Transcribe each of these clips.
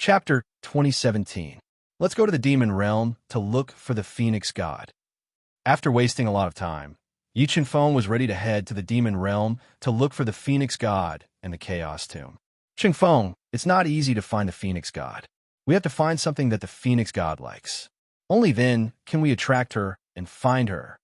Chapter 2017. Let's go to the demon realm to look for the Phoenix God. After wasting a lot of time, Yi Chenfeng was ready to head to the demon realm to look for the Phoenix God and the Chaos Tomb. Chenfeng, it's not easy to find the Phoenix God. We have to find something that the Phoenix God likes. Only then can we attract her and find her.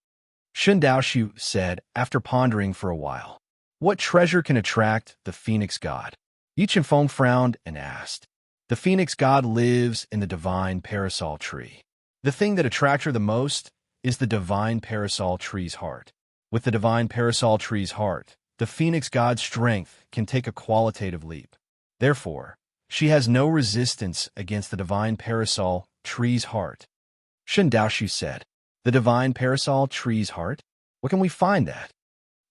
Shen Daoshu said after pondering for a while. What treasure can attract the Phoenix God? Yi Chenfeng frowned and asked. The Phoenix God lives in the divine parasol tree. The thing that attracts her the most is the divine parasol tree's heart. With the divine parasol tree's heart, the Phoenix God's strength can take a qualitative leap. Therefore, she has no resistance against the divine parasol tree's heart. Shen Daoshu said, the divine parasol tree's heart? Where can we find that?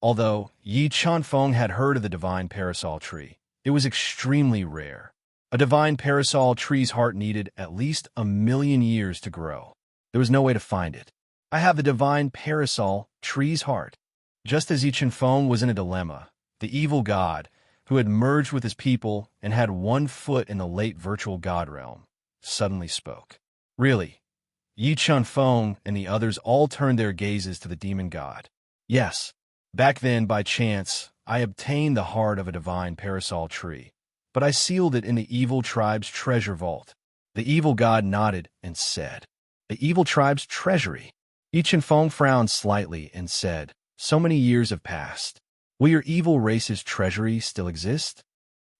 Although Yi Chenfeng had heard of the divine parasol tree, it was extremely rare. A divine parasol tree's heart needed at least 1,000,000 years to grow. There was no way to find it. I have the divine parasol tree's heart. Just as Yi Chenfeng was in a dilemma, the evil god, who had merged with his people and had one foot in the late virtual god realm, suddenly spoke. Really? Yi Chenfeng and the others all turned their gazes to the demon god. Yes, back then, by chance, I obtained the heart of a divine parasol tree, but I sealed it in the evil tribe's treasure vault. The evil god nodded and said, the evil tribe's treasury? Yi Chenfeng frowned slightly and said, so many years have passed. Will your evil race's treasury still exist?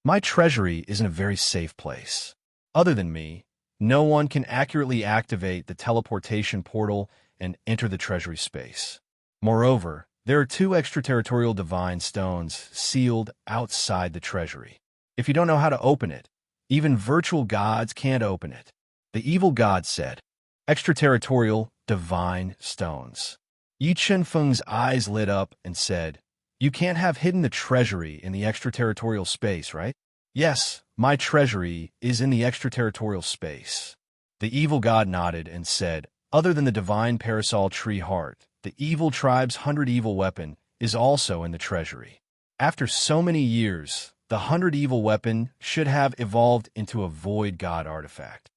My treasury is in a very safe place. Other than me, no one can accurately activate the teleportation portal and enter the treasury space. Moreover, there are 2 extraterritorial divine stones sealed outside the treasury. If you don't know how to open it, even virtual gods can't open it. The evil god said, extraterritorial divine stones. Yi Chenfeng's eyes lit up and said, you can't have hidden the treasury in the extraterritorial space, right? Yes, my treasury is in the extraterritorial space. The evil god nodded and said, other than the divine parasol tree heart, the evil tribe's 100 evil weapon is also in the treasury. After so many years, the 100 evil weapon should have evolved into a void god artifact.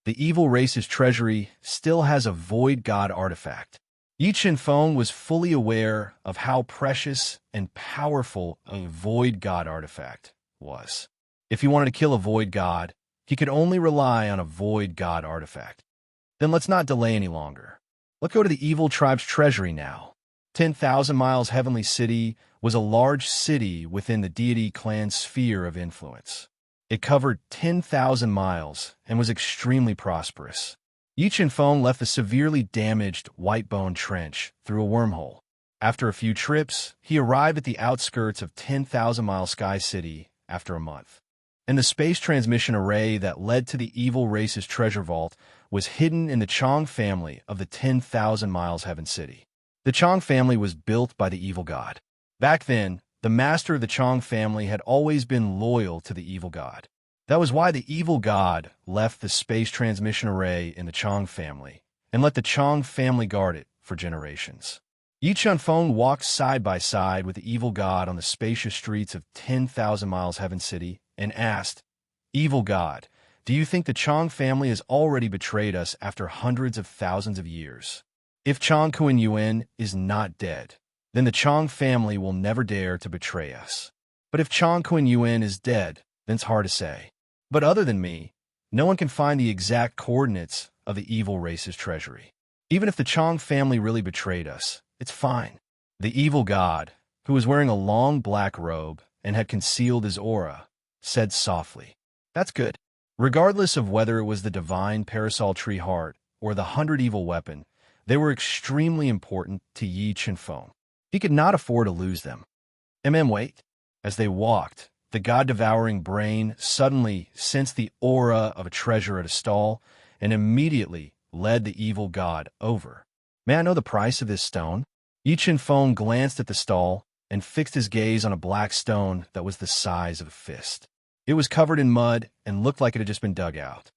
The evil race's treasury still has a void god artifact. Yi Chenfeng was fully aware of how precious and powerful a void god artifact was. If he wanted to kill a void god, he could only rely on a void god artifact. Then let's not delay any longer. Let's go to the evil tribe's treasury now. 10,000 Miles Heavenly City was a large city within the deity clan's sphere of influence. It covered 10,000 miles and was extremely prosperous. Yi Chenfeng left the severely damaged Whitebone Trench through a wormhole. After a few trips, he arrived at the outskirts of 10,000 Mile Sky City after a month. And the space transmission array that led to the evil race's treasure vault was hidden in the Chong family of the 10,000 Miles Heaven City. The Chong family was built by the evil god. Back then, the master of the Chong family had always been loyal to the evil god. That was why the evil god left the space transmission array in the Chong family and let the Chong family guard it for generations. Yi Chenfeng walked side by side with the evil god on the spacious streets of 10,000 Miles Heaven City and asked, evil god, do you think the Chong family has already betrayed us after hundreds of thousands of years? If Chong Kun Yuan is not dead, then the Chong family will never dare to betray us. But if Chong Kun Yuan is dead, then it's hard to say. But other than me, no one can find the exact coordinates of the evil race's treasury. Even if the Chong family really betrayed us, it's fine. The evil god, who was wearing a long black robe and had concealed his aura, said softly, that's good. Regardless of whether it was the divine parasol tree heart or the 100 evil weapon, they were extremely important to Yi Chenfeng. He could not afford to lose them. Wait. As they walked, the god-devouring brain suddenly sensed the aura of a treasure at a stall and immediately led the evil god over. May I know the price of this stone? Yi Chenfeng glanced at the stall and fixed his gaze on a black stone that was the size of a fist. It was covered in mud and looked like it had just been dug out.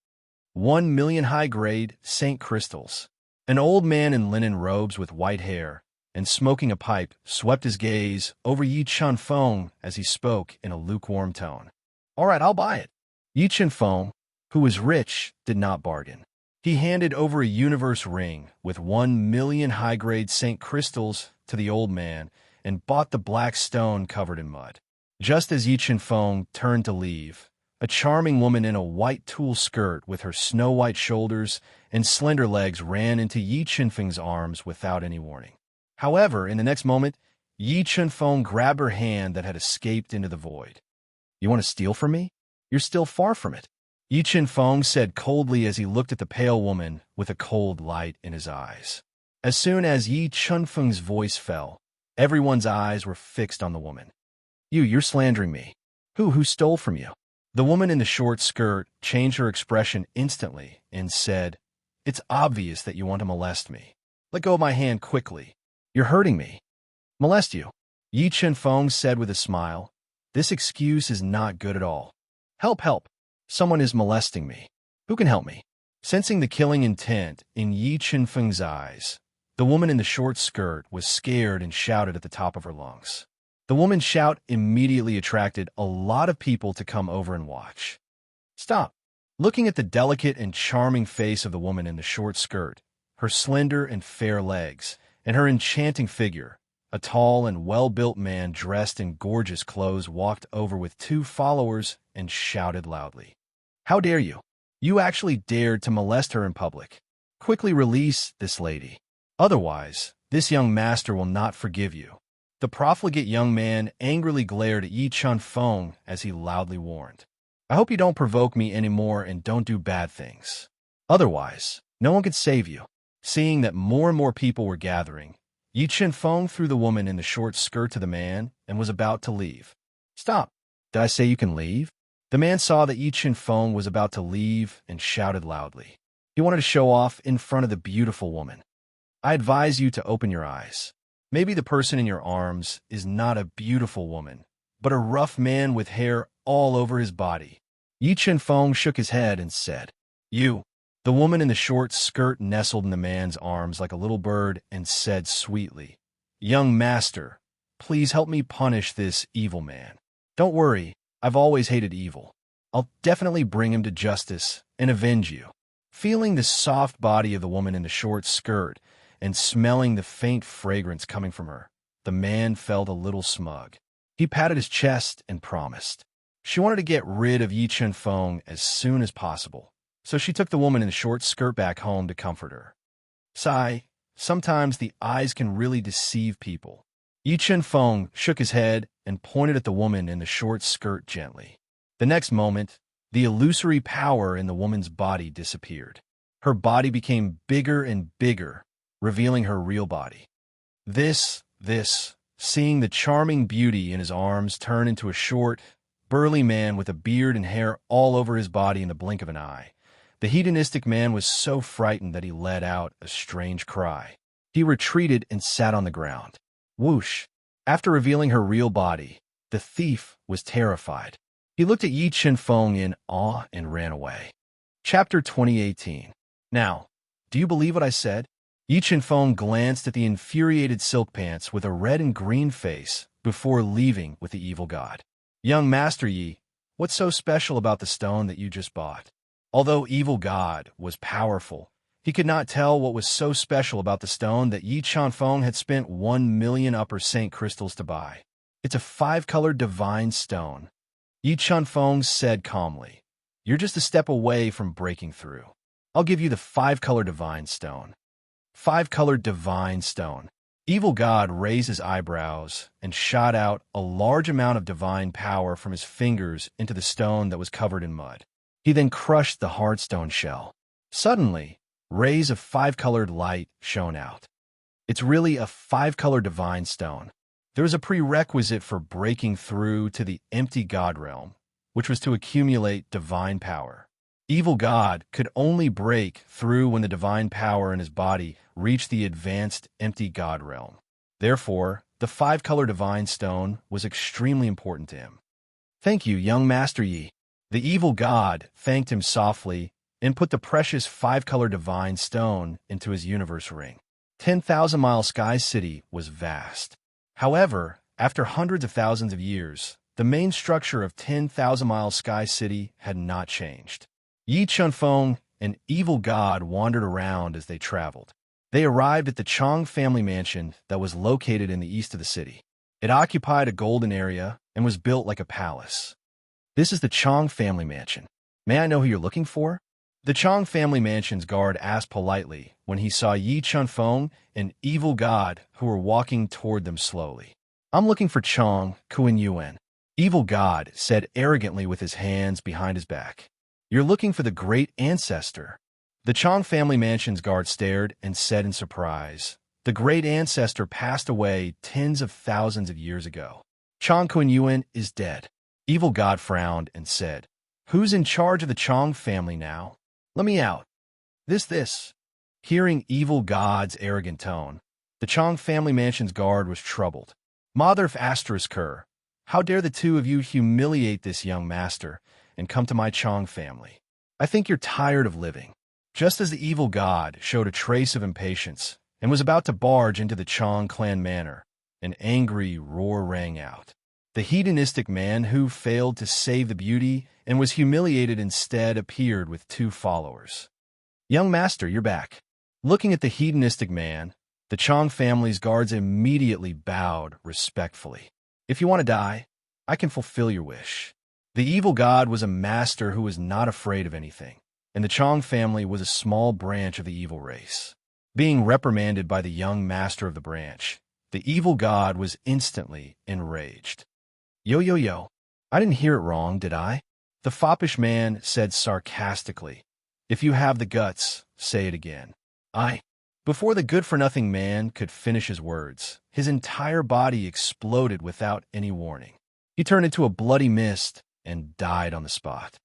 1 million high-grade Saint crystals. An old man in linen robes with white hair and smoking a pipe swept his gaze over Yi Chenfeng as he spoke in a lukewarm tone. All right, I'll buy it. Yi Chenfeng, who was rich, did not bargain. He handed over a universe ring with 1 million high-grade St. crystals to the old man and bought the black stone covered in mud. Just as Yi Chen-feng turned to leave, a charming woman in a white tulle skirt with her snow-white shoulders and slender legs ran into Yi Chen-feng's arms without any warning. However, in the next moment, Yi Chen-feng grabbed her hand that had escaped into the void. "You want to steal from me? You're still far from it," Yi Chen-feng said coldly as he looked at the pale woman with a cold light in his eyes. As soon as Yi Chen-feng's voice fell, everyone's eyes were fixed on the woman. You're slandering me. Who stole from you?" The woman in the short skirt changed her expression instantly and said, "It's obvious that you want to molest me. Let go of my hand quickly. You're hurting me." "Molest you?" Yi Chen-feng said with a smile. "This excuse is not good at all. Help, help. Someone is molesting me. Who can help me?" Sensing the killing intent in Yi Chen-feng's eyes, the woman in the short skirt was scared and shouted at the top of her lungs. The woman's shout immediately attracted a lot of people to come over and watch. "Stop!" Looking at the delicate and charming face of the woman in the short skirt, her slender and fair legs, and her enchanting figure, a tall and well-built man dressed in gorgeous clothes walked over with 2 followers and shouted loudly. "How dare you? You actually dared to molest her in public. Quickly release this lady. Otherwise, this young master will not forgive you." The profligate young man angrily glared at Yi Chen-feng as he loudly warned, "I hope you don't provoke me anymore and don't do bad things. Otherwise, no one could save you." Seeing that more and more people were gathering, Yi Chen-feng threw the woman in the short skirt to the man and was about to leave. "Stop! Did I say you can leave?" The man saw that Yi Chen-feng was about to leave and shouted loudly. He wanted to show off in front of the beautiful woman. "I advise you to open your eyes. Maybe the person in your arms is not a beautiful woman, but a rough man with hair all over his body." Yi Chen-feng shook his head and said, "You." The woman in the short skirt nestled in the man's arms like a little bird and said sweetly, "Young master, please help me punish this evil man. Don't worry, I've always hated evil. I'll definitely bring him to justice and avenge you." Feeling the soft body of the woman in the short skirt and smelling the faint fragrance coming from her, the man felt a little smug. He patted his chest and promised. She wanted to get rid of Yi Chen-feng as soon as possible, so she took the woman in the short skirt back home to comfort her. Sigh, sometimes the eyes can really deceive people. Yi Chen-feng shook his head and pointed at the woman in the short skirt gently. The next moment, the illusory power in the woman's body disappeared. Her body became bigger and bigger, revealing her real body. This, seeing the charming beauty in his arms turn into a short, burly man with a beard and hair all over his body in the blink of an eye. The hedonistic man was so frightened that he let out a strange cry. He retreated and sat on the ground. Whoosh! After revealing her real body, the thief was terrified. He looked at Yi Chen-feng in awe and ran away. Chapter 2018. Now, do you believe what I said? Yi Chen-feng glanced at the infuriated silk pants with a red and green face before leaving with the evil god. "Young Master Yi, what's so special about the stone that you just bought?" Although evil god was powerful, he could not tell what was so special about the stone that Yi Chen-feng had spent 1 million upper St. crystals to buy. "It's a 5-colored divine stone," Yi Chen-feng said calmly. "You're just a step away from breaking through. I'll give you the 5-color divine stone." 5-colored divine stone. Evil god raised his eyebrows and shot out a large amount of divine power from his fingers into the stone that was covered in mud. He then crushed the hard stone shell. Suddenly, rays of 5-colored light shone out. It's really a 5-color divine stone. There was a prerequisite for breaking through to the empty god realm, which was to accumulate divine power. Evil god could only break through when the divine power in his body reached the advanced empty god realm. Therefore, the 5-color divine stone was extremely important to him. "Thank you, young Master Yi." The evil god thanked him softly and put the precious 5-color divine stone into his universe ring. 10,000-mile Sky City was vast. However, after hundreds of thousands of years, the main structure of 10,000-mile Sky City had not changed. Yi Chunfeng, an evil god, wandered around as they traveled. They arrived at the Chang family mansion that was located in the east of the city. It occupied a golden area and was built like a palace. This is the Chang family mansion. May I know who you're looking for? The Chang family mansion's guard asked politely when he saw Yi Chunfeng, an evil god, who were walking toward them slowly. I'm looking for Chang Kuan-Yuan. Evil god said arrogantly with his hands behind his back. You're looking for the great ancestor. The Chang family mansion's guard stared and said in surprise, the great ancestor passed away tens of thousands of years ago. Chang Kuan-Yuan is dead. Evil god frowned and said, who's in charge of the Chang family now? Let me out. This. Hearing evil god's arrogant tone, the Chang family mansion's guard was troubled. Mother of Asterisker, how dare the two of you humiliate this young master and come to my Chang family? I think you're tired of living. Just as the evil god showed a trace of impatience and was about to barge into the Chang clan manor, an angry roar rang out. The hedonistic man who failed to save the beauty and was humiliated instead appeared with two followers. Young master, you're back. Looking at the hedonistic man, the Chang family's guards immediately bowed respectfully. If you want to die, I can fulfill your wish. The evil god was a master who was not afraid of anything, and the Chang family was a small branch of the evil race. Being reprimanded by the young master of the branch, the evil god was instantly enraged. Yo. I didn't hear it wrong, did I? The foppish man said sarcastically. If you have the guts, say it again. Before the good-for-nothing man could finish his words, his entire body exploded without any warning. He turned into a bloody mist and died on the spot.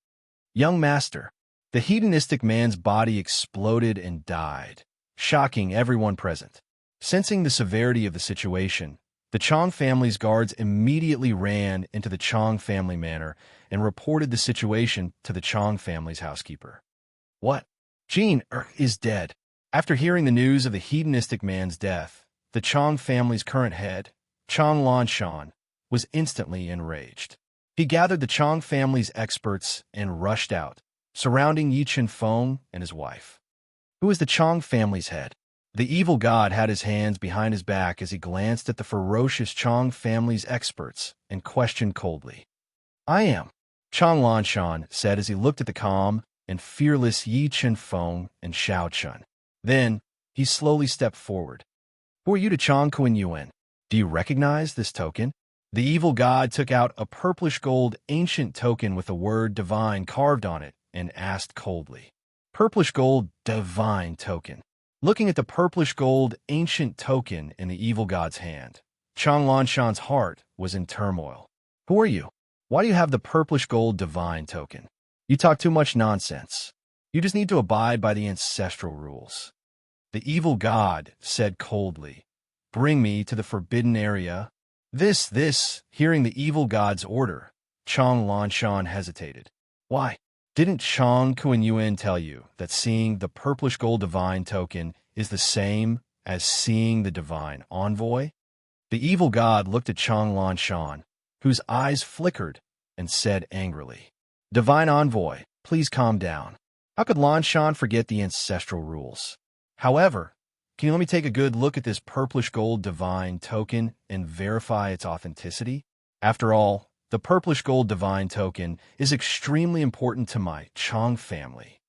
Young master, the hedonistic man's body exploded and died, shocking everyone present. Sensing the severity of the situation, the Chang family's guards immediately ran into the Chang family manor and reported the situation to the Chang family's housekeeper. What? Jean is dead. After hearing the news of the hedonistic man's death, the Chang family's current head, Chang Lanshan, was instantly enraged. He gathered the Chang family's experts and rushed out, surrounding Yi Chunfeng and his wife. Who is the Chang family's head? The evil god had his hands behind his back as he glanced at the ferocious Chang family's experts and questioned coldly. I am, Chang Lanshan said as he looked at the calm and fearless Yi Chunfeng and Xiao Chun. Then, he slowly stepped forward. Who are you to Chang Kuan-Yuan? Do you recognize this token? The evil god took out a purplish gold ancient token with the word divine carved on it and asked coldly. Purplish gold divine token. Looking at the purplish gold ancient token in the evil god's hand, Chang Lanshan's heart was in turmoil. Who are you? Why do you have the purplish gold divine token? You talk too much nonsense. You just need to abide by the ancestral rules. The evil god said coldly, Bring me to the forbidden area. Hearing the evil god's order, Chang Lanshan hesitated. Why? Didn't Chang Kuan-Yuan tell you that seeing the purplish gold divine token is the same as seeing the divine envoy? The evil god looked at Chang Lanshan, whose eyes flickered, and said angrily, Divine envoy, please calm down. How could Lanshan forget the ancestral rules? However, can you let me take a good look at this purplish gold divine token and verify its authenticity? After all, the purplish gold divine token is extremely important to my Chang family.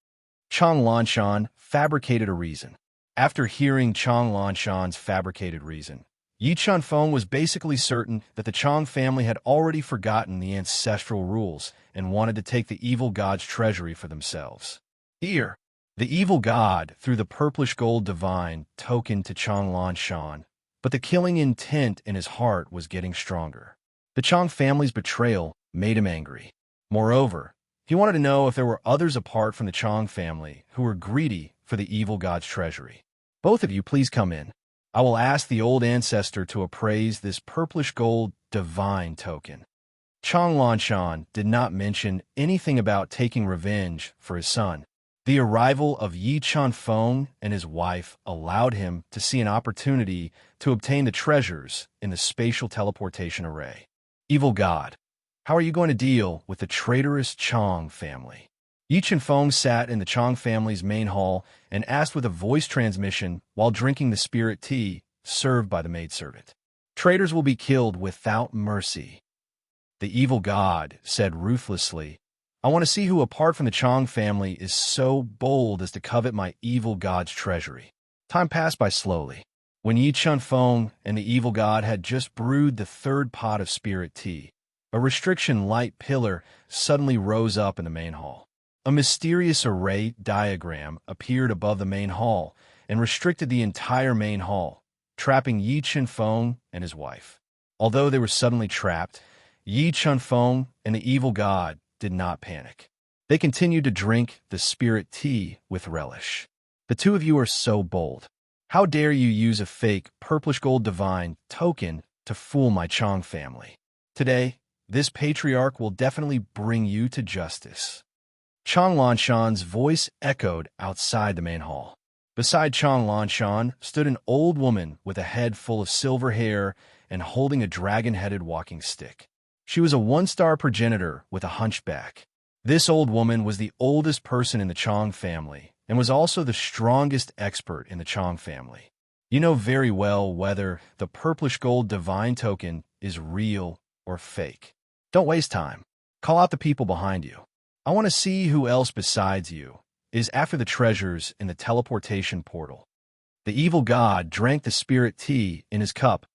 Chang Lanshan fabricated a reason. After hearing Chang Lanshan's fabricated reason, Yi Chunfeng was basically certain that the Chang family had already forgotten the ancestral rules and wanted to take the evil god's treasury for themselves. Here, the evil god threw the purplish gold divine token to Chang Lanshan, but the killing intent in his heart was getting stronger. The Chang family's betrayal made him angry. Moreover, he wanted to know if there were others apart from the Chang family who were greedy for the evil god's treasury. Both of you please come in. I will ask the old ancestor to appraise this purplish gold divine token. Chang Lanshan did not mention anything about taking revenge for his son. The arrival of Yi Chunfeng and his wife allowed him to see an opportunity to obtain the treasures in the spatial teleportation array. Evil god, how are you going to deal with the traitorous Chang family? Yi Chen-fong sat in the Chong family's main hall and asked with a voice transmission while drinking the spirit tea served by the maidservant. Traitors will be killed without mercy. The evil god said ruthlessly, I want to see who apart from the Chong family is so bold as to covet my evil god's treasury. Time passed by slowly. When Yi Chen-fong and the evil god had just brewed the third pot of spirit tea, a restriction light pillar suddenly rose up in the main hall. A mysterious array diagram appeared above the main hall and restricted the entire main hall, trapping Yi Chen-fong and his wife. Although they were suddenly trapped, Yi Chen-fong and the evil god did not panic. They continued to drink the spirit tea with relish. The two of you are so bold. How dare you use a fake purplish gold divine token to fool my Chong family? Today, this patriarch will definitely bring you to justice. Chong Lanshan's voice echoed outside the main hall. Beside Chong Lanshan stood an old woman with a head full of silver hair and holding a dragon-headed walking stick. She was a one-star progenitor with a hunchback. This old woman was the oldest person in the Chong family and was also the strongest expert in the Chong family. You know very well whether the purplish gold divine token is real or fake. Don't waste time. Call out the people behind you. I want to see who else besides you is after the treasures in the teleportation portal. The evil god drank the spirit tea in his cup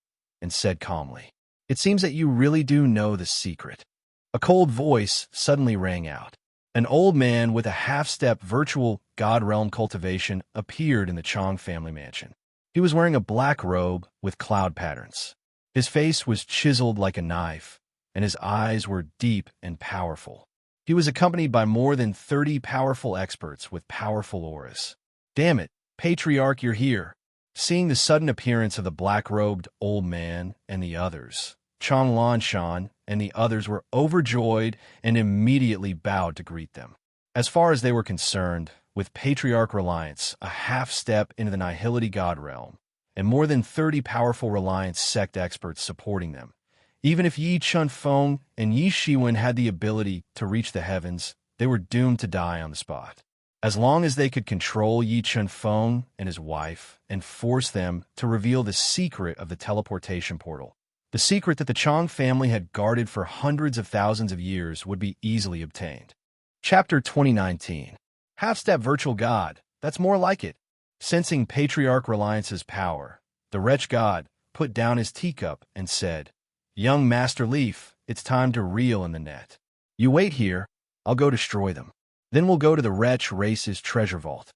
and said calmly, It seems that you really do know the secret. A cold voice suddenly rang out. An old man with a half-step virtual god realm cultivation appeared in the Chong family mansion. He was wearing a black robe with cloud patterns. His face was chiseled like a knife, and his eyes were deep and powerful. He was accompanied by more than 30 powerful experts with powerful auras. Damn it, Patriarch, you're here. Seeing the sudden appearance of the black-robed old man and the others, Chong Lanshan and the others were overjoyed and immediately bowed to greet them. As far as they were concerned, with Patriarch Reliance a half-step into the Nihility God realm, and more than 30 powerful Reliance sect experts supporting them, even if Yi Chen-fong and Yi Shiwen had the ability to reach the heavens, they were doomed to die on the spot. As long as they could control Yi Chen-fong and his wife and force them to reveal the secret of the teleportation portal, the secret that the Chong family had guarded for hundreds of thousands of years would be easily obtained. Chapter 2019. Half-Step Virtual God, that's more like it. Sensing Patriarch Reliance's power, the wretch god put down his teacup and said, Young Master Leaf, it's time to reel in the net. You wait here, I'll go destroy them. Then we'll go to the wretch race's treasure vault.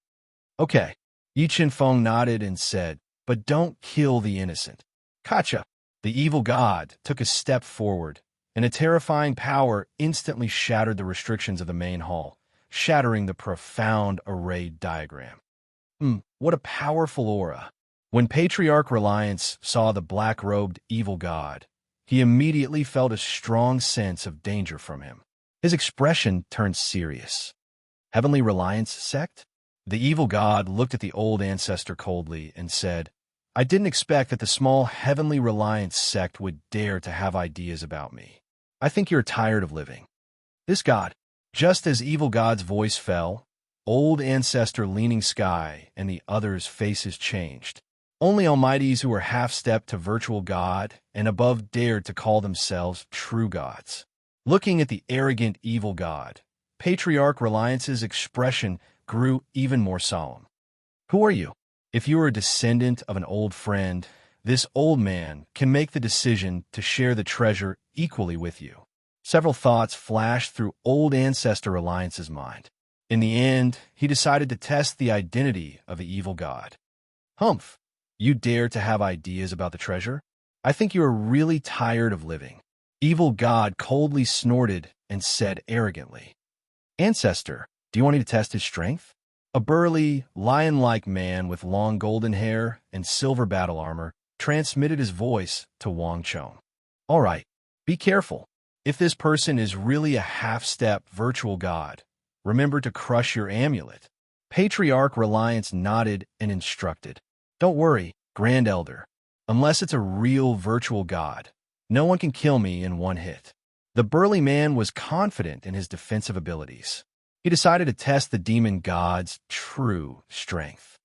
Okay. Yi Chen-fong nodded and said, but don't kill the innocent. Kacha. The evil god took a step forward, and a terrifying power instantly shattered the restrictions of the main hall, shattering the profound array diagram. What a powerful aura. When Patriarch Reliance saw the black-robed evil god, he immediately felt a strong sense of danger from him. His expression turned serious. Heavenly Reliance sect? The evil god looked at the old ancestor coldly and said, I didn't expect that the small Heavenly Reliance sect would dare to have ideas about me. I think you're tired of living. This god, just as evil god's voice fell, old ancestor leaning sky and the others' faces changed. Only almighties who were half-stepped to virtual god and above dared to call themselves true gods. Looking at the arrogant evil god, Patriarch Reliance's expression grew even more solemn. Who are you? If you are a descendant of an old friend, this old man can make the decision to share the treasure equally with you. Several thoughts flashed through old ancestor Reliance's mind. In the end, he decided to test the identity of the evil god. Humph, you dare to have ideas about the treasure? I think you are really tired of living. Evil god coldly snorted and said arrogantly, Ancestor, do you want me to test his strength? A burly, lion-like man with long golden hair and silver battle armor transmitted his voice to Wang Chong. All right, be careful. If this person is really a half-step virtual god, remember to crush your amulet. Patriarch Reliance nodded and instructed. Don't worry, Grand Elder. Unless it's a real virtual god, no one can kill me in one hit. The burly man was confident in his defensive abilities. He decided to test the demon god's true strength.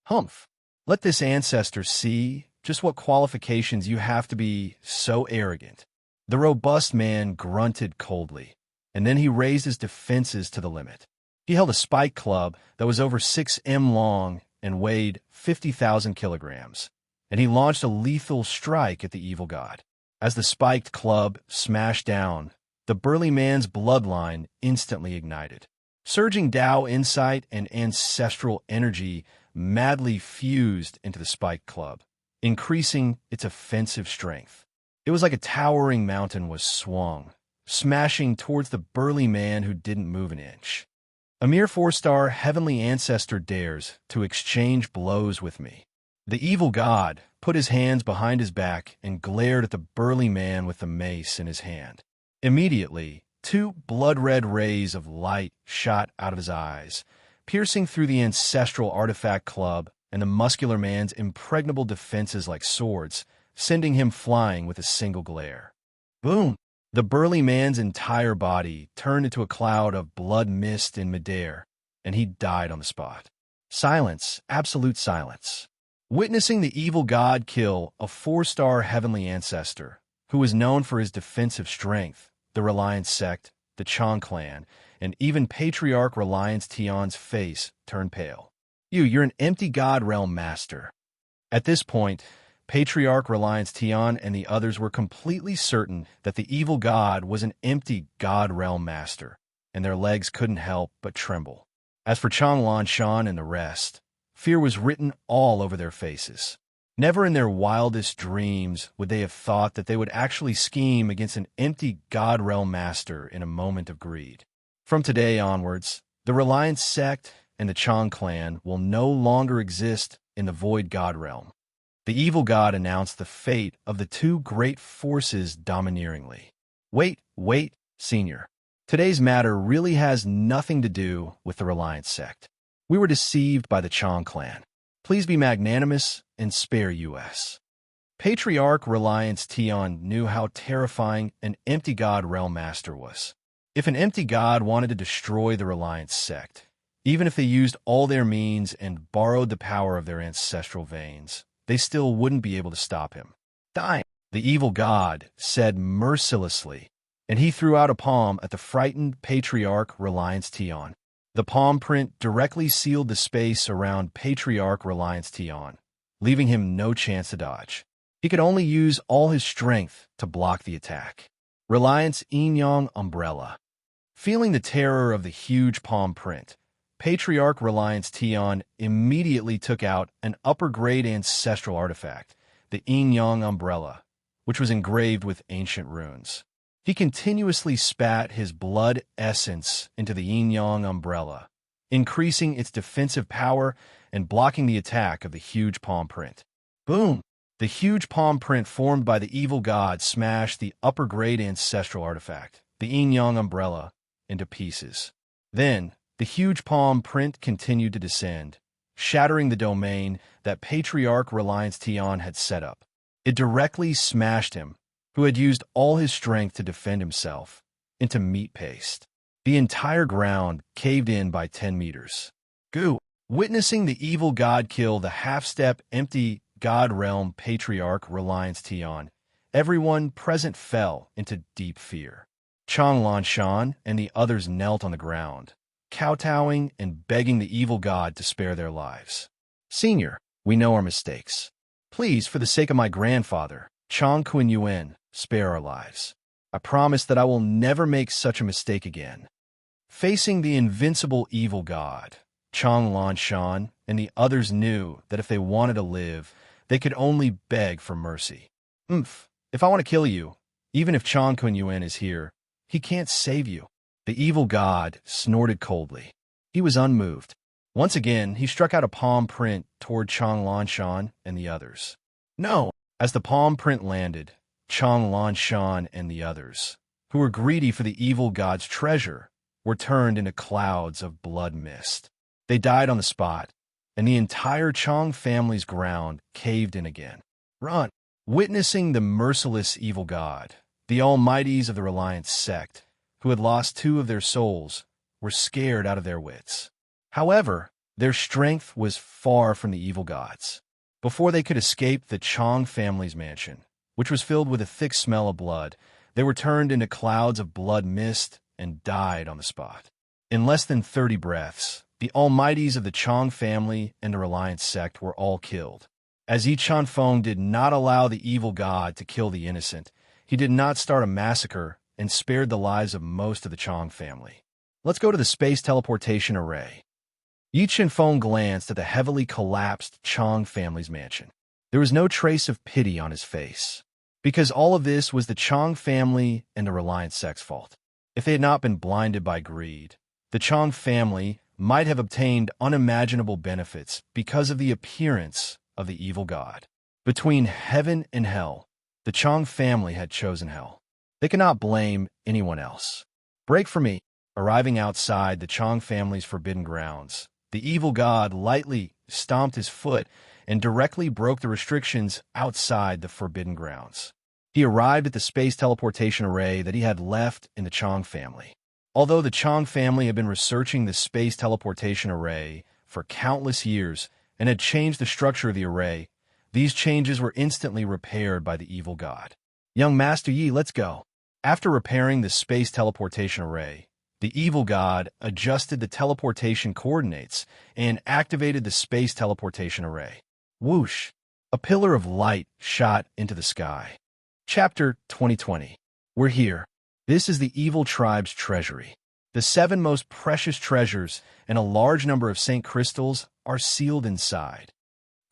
Humph! Let this ancestor see just what qualifications you have to be so arrogant. The robust man grunted coldly, and then he raised his defenses to the limit. He held a spike club that was over 6 m long and weighed 50,000 kilograms, and he launched a lethal strike at the evil god. As the spiked club smashed down, the burly man's bloodline instantly ignited. Surging Tao insight and ancestral energy madly fused into the spiked club, increasing its offensive strength. It was like a towering mountain was swung, smashing towards the burly man who didn't move an inch. A mere 4-star heavenly ancestor dares to exchange blows with me. The evil god put his hands behind his back and glared at the burly man with the mace in his hand. Immediately, 2 blood-red rays of light shot out of his eyes, piercing through the ancestral artifact club and the muscular man's impregnable defenses like swords, sending him flying with a single glare. Boom! The burly man's entire body turned into a cloud of blood mist in midair, and he died on the spot. Silence, absolute silence. Witnessing the evil god kill a 4-star heavenly ancestor, who was known for his defensive strength, the Reliance sect, the Chong clan, and even Patriarch Reliance Tion's face turned pale. You're an empty god realm master. At this point, Patriarch Reliance Tion and the others were completely certain that the evil god was an empty god realm master, and their legs couldn't help but tremble. As for Chong Lan Shan and the rest, fear was written all over their faces. Never in their wildest dreams would they have thought that they would actually scheme against an empty god realm master in a moment of greed. From today onwards, the Reliance sect and the Chong clan will no longer exist in the void god realm. The evil god announced the fate of the 2 great forces domineeringly. Wait, Senior. Today's matter really has nothing to do with the Reliance sect. We were deceived by the Chong clan. Please be magnanimous and spare us. Patriarch Reliance Tion knew how terrifying an empty god realm master was. If an empty god wanted to destroy the Reliance sect, even if they used all their means and borrowed the power of their ancestral veins, they still wouldn't be able to stop him. Die, the evil god said mercilessly, and he threw out a palm at the frightened Patriarch Reliance Tion. The palm print directly sealed the space around Patriarch Reliance Tion, leaving him no chance to dodge. He could only use all his strength to block the attack. Reliance Yin-Yang Umbrella. Feeling the terror of the huge palm print, Patriarch Reliance Tion immediately took out an upper-grade ancestral artifact, the Yin-Yang Umbrella, which was engraved with ancient runes. He continuously spat his blood essence into the Yin-Yang Umbrella, increasing its defensive power and blocking the attack of the huge palm print. Boom! The huge palm print formed by the evil god smashed the upper-grade ancestral artifact, the Yin-Yang Umbrella, into pieces. Then, the huge palm print continued to descend, shattering the domain that Patriarch Reliance Tion had set up. It directly smashed him, who had used all his strength to defend himself, into meat paste. The entire ground caved in by 10 meters. Goo! Witnessing the evil god kill the half-step empty god realm Patriarch Reliance Tion, everyone present fell into deep fear. Chong Lan Shan and the others knelt on the ground, kowtowing and begging the evil god to spare their lives. Senior, we know our mistakes. Please, for the sake of my grandfather, Chong Kun Yuan, spare our lives. I promise that I will never make such a mistake again. Facing the invincible evil god, Chong Lan Shan and the others knew that if they wanted to live, they could only beg for mercy. If I want to kill you, even if Chong Kun Yuan is here, he can't save you. The evil god snorted coldly. He was unmoved. Once again, he struck out a palm print toward Chong Lan Shan and the others. No! As the palm print landed, Chong Lan Shan and the others, who were greedy for the evil god's treasure, were turned into clouds of blood mist. They died on the spot, and the entire Chong family's ground caved in again. Run! Witnessing the merciless evil god, the almighties of the Reliance sect, who had lost 2 of their souls, were scared out of their wits. However, their strength was far from the evil gods. Before they could escape the Chang family's mansion, which was filled with a thick smell of blood, they were turned into clouds of blood mist and died on the spot. In less than 30 breaths, the almighties of the Chang family and the Reliance sect were all killed. As Yi Chanfeng did not allow the evil god to kill the innocent, he did not start a massacre and spared the lives of most of the Chang family. Let's go to the space teleportation array. Yi Chanfeng glanced at the heavily collapsed Chang family's mansion. There was no trace of pity on his face, because all of this was the Chang family and the Reliance sect's fault. If they had not been blinded by greed, the Chang family might have obtained unimaginable benefits because of the appearance of the evil god. Between heaven and hell, the Chang family had chosen hell. They cannot blame anyone else. Break for me. Arriving outside the Chang family's forbidden grounds, the evil god lightly stomped his foot and directly broke the restrictions outside the forbidden grounds. He arrived at the space teleportation array that he had left in the Chang family. Although the Chang family had been researching the space teleportation array for countless years and had changed the structure of the array, these changes were instantly repaired by the evil god. Young Master Yi, let's go. After repairing the space teleportation array, the evil god adjusted the teleportation coordinates and activated the space teleportation array. Whoosh! A pillar of light shot into the sky. Chapter 2020. We're here. This is the evil tribe's treasury. The 7 most precious treasures and a large number of Saint crystals are sealed inside.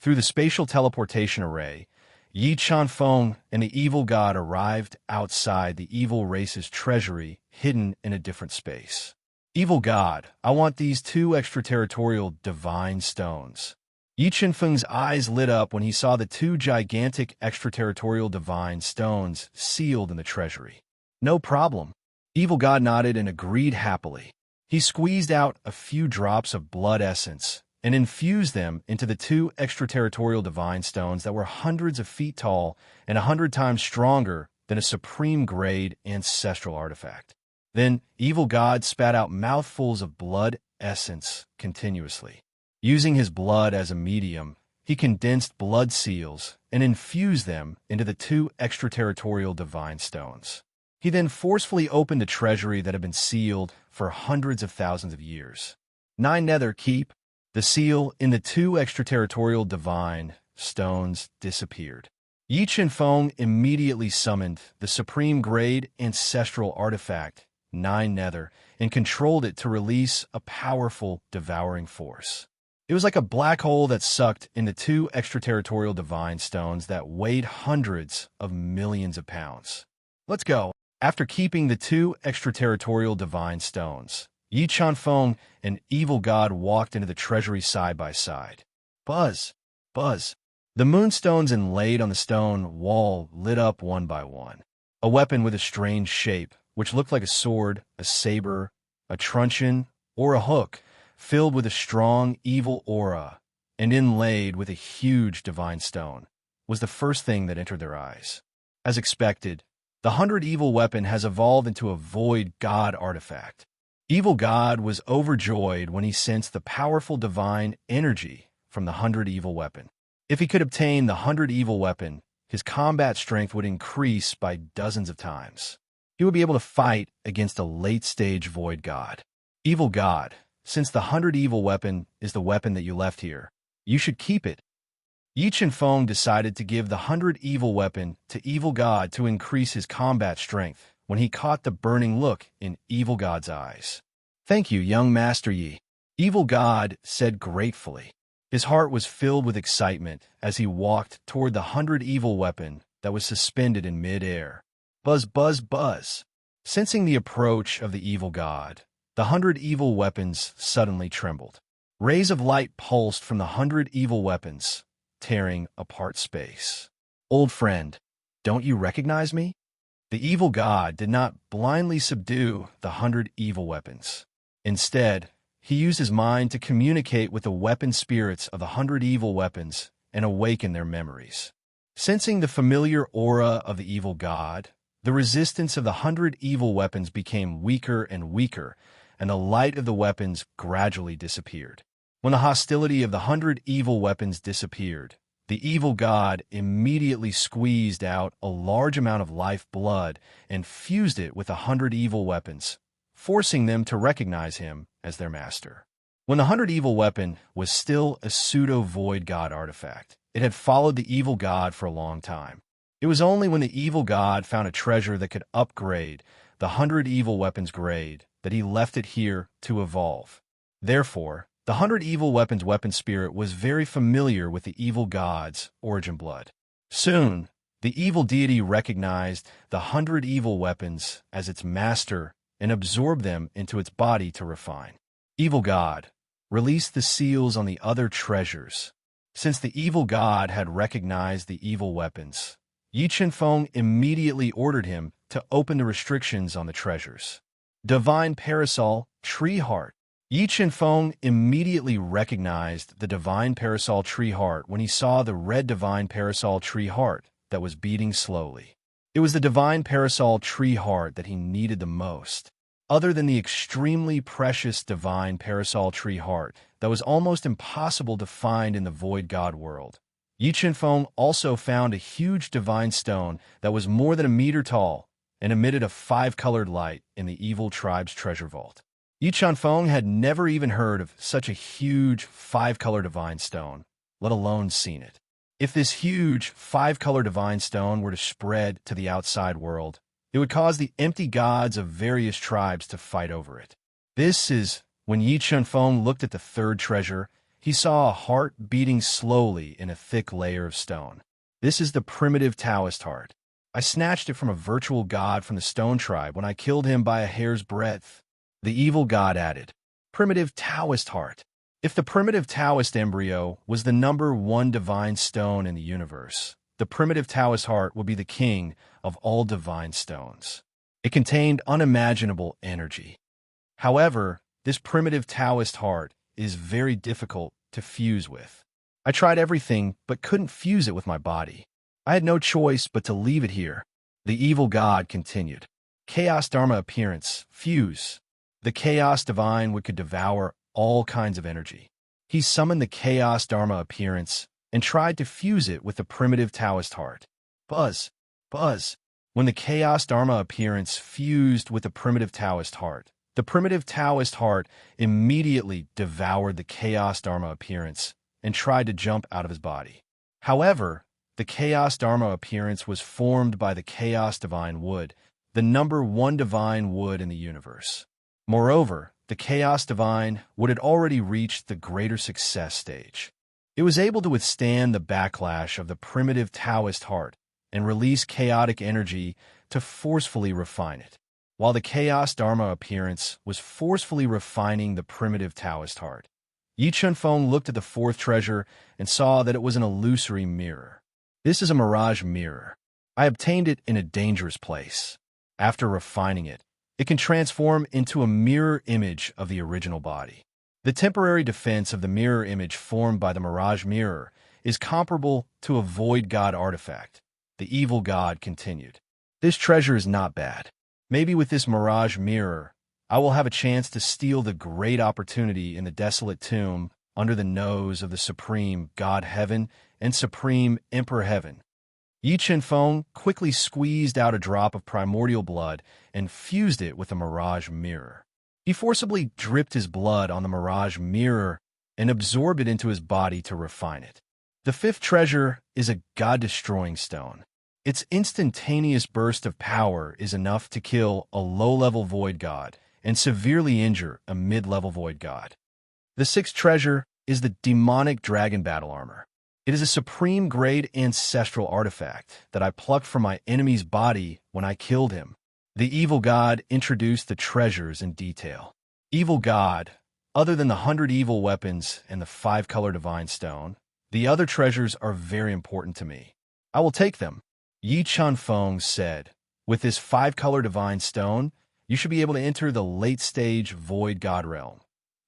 Through the spatial teleportation array, Yi Chanfeng and the evil god arrived outside the evil race's treasury, hidden in a different space. Evil god, I want these 2 extraterritorial divine stones. Yi Chanfeng's eyes lit up when he saw the 2 gigantic extraterritorial divine stones sealed in the treasury. No problem. Evil god nodded and agreed happily. He squeezed out a few drops of blood essence and infused them into the 2 extraterritorial divine stones that were hundreds of feet tall and 100 times stronger than a supreme-grade ancestral artifact. Then, evil god spat out mouthfuls of blood essence continuously. Using his blood as a medium, he condensed blood seals and infused them into the 2 extraterritorial divine stones. He then forcefully opened a treasury that had been sealed for hundreds of thousands of years. 9 nether keep. The seal in the 2 extraterritorial divine stones disappeared. Yi Chanfeng immediately summoned the supreme-grade ancestral artifact, 9 nether, and controlled it to release a powerful devouring force. It was like a black hole that sucked in the 2 extraterritorial divine stones that weighed hundreds of millions of pounds. Let's go. After keeping the 2 extraterritorial divine stones, Yi Chanfeng and evil god walked into the treasury side by side. Buzz! Buzz! The moonstones inlaid on the stone wall lit up one by one. A weapon with a strange shape, which looked like a sword, a saber, a truncheon, or a hook, filled with a strong, evil aura, and inlaid with a huge divine stone, was the first thing that entered their eyes. As expected, the 100 evil weapon has evolved into a void god artifact. Evil god was overjoyed when he sensed the powerful divine energy from the 100 evil weapon. If he could obtain the 100 evil weapon, his combat strength would increase by dozens of times. He would be able to fight against a late-stage void god. Evil god, since the 100 evil weapon is the weapon that you left here, you should keep it. Yi Chanfeng decided to give the 100 evil weapon to evil god to increase his combat strength when he caught the burning look in evil god's eyes. Thank you, young Master Yi. Evil god said gratefully. His heart was filled with excitement as he walked toward the 100 evil weapon that was suspended in mid-air. Buzz, buzz, buzz. Sensing the approach of the evil god, the 100 evil weapons suddenly trembled. Rays of light pulsed from the 100 evil weapons, tearing apart space. Old friend, don't you recognize me? The evil god did not blindly subdue the 100 evil weapons. Instead, he used his mind to communicate with the weapon spirits of the 100 evil weapons and awaken their memories. Sensing the familiar aura of the evil god, the resistance of the 100 evil weapons became weaker and weaker and the light of the weapons gradually disappeared. When the hostility of the 100 evil weapons disappeared, the evil god immediately squeezed out a large amount of life blood and fused it with 100 evil weapons, forcing them to recognize him as their master. When the 100 evil weapon was still a pseudo-void god artifact, it had followed the evil god for a long time. It was only when the evil god found a treasure that could upgrade the 100 evil weapons grade that he left it here to evolve. Therefore, the 100 evil weapons weapon spirit was very familiar with the evil god's origin blood. Soon, the evil deity recognized the 100 evil weapons as its master and absorbed them into its body to refine. Evil god, release the seals on the other treasures. Since the evil god had recognized the evil weapons, Yi Qinfeng immediately ordered him to open the restrictions on the treasures. Divine Parasol, Tree Heart. Yi Qinfeng immediately recognized the Divine Parasol Tree Heart when he saw the red Divine Parasol Tree Heart that was beating slowly. It was the Divine Parasol Tree Heart that he needed the most. Other than the extremely precious Divine Parasol Tree Heart that was almost impossible to find in the Void God world, Yi Qinfeng also found a huge divine stone that was more than a meter tall and emitted a 5-colored light in the evil tribe's treasure vault. Yi Qinfeng had never even heard of such a huge 5-color divine stone, let alone seen it. If this huge 5-color divine stone were to spread to the outside world, it would cause the empty gods of various tribes to fight over it. This is when Yi Qinfeng looked at the third treasure. He saw a heart beating slowly in a thick layer of stone. This is the primitive Taoist heart. I snatched it from a virtual god from the stone tribe when I killed him by a hair's breadth. The evil god added, primitive Taoist heart. If the primitive Taoist embryo was the number 1 divine stone in the universe, the primitive Taoist heart would be the king of all divine stones. It contained unimaginable energy. However, this primitive Taoist heart is very difficult to fuse with. I tried everything but couldn't fuse it with my body. I had no choice but to leave it here. The evil god continued. Chaos Dharma appearance, fuse. The Chaos Divine could devour all kinds of energy. He summoned the Chaos Dharma appearance and tried to fuse it with the primitive Taoist heart. Buzz, buzz. When the Chaos Dharma appearance fused with the primitive Taoist heart, the primitive Taoist heart immediately devoured the Chaos Dharma appearance and tried to jump out of his body. However, the Chaos Dharma appearance was formed by the Chaos Divine Wood, the number 1 divine wood in the universe. Moreover, the Chaos Divine Wood had already reached the greater success stage. It was able to withstand the backlash of the primitive Taoist heart and release chaotic energy to forcefully refine it. While the Chaos Dharma appearance was forcefully refining the primitive Taoist heart, Yi Qinfeng looked at the 4th treasure and saw that it was an illusory mirror. This is a mirage mirror. I obtained it in a dangerous place. After refining it, it can transform into a mirror image of the original body. The temporary defense of the mirror image formed by the mirage mirror is comparable to a void god artifact. The evil god continued. This treasure is not bad. Maybe with this mirage mirror, I will have a chance to steal the great opportunity in the desolate tomb under the nose of the supreme god heaven and supreme emperor heaven. Yi Qinfeng quickly squeezed out a drop of primordial blood and fused it with the mirage mirror. He forcibly dripped his blood on the mirage mirror and absorbed it into his body to refine it. The 5th treasure is a god-destroying stone. Its instantaneous burst of power is enough to kill a low-level void god and severely injure a mid-level void god. The 6th treasure is the demonic dragon battle armor. It is a supreme-grade ancestral artifact that I plucked from my enemy's body when I killed him. The evil god introduced the treasures in detail. Evil god, other than the 100 evil weapons and the 5-color divine stone, the other treasures are very important to me. I will take them. Yi Qinfeng said, with this 5-color divine stone, you should be able to enter the late-stage void god realm,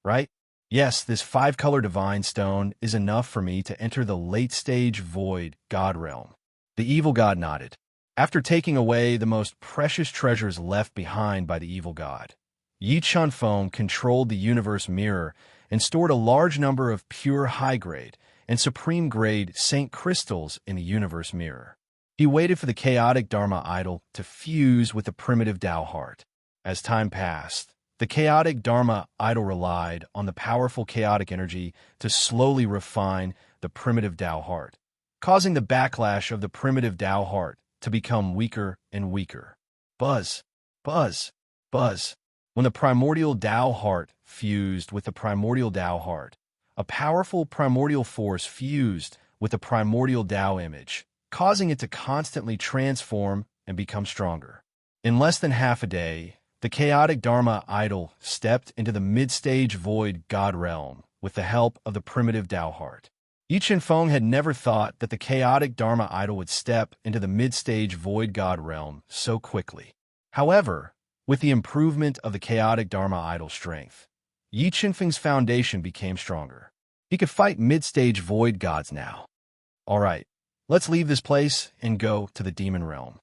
right? Yes, this 5-color divine stone is enough for me to enter the late-stage void god realm. The evil god nodded. After taking away the most precious treasures left behind by the evil god, Yi Chunfeng controlled the universe mirror and stored a large number of pure high-grade and supreme-grade Saint crystals in the universe mirror. He waited for the chaotic Dharma idol to fuse with the primitive Tao heart. As time passed, the chaotic Dharma idol relied on the powerful chaotic energy to slowly refine the primitive Tao heart, causing the backlash of the primitive Tao heart to become weaker and weaker. Buzz, buzz, buzz. When the primordial Tao heart fused with the primordial Tao heart, a powerful primordial force fused with the primordial Tao image, causing it to constantly transform and become stronger. In less than half a day, the chaotic Dharma idol stepped into the mid-stage void God realm with the help of the primitive Tao heart. Yi Chunfeng had never thought that the chaotic Dharma idol would step into the mid-stage void God realm so quickly. However, with the improvement of the chaotic Dharma idol's strength, Yi Chunfeng's foundation became stronger. He could fight mid-stage void gods now. Alright, let's leave this place and go to the demon realm.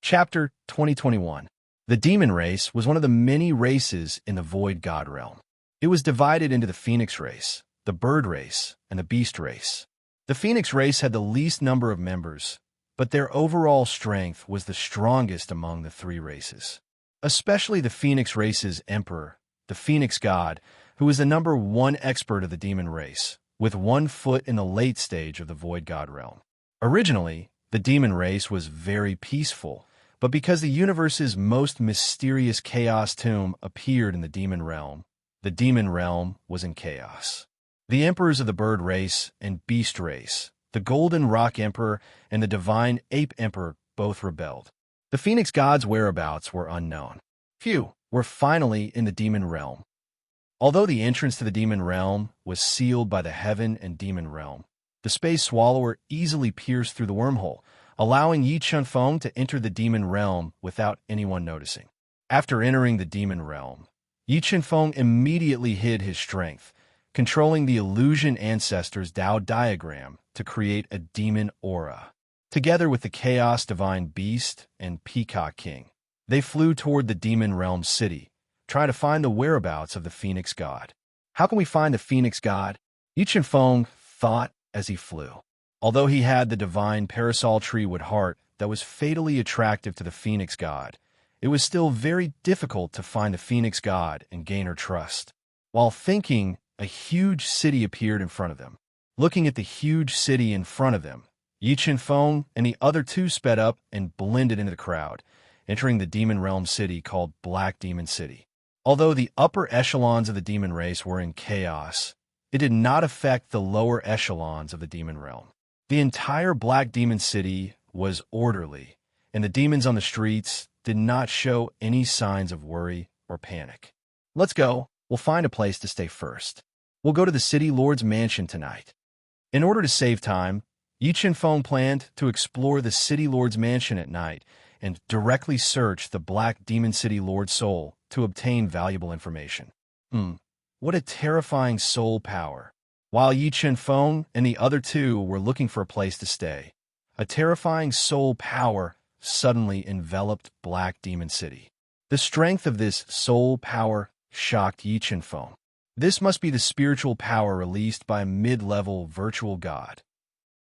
Chapter 2021. The demon race was one of the many races in the void god realm. It was divided into the phoenix race, the bird race, and the beast race. The phoenix race had the least number of members, but their overall strength was the strongest among the three races. Especially the phoenix race's emperor, the phoenix god, who was the number one expert of the demon race, with 1 foot in the late stage of the void god realm. Originally, the demon race was very peaceful, but because the universe's most mysterious chaos tomb appeared in the demon realm was in chaos. The emperors of the bird race and beast race, the golden rock emperor and the divine ape emperor, both rebelled. The phoenix god's whereabouts were unknown. Few were finally in the demon realm. Although the entrance to the demon realm was sealed by the heaven and demon realm, the space swallower easily pierced through the wormhole, allowing Yi Chunfeng to enter the demon realm without anyone noticing. After entering the demon realm, Yi Chunfeng immediately hid his strength, controlling the illusion ancestor's Tao diagram to create a demon aura. Together with the chaos divine beast and peacock king, they flew toward the demon realm city, trying to find the whereabouts of the phoenix god. How can we find the phoenix god? Yi Chunfeng thought as he flew. Although he had the divine parasol treewood heart that was fatally attractive to the phoenix god, it was still very difficult to find the phoenix god and gain her trust. While thinking, a huge city appeared in front of them. Looking at the huge city in front of them, Yi Chunfeng and the other two sped up and blended into the crowd, entering the demon realm city called Black Demon City. Although the upper echelons of the demon race were in chaos, it did not affect the lower echelons of the demon realm. The entire Black Demon City was orderly, and the demons on the streets did not show any signs of worry or panic. Let's go. We'll find a place to stay first. We'll go to the City Lord's mansion tonight. In order to save time, Yi Chunfeng planned to explore the City Lord's mansion at night and directly search the Black Demon City Lord's soul to obtain valuable information. What a terrifying soul power. While Yi Chunfeng and the other two were looking for a place to stay, a terrifying soul power suddenly enveloped Black Demon City. The strength of this soul power shocked Yi Chunfeng. This must be the spiritual power released by a mid-level virtual god.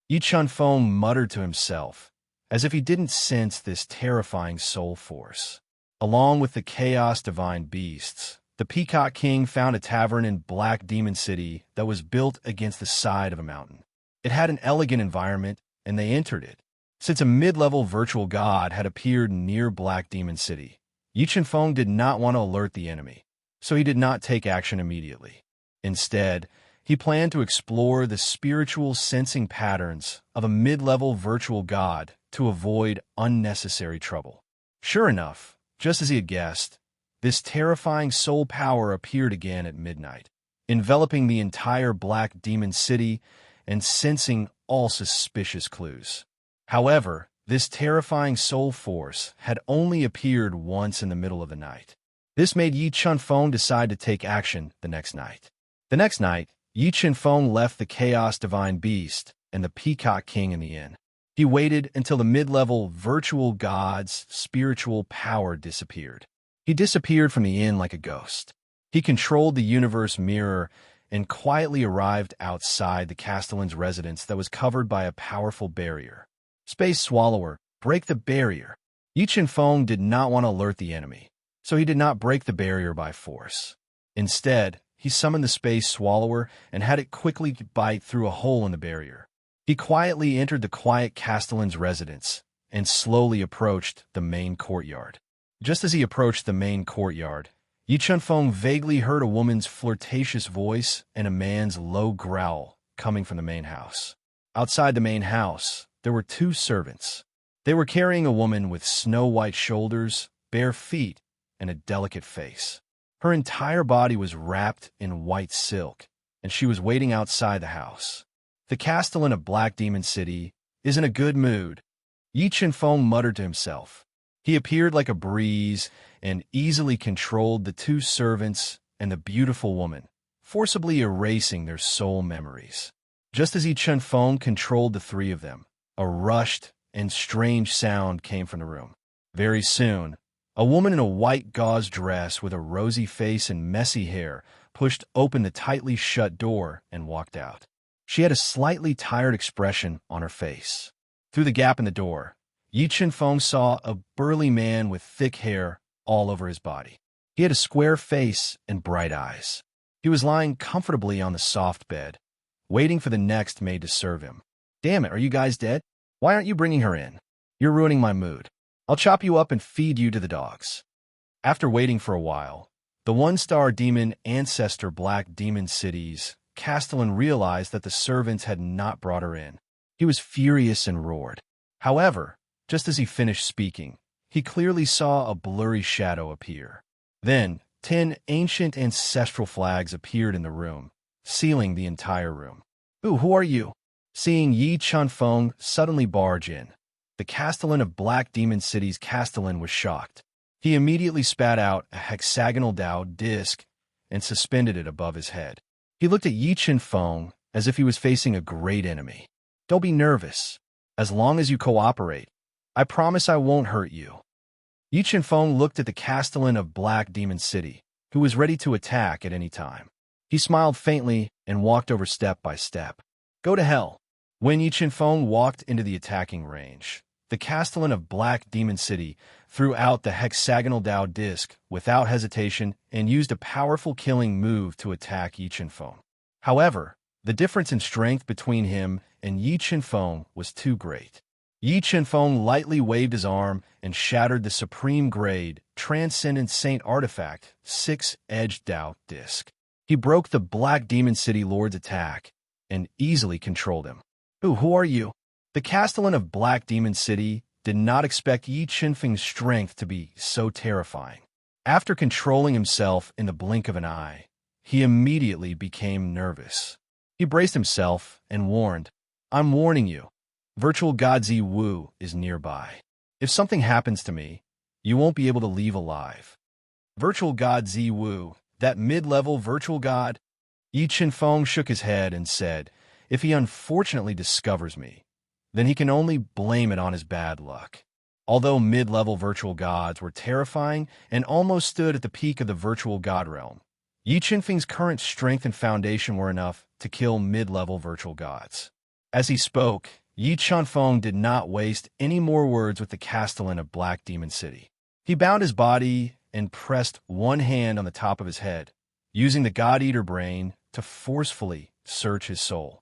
Yi Chunfeng muttered to himself, as if he didn't sense this terrifying soul force. Along with the chaos divine beasts, the Peacock King found a tavern in Black Demon City that was built against the side of a mountain. It had an elegant environment, and they entered it. Since a mid-level virtual god had appeared near Black Demon City, Yi Chunfeng did not want to alert the enemy, so he did not take action immediately. Instead, he planned to explore the spiritual sensing patterns of a mid-level virtual god to avoid unnecessary trouble. Sure enough, just as he had guessed, this terrifying soul power appeared again at midnight, enveloping the entire Black Demon City and sensing all suspicious clues. However, this terrifying soul force had only appeared once in the middle of the night. This made Yi Chunfeng decide to take action the next night. The next night, Yi Chunfeng left the Chaos Divine Beast and the Peacock King in the inn. He waited until the mid-level virtual god's spiritual power disappeared. He disappeared from the inn like a ghost. He controlled the universe mirror and quietly arrived outside the Castellan's residence that was covered by a powerful barrier. Space Swallower, break the barrier. Yi Chen-feng did not want to alert the enemy, so he did not break the barrier by force. Instead, he summoned the Space Swallower and had it quickly bite through a hole in the barrier. He quietly entered the quiet Castellan's residence and slowly approached the main courtyard. Just as he approached the main courtyard, Yi Chen-feng vaguely heard a woman's flirtatious voice and a man's low growl coming from the main house. Outside the main house, there were two servants. They were carrying a woman with snow-white shoulders, bare feet, and a delicate face. Her entire body was wrapped in white silk, and she was waiting outside the house. The Castellan of Black Demon City is in a good mood, Yi Chen-feng muttered to himself. He appeared like a breeze and easily controlled the two servants and the beautiful woman, forcibly erasing their soul memories. Just as Yi Chen-feng controlled the three of them, a rushed and strange sound came from the room. Very soon, a woman in a white gauze dress with a rosy face and messy hair pushed open the tightly shut door and walked out. She had a slightly tired expression on her face. Through the gap in the door, Yi Chen-feng saw a burly man with thick hair all over his body. He had a square face and bright eyes. He was lying comfortably on the soft bed, waiting for the next maid to serve him. "Damn it, are you guys dead? Why aren't you bringing her in? You're ruining my mood. I'll chop you up and feed you to the dogs." After waiting for a while, the one-star demon ancestor Black Demon City's Castellan realized that the servants had not brought her in. He was furious and roared. However, just as he finished speaking, he clearly saw a blurry shadow appear. Then, 10 ancient ancestral flags appeared in the room, sealing the entire room. "Ooh, who are you?" Seeing Yi Chen-feng suddenly barge in, the Castellan of Black Demon City's Castellan was shocked. He immediately spat out a hexagonal Dao disc and suspended it above his head. He looked at Yi Chen-feng as if he was facing a great enemy. "Don't be nervous. As long as you cooperate, I promise I won't hurt you." Yi Chen-feng looked at the Castellan of Black Demon City, who was ready to attack at any time. He smiled faintly and walked over step by step. "Go to hell." When Yi Chen-feng walked into the attacking range, the Castellan of Black Demon City threw out the hexagonal Dao disc without hesitation and used a powerful killing move to attack Yi Chen-feng. However, the difference in strength between him and Yi Chen-feng was too great. Yi Chen-feng lightly waved his arm and shattered the supreme grade Transcendent Saint Artifact 6-edged Dao disc. He broke the Black Demon City Lord's attack and easily controlled him. "Ooh, who are you?" The Castellan of Black Demon City did not expect Yi Chen-feng's strength to be so terrifying. After controlling himself in the blink of an eye, he immediately became nervous. He braced himself and warned, "I'm warning you. Virtual God Zi Wu is nearby. If something happens to me, you won't be able to leave alive." Virtual God Zi Wu, that mid-level virtual god? Yi Chen-feng shook his head and said, "If he unfortunately discovers me, then he can only blame it on his bad luck." Although mid-level virtual gods were terrifying and almost stood at the peak of the virtual god realm, Yi Chen-feng's current strength and foundation were enough to kill mid-level virtual gods. As he spoke, Yi Chen-feng did not waste any more words with the Castellan of Black Demon City. He bound his body and pressed one hand on the top of his head, using the God-Eater brain to forcefully search his soul.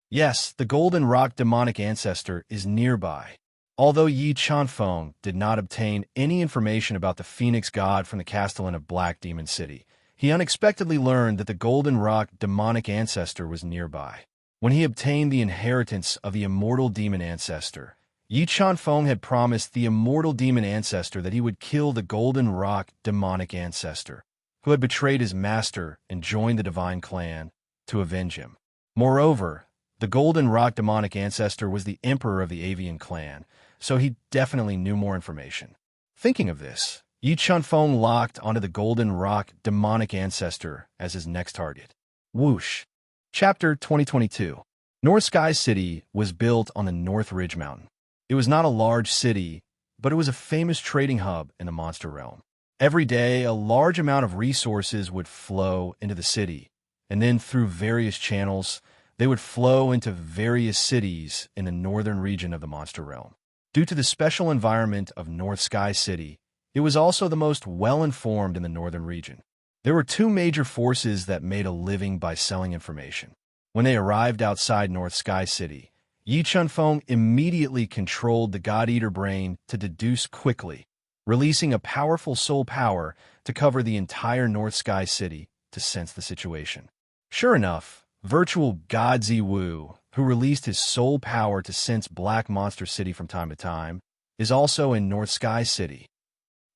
Yes, the Golden Rock demonic ancestor is nearby. Although Yi Chen-feng did not obtain any information about the Phoenix God from the Castellan of Black Demon City, he unexpectedly learned that the Golden Rock demonic ancestor was nearby. When he obtained the inheritance of the immortal demon ancestor, Yi Chen-feng had promised the immortal demon ancestor that he would kill the Golden Rock demonic ancestor, who had betrayed his master and joined the divine clan, to avenge him. Moreover, the Golden Rock demonic ancestor was the emperor of the Avian clan, so he definitely knew more information. Thinking of this, Yi Chen-feng locked onto the Golden Rock demonic ancestor as his next target. Whoosh. Chapter 2022. North Sky City was built on the North Ridge Mountain. It was not a large city, but it was a famous trading hub in the monster realm. Every day, a large amount of resources would flow into the city, and then through various channels, they would flow into various cities in the northern region of the monster realm. Due to the special environment of North Sky City, it was also the most well-informed in the northern region. There were two major forces that made a living by selling information. When they arrived outside North Sky City, Yi Chunfeng immediately controlled the God-Eater brain to deduce quickly, releasing a powerful soul power to cover the entire North Sky City to sense the situation. Sure enough, virtual God Ziwu, who released his soul power to sense Black Monster City from time to time, is also in North Sky City.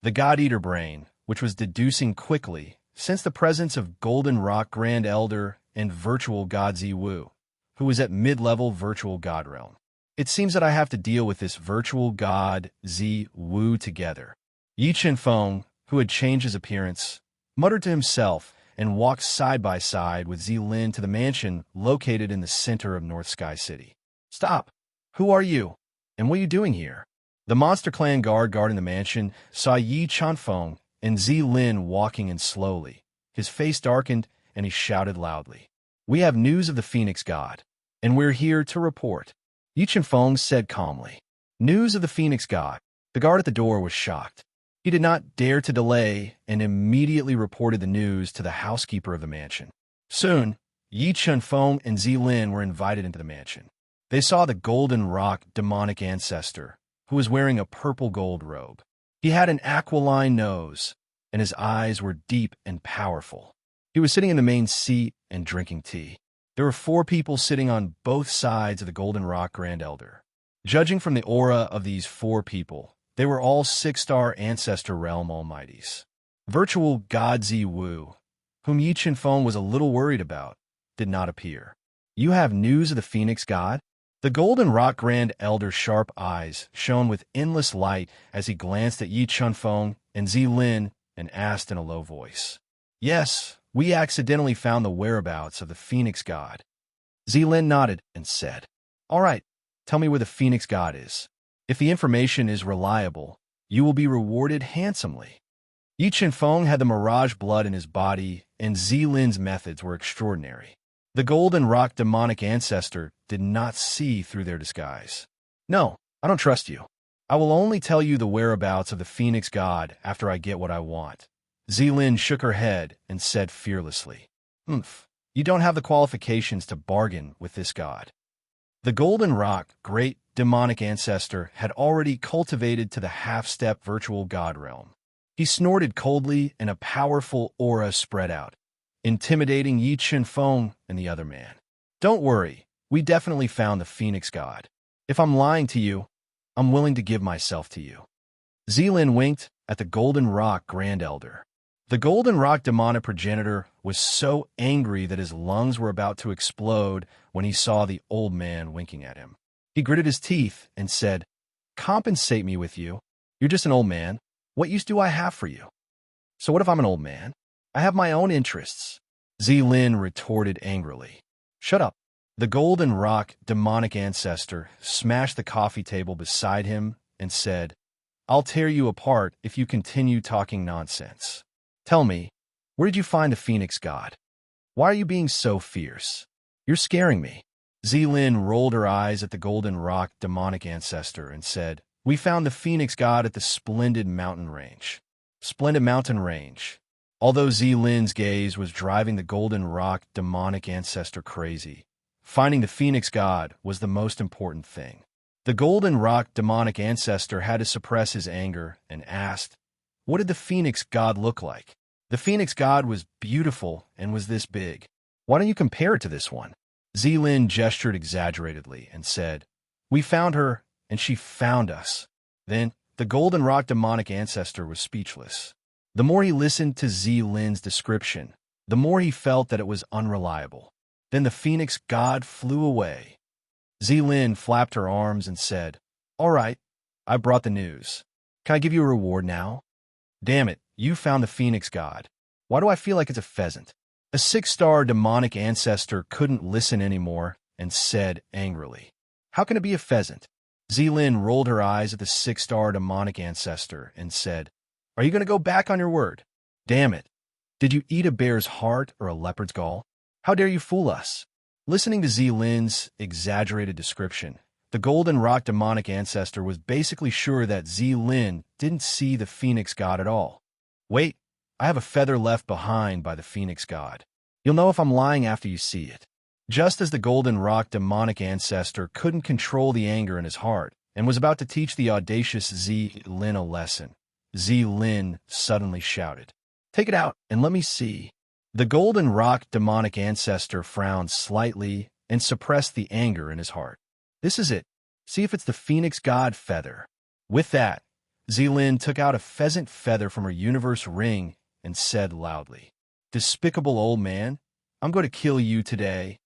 The God-Eater brain, which was deducing quickly, sensed the presence of Golden Rock Grand Elder and virtual God Ziwu, who was at mid-level virtual God realm. It seems that I have to deal with this virtual God Ziwu together. Yi Chenfeng, who had changed his appearance, muttered to himself and walked side by side with Zilin to the mansion located in the center of North Sky City. Stop! Who are you? And what are you doing here? The Monster Clan guard guarding the mansion saw Yi Chenfeng and Zilin walking in slowly. His face darkened and he shouted loudly. We have news of the Phoenix God, and we're here to report. Yi Chenfeng said calmly. News of the Phoenix God. The guard at the door was shocked. He did not dare to delay and immediately reported the news to the housekeeper of the mansion. Soon, Yi Chenfeng and Zilin were invited into the mansion. They saw the Golden Rock demonic ancestor, who was wearing a purple gold robe. He had an aquiline nose, and his eyes were deep and powerful. He was sitting in the main seat and drinking tea. There were 4 people sitting on both sides of the Golden Rock Grand Elder. Judging from the aura of these 4 people, they were all 6-star Ancestor Realm Almighties. Virtual God Ziwu, whom Yi Chenfeng was a little worried about, did not appear. You have news of the Phoenix God? The Golden Rock Grand Elder's sharp eyes shone with endless light as he glanced at Yi Chenfeng and Zilin and asked in a low voice. Yes, we accidentally found the whereabouts of the Phoenix God. Zilin nodded and said, All right, tell me where the Phoenix God is. If the information is reliable, you will be rewarded handsomely. Yi Chenfeng had the mirage blood in his body, and Zilin's methods were extraordinary. The Golden Rock demonic ancestor did not see through their disguise. No, I don't trust you. I will only tell you the whereabouts of the Phoenix God after I get what I want. Zilin shook her head and said fearlessly, You don't have the qualifications to bargain with this god. The Golden Rock, great demonic ancestor, had already cultivated to the half-step virtual god realm. He snorted coldly and a powerful aura spread out, intimidating Yi Chenfeng and the other man. Don't worry, we definitely found the Phoenix God. If I'm lying to you, I'm willing to give myself to you. Zilin winked at the Golden Rock Grand Elder. The Golden Rock demonic progenitor was so angry that his lungs were about to explode when he saw the old man winking at him. He gritted his teeth and said, Compensate me with you. You're just an old man. What use do I have for you? So what if I'm an old man? I have my own interests. Zilin retorted angrily. Shut up. The Golden Rock demonic ancestor smashed the coffee table beside him and said, I'll tear you apart if you continue talking nonsense. Tell me, where did you find the Phoenix God? Why are you being so fierce? You're scaring me. Zilin rolled her eyes at the Golden Rock demonic ancestor and said, We found the Phoenix God at the Splendid Mountain Range. Splendid Mountain Range. Although Zilin's gaze was driving the Golden Rock demonic ancestor crazy, finding the Phoenix God was the most important thing. The Golden Rock demonic ancestor had to suppress his anger and asked, What did the Phoenix God look like? The Phoenix God was beautiful and was this big. Why don't you compare it to this one? Zilin gestured exaggeratedly and said, We found her, and she found us. Then, the Golden Rock demonic ancestor was speechless. The more he listened to Zilin's description, the more he felt that it was unreliable. Then the Phoenix God flew away. Zilin flapped her arms and said, All right, I brought the news. Can I give you a reward now? Damn it, you found the Phoenix God. Why do I feel like it's a pheasant? A 6-star demonic ancestor couldn't listen anymore and said angrily, How can it be a pheasant? Zilin rolled her eyes at the 6-star demonic ancestor and said, Are you going to go back on your word? Damn it. Did you eat a bear's heart or a leopard's gall? How dare you fool us? Listening to Zlin's exaggerated description, the Golden Rock demonic ancestor was basically sure that Zlin didn't see the phoenix god at all. Wait, I have a feather left behind by the phoenix god. You'll know if I'm lying after you see it. Just as the Golden Rock demonic ancestor couldn't control the anger in his heart and was about to teach the audacious Zlin a lesson, Zlin suddenly shouted, "Take it out and let me see." The Golden Rock demonic ancestor frowned slightly and suppressed the anger in his heart. "This is it. See if it's the phoenix god feather." With that, Zlin took out a pheasant feather from her universe ring and said loudly, "Despicable old man, I'm going to kill you today."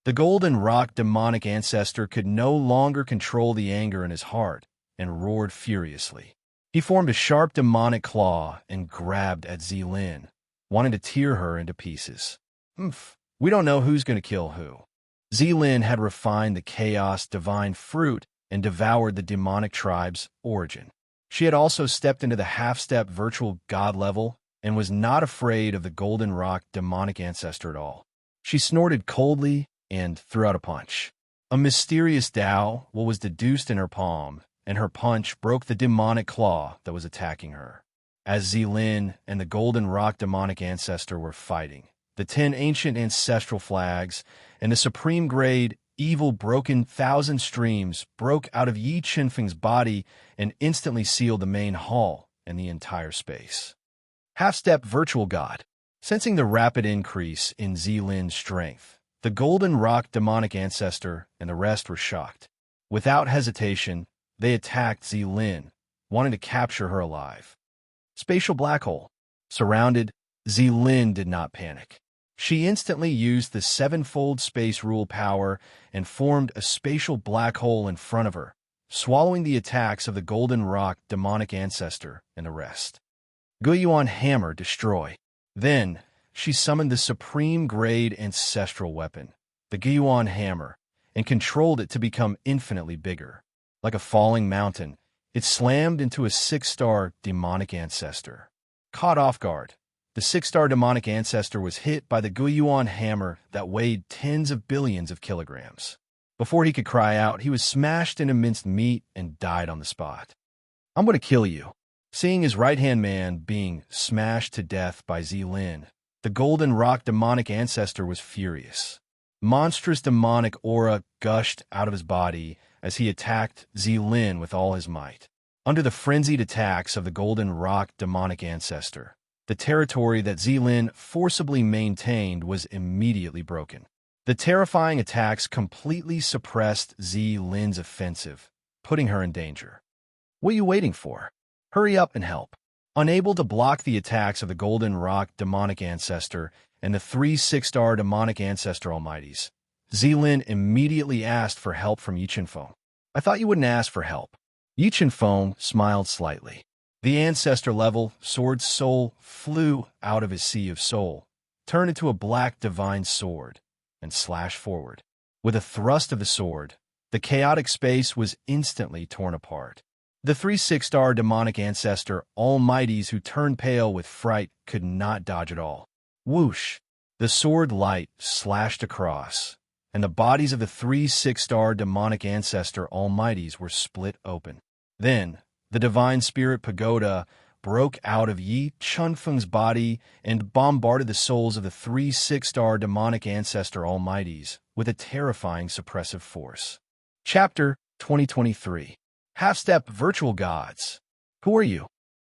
The Golden Rock demonic ancestor could no longer control the anger in his heart and roared furiously. He formed a sharp demonic claw and grabbed at Zlin, wanting to tear her into pieces. We don't know who's going to kill who. Zlin had refined the chaos divine fruit and devoured the demonic tribe's origin. She had also stepped into the half-step virtual god level and was not afraid of the Golden Rock demonic ancestor at all. She snorted coldly and threw out a punch. A mysterious Tao was deduced in her palm, and her punch broke the demonic claw that was attacking her. As Zlin and the Golden Rock demonic ancestor were fighting, the 10 ancient ancestral flags and the supreme grade evil broken thousand streams broke out of Yi Qinfeng's body and instantly sealed the main hall and the entire space. Half-step virtual god. Sensing the rapid increase in Zlin's strength, the Golden Rock demonic ancestor and the rest were shocked. Without hesitation, they attacked Zlin, wanting to capture her alive. Spatial black hole. Surrounded, Zlin did not panic. She instantly used the sevenfold space rule power and formed a spatial black hole in front of her, swallowing the attacks of the Golden Rock demonic ancestor and the rest. Guiyuan hammer destroy. Then, she summoned the supreme grade ancestral weapon, the Guiyuan hammer, and controlled it to become infinitely bigger. Like a falling mountain, it slammed into a 6-star demonic ancestor. Caught off guard, the 6-star demonic ancestor was hit by the Guiyuan hammer that weighed tens of billions of kilograms. Before he could cry out, he was smashed into minced meat and died on the spot. "I'm going to kill you." Seeing his right-hand man being smashed to death by Zlin, the Golden Rock demonic ancestor was furious. Monstrous demonic aura gushed out of his body as he attacked Zlin with all his might. Under the frenzied attacks of the Golden Rock demonic ancestor, the territory that Zlin forcibly maintained was immediately broken. The terrifying attacks completely suppressed Zlin's offensive, putting her in danger. "What are you waiting for? Hurry up and help." Unable to block the attacks of the Golden Rock demonic ancestor and the 3 6-star demonic ancestor almighties, Zlin immediately asked for help from Yi Qinfeng. "I thought you wouldn't ask for help." Yi Qinfeng smiled slightly. The ancestor-level sword soul flew out of his sea of soul, turned into a black divine sword, and slashed forward. With a thrust of the sword, the chaotic space was instantly torn apart. The 3 6-star demonic ancestor almighties who turned pale with fright could not dodge at all. Whoosh! The sword light slashed across, and the bodies of the 3 6-star demonic ancestor almighties were split open. Then, the divine spirit pagoda broke out of Yi Qinfeng's body and bombarded the souls of the 3 6-star demonic ancestor almighties with a terrifying suppressive force. Chapter 2023. Half-step virtual gods. Who are you?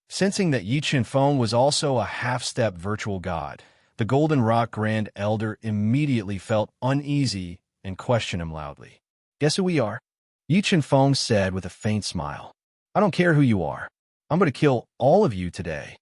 Sensing that Yi Qinfeng was also a half-step virtual god, the Golden Rock Grand Elder immediately felt uneasy and questioned him loudly. "Guess who we are?" Yi Qinfeng said with a faint smile. "I don't care who you are. I'm going to kill all of you today."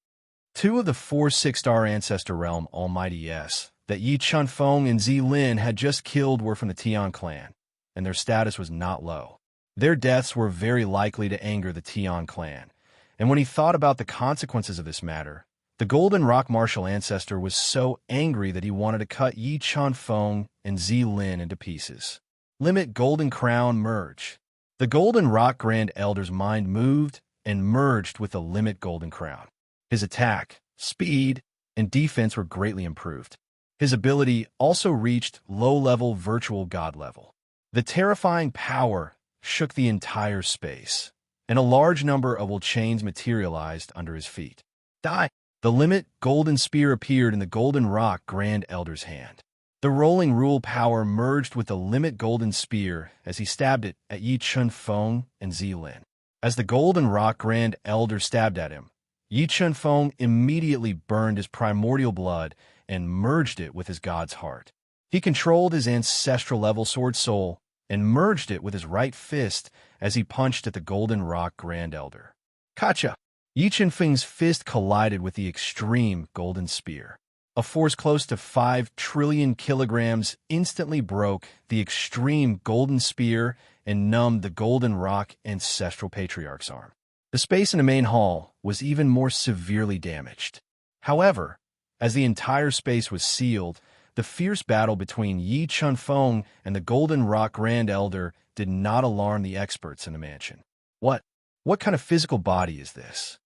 2 of the 4 6-star ancestor realm almighties that Yi Qinfeng and Zlin had just killed were from the Tian clan, and their status was not low. Their deaths were very likely to anger the Tian clan, and when he thought about the consequences of this matter, the Golden Rock martial ancestor was so angry that he wanted to cut Yi Qinfeng and Zlin into pieces. Limit Golden Crown merge. The Golden Rock Grand Elder's mind moved and merged with the Limit Golden Crown. His attack, speed, and defense were greatly improved. His ability also reached low-level virtual god level. The terrifying power shook the entire space, and a large number of chains materialized under his feet. Die! The limit golden spear appeared in the golden rock Grand Elder's hand. The rolling rule power merged with the limit golden spear as he stabbed it at Yi Chun-Feng and Zilin. As the golden rock Grand Elder stabbed at him, Yi Chun-Feng immediately burned his primordial blood and merged it with his god's heart. He controlled his ancestral-level sword soul and merged it with his right fist as he punched at the golden rock Grand Elder. Kacha! Yi Chun-Feng's fist collided with the extreme golden spear. A force close to 5 trillion kilograms instantly broke the extreme golden spear and numbed the golden rock ancestral patriarch's arm. The space in the main hall was even more severely damaged. However, as the entire space was sealed, the fierce battle between Yi Chun-Feng and the golden rock Grand Elder did not alarm the experts in the mansion. What kind of physical body is this?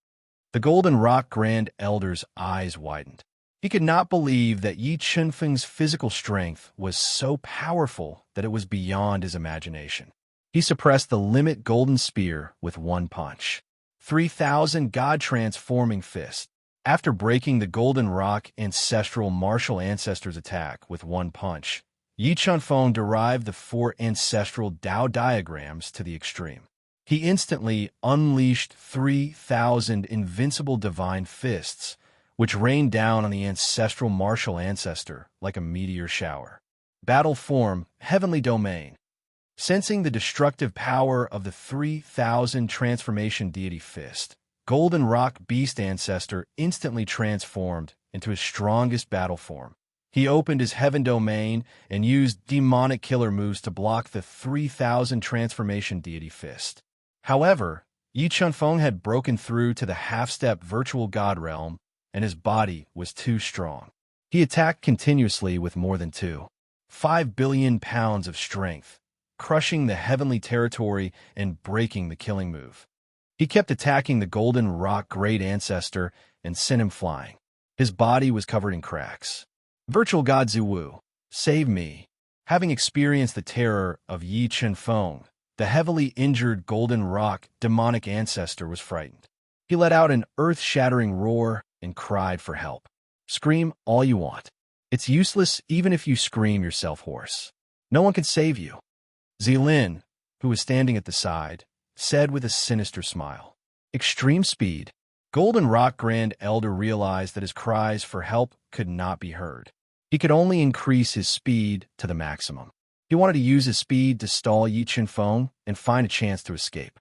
The golden rock Grand Elder's eyes widened. He could not believe that Yi Chun-Feng's physical strength was so powerful that it was beyond his imagination. He suppressed the limit golden spear with one punch. 3,000 God-transforming fist. After breaking the golden rock ancestral martial ancestor's attack with one punch, Yi Chun-Feng derived the 4 ancestral Tao diagrams to the extreme. He instantly unleashed 3,000 invincible divine fists, which rained down on the ancestral martial ancestor like a meteor shower. Battle form, heavenly domain. Sensing the destructive power of the 3,000 transformation deity fist, golden rock beast ancestor instantly transformed into his strongest battle form. He opened his heaven domain and used demonic killer moves to block the 3,000 transformation deity fist. However, Yi Chun-Feng had broken through to the half-step virtual god realm, and his body was too strong. He attacked continuously with more than 5 billion pounds of strength, crushing the heavenly territory and breaking the killing move. He kept attacking the golden rock great ancestor and sent him flying. His body was covered in cracks. Virtual god Ziwu, save me. Having experienced the terror of Yi Chun-Feng, the heavily injured golden rock demonic ancestor was frightened. He let out an earth-shattering roar and cried for help. Scream all you want. It's useless even if you scream yourself hoarse. No one can save you. Zilin, who was standing at the side, said with a sinister smile. Extreme speed. Golden Rock Grand Elder realized that his cries for help could not be heard. He could only increase his speed to the maximum. He wanted to use his speed to stall Yi Chun-Feng and find a chance to escape.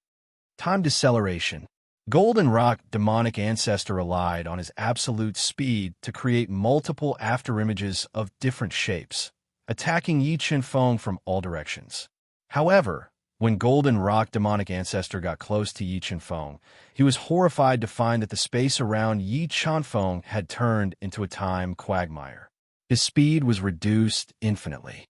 Time deceleration. Golden Rock demonic ancestor relied on his absolute speed to create multiple afterimages of different shapes, attacking Yi Chun-Feng from all directions. However, when Golden Rock demonic ancestor got close to Yi Chun-Feng, he was horrified to find that the space around Yi Chun-Feng had turned into a time quagmire. His speed was reduced infinitely.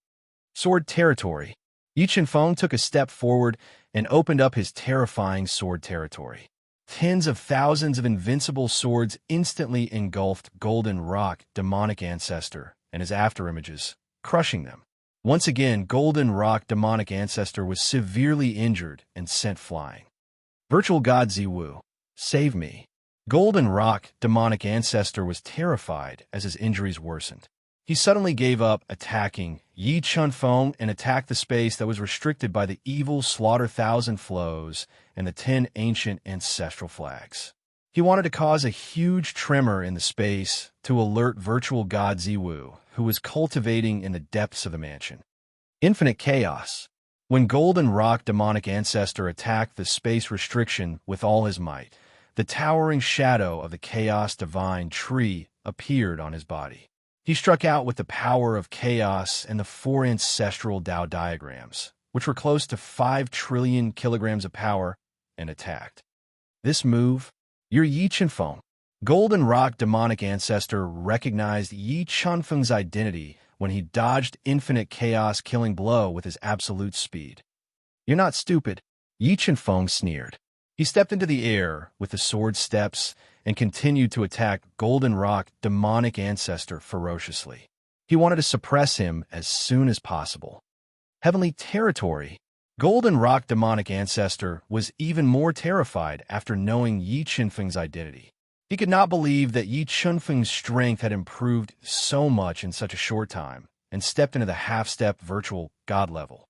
Sword territory. Yi Chun-Feng took a step forward and opened up his terrifying sword territory. Tens of thousands of invincible swords instantly engulfed Golden Rock demonic ancestor and his afterimages, crushing them. Once again, Golden Rock demonic ancestor was severely injured and sent flying. Virtual god Ziwu, save me. Golden Rock demonic ancestor was terrified as his injuries worsened. He suddenly gave up attacking Yi Chun-Feng and attacked the space that was restricted by the evil Slaughter Thousand Flows and the 10 ancient ancestral flags. He wanted to cause a huge tremor in the space to alert virtual god Ziwu, who was cultivating in the depths of the mansion. Infinite chaos. When Golden Rock demonic ancestor attacked the space restriction with all his might, the towering shadow of the chaos divine tree appeared on his body. He struck out with the power of chaos and the 4 ancestral Tao diagrams, which were close to 5 trillion kilograms of power, and attacked. This move, your Yi Chun-Feng. Golden Rock demonic ancestor recognized Yi Chun-Feng's identity when he dodged infinite chaos killing blow with his absolute speed. You're not stupid, Yi Chun-Feng sneered. He stepped into the air with the sword steps and continued to attack Golden Rock demonic ancestor ferociously. He wanted to suppress him as soon as possible. Heavenly territory. Golden Rock demonic ancestor was even more terrified after knowing Yi Qinfeng's identity. He could not believe that Yi Qinfeng's strength had improved so much in such a short time, and stepped into the half-step virtual god level.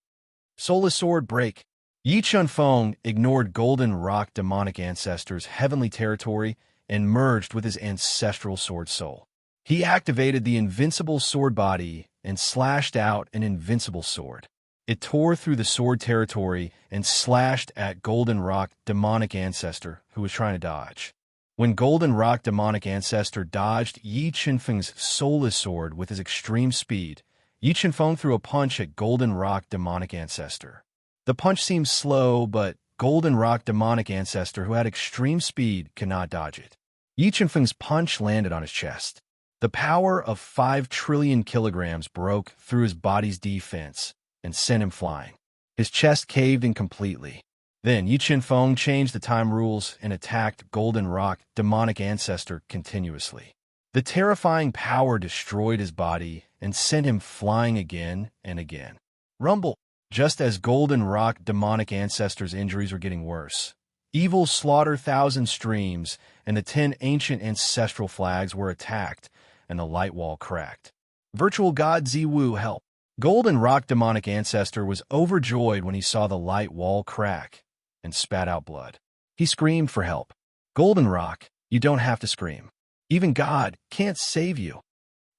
Soulless Sword Break. Yi Qinfeng ignored Golden Rock demonic ancestor's heavenly territory and merged with his ancestral sword soul. He activated the invincible sword body and slashed out an invincible sword. It tore through the sword territory and slashed at Golden Rock demonic ancestor, who was trying to dodge. When Golden Rock demonic ancestor dodged Yi Qinfeng's soulless sword with his extreme speed, Yi Qinfeng threw a punch at Golden Rock demonic ancestor. The punch seemed slow, but Golden Rock demonic ancestor, who had extreme speed, could not dodge it. Yi Qinfeng's punch landed on his chest. The power of 5 trillion kilograms broke through his body's defense and sent him flying. His chest caved in completely. Then Yi Qinfeng changed the time rules and attacked Golden Rock demonic ancestor continuously. The terrifying power destroyed his body and sent him flying again and again. Rumble. Just as Golden Rock demonic ancestor's injuries were getting worse, evil slaughter 1,000 streams and the 10 ancient ancestral flags were attacked and the light wall cracked. Virtual God Ziwu help. Golden Rock demonic ancestor was overjoyed when he saw the light wall crack and spat out blood. He screamed for help. Golden Rock, you don't have to scream. Even God can't save you.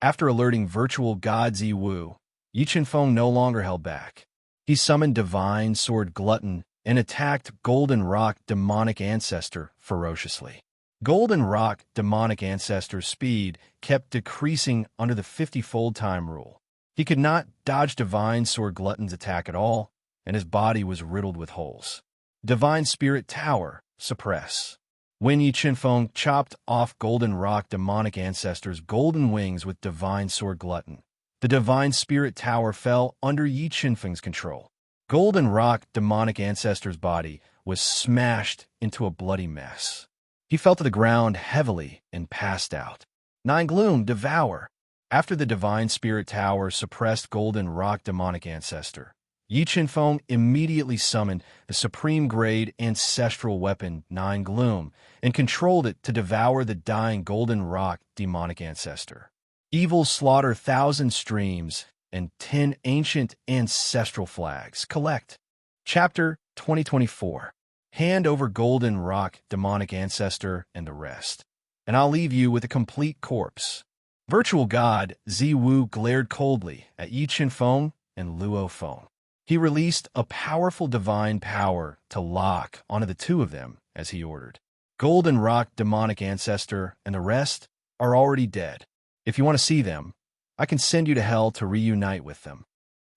After alerting Virtual God Ziwu, Yi Qinfeng no longer held back. He summoned Divine Sword Glutton and attacked Golden Rock demonic ancestor ferociously. Golden Rock demonic ancestor's speed kept decreasing under the 50-fold time rule. He could not dodge Divine Sword Glutton's attack at all, and his body was riddled with holes. Divine Spirit Tower, suppress. When Yi Qinfeng chopped off Golden Rock demonic ancestor's golden wings with Divine Sword Glutton, the Divine Spirit Tower fell under Yi Qinfeng's control. Golden Rock demonic ancestor's body was smashed into a bloody mess. He fell to the ground heavily and passed out. Nine Gloom, devour. After the Divine Spirit Tower suppressed Golden Rock demonic ancestor, Yi Qinfeng immediately summoned the supreme grade ancestral weapon Nine Gloom and controlled it to devour the dying Golden Rock demonic ancestor. Evil slaughter 1,000 streams and 10 ancient ancestral flags. Collect. Chapter 2024. Hand over Golden Rock demonic ancestor and the rest, and I'll leave you with a complete corpse. Virtual God Ziwu glared coldly at Yi Qinfeng and Luo Feng. He released a powerful divine power to lock onto the two of them as he ordered. Golden Rock demonic ancestor and the rest are already dead. If you want to see them, I can send you to hell to reunite with them.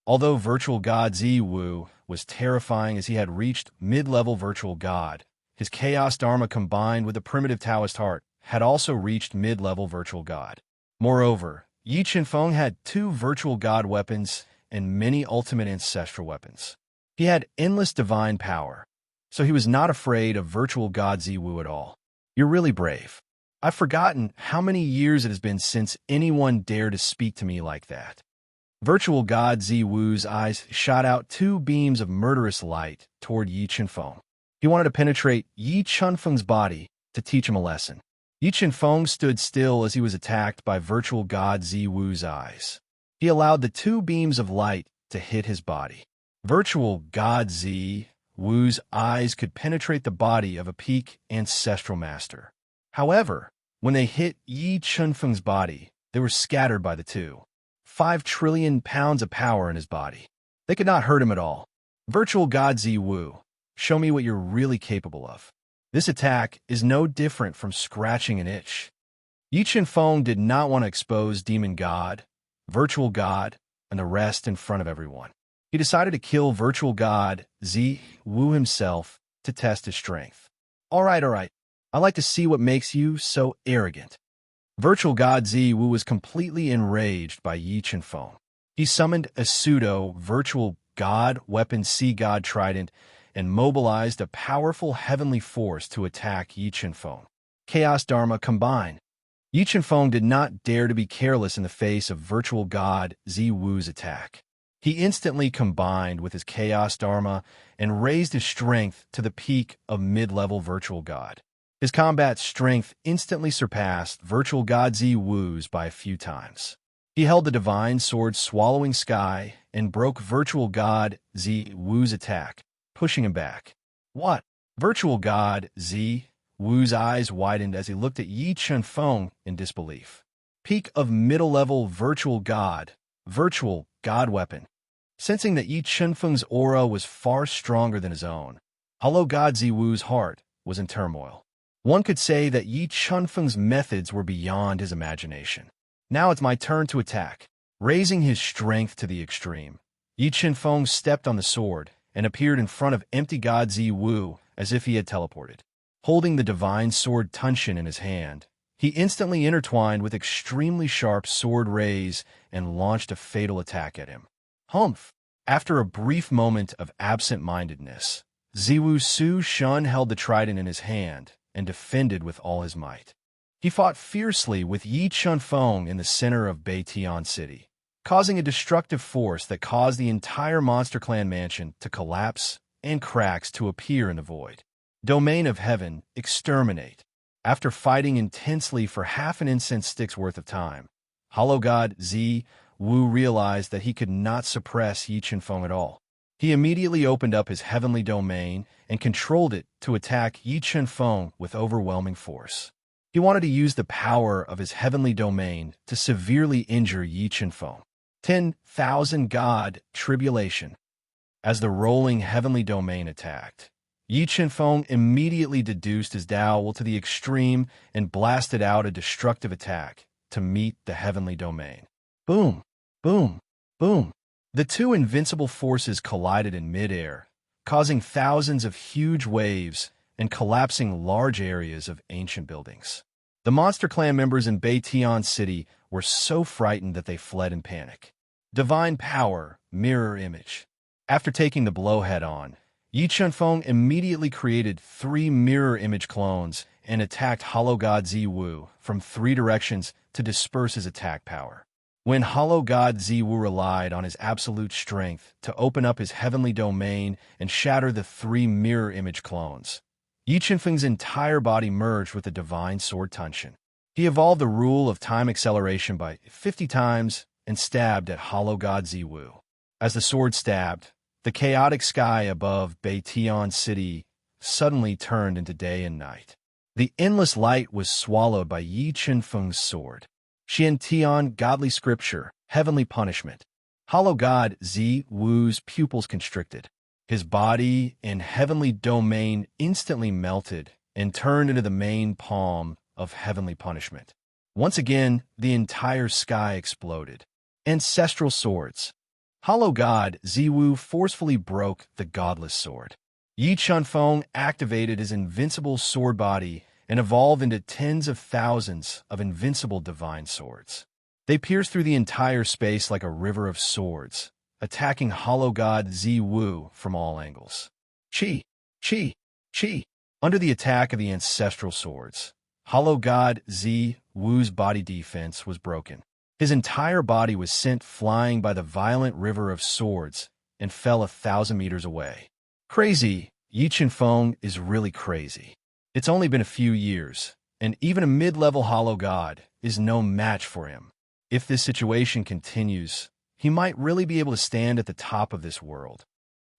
Although Virtual God Ziwu was terrifying as he had reached mid-level Virtual God, his Chaos Dharma combined with the primitive Taoist heart had also reached mid-level Virtual God. Moreover, Yi Qinfeng had 2 Virtual God weapons and many ultimate ancestral weapons. He had endless divine power, so he was not afraid of Virtual God Ziwu at all. You're really brave. I've forgotten how many years it has been since anyone dared to speak to me like that. Virtual God Ziwu's eyes shot out 2 beams of murderous light toward Yi Qinfeng. He wanted to penetrate Yi Qinfeng's body to teach him a lesson. Yi Qinfeng stood still as he was attacked by Virtual God Ziwu's eyes. He allowed the 2 beams of light to hit his body. Virtual God Ziwu's eyes could penetrate the body of a peak ancestral master. However, when they hit Yi Qinfeng's body, they were scattered by the 5 trillion pounds of power in his body. They could not hurt him at all. Virtual God Ziwu, show me what you're really capable of. This attack is no different from scratching an itch. Yi Qinfeng did not want to expose Demon God, Virtual God, and the rest in front of everyone. He decided to kill Virtual God Ziwu himself to test his strength. All right. I'd like to see what makes you so arrogant. Virtual God Ziwu was completely enraged by Yi Qinfeng. He summoned a pseudo-virtual God weapon Sea God Trident and mobilized a powerful heavenly force to attack Yi Qinfeng. Chaos Dharma combine. Yi Qianfeng did not dare to be careless in the face of virtual god Zi Wu's attack. He instantly combined with his Chaos Dharma and raised his strength to the peak of mid-level virtual god. His combat strength instantly surpassed virtual god Zi Wu's by a few times. He held the divine sword swallowing sky and broke virtual god Zi Wu's attack, pushing him back. What? Virtual god Zi Wu's eyes widened as he looked at Yi Qianfeng in disbelief. Peak of middle-level virtual god weapon. Sensing that Yi Qianfeng's aura was far stronger than his own, Hollow God Zi Wu's heart was in turmoil. One could say that Yi Qianfeng's methods were beyond his imagination. Now it's my turn to attack. Raising his strength to the extreme, Yi Qianfeng stepped on the sword and appeared in front of empty God Zi Wu as if he had teleported. Holding the divine sword Tunshin in his hand, he instantly intertwined with extremely sharp sword rays and launched a fatal attack at him. Humph! After a brief moment of absent-mindedness, Ziwu Su Shun held the trident in his hand and defended with all his might. He fought fiercely with Yi Qianfeng in the center of Beitian City, causing a destructive force that caused the entire Monster Clan mansion to collapse and cracks to appear in the void. Domain of Heaven, exterminate. After fighting intensely for half an incense stick's worth of time, Hollow God Zi Wu realized that he could not suppress Yi Qianfeng at all. He immediately opened up his heavenly domain and controlled it to attack Yi Qianfeng with overwhelming force. He wanted to use the power of his heavenly domain to severely injure Yi Qianfeng. 10,000 God Tribulation. As the rolling heavenly domain attacked, Yi Qianfeng immediately deduced his dowel to the extreme and blasted out a destructive attack to meet the heavenly domain. Boom! Boom! Boom! The two invincible forces collided in midair, causing thousands of huge waves and collapsing large areas of ancient buildings. The Monster Clan members in Beitian City were so frightened that they fled in panic. Divine Power, Mirror Image. After taking the blow head-on, Yi Qianfeng immediately created 3 mirror image clones and attacked Hollow God Zi Wu from 3 directions to disperse his attack power. When Hollow God Zi Wu relied on his absolute strength to open up his heavenly domain and shatter the 3 mirror image clones, Yi Qianfeng's entire body merged with the divine sword Tunshin. He evolved the rule of time acceleration by 50 times and stabbed at Hollow God Zi Wu. As the sword stabbed, the chaotic sky above Beitian City suddenly turned into day and night. The endless light was swallowed by Yi Qianfeng's sword. Xiantian Godly Scripture, Heavenly Punishment. Hollow God Zi Wu's pupils constricted. His body and heavenly domain instantly melted and turned into the main palm of heavenly punishment. Once again, the entire sky exploded. Ancestral Swords. Hollow God Zi Wu forcefully broke the godless sword. Yi Qianfeng activated his invincible sword body and evolved into tens of thousands of invincible divine swords. They pierced through the entire space like a river of swords, attacking Hollow God Zi Wu from all angles. Chi! Chi! Chi! Under the attack of the ancestral swords, Hollow God Zi Wu's body defense was broken. His entire body was sent flying by the violent river of swords and fell 1,000 meters away. Crazy! Yi Qianfeng is really crazy. It's only been a few years, and even a mid-level Hollow God is no match for him. If this situation continues, he might really be able to stand at the top of this world.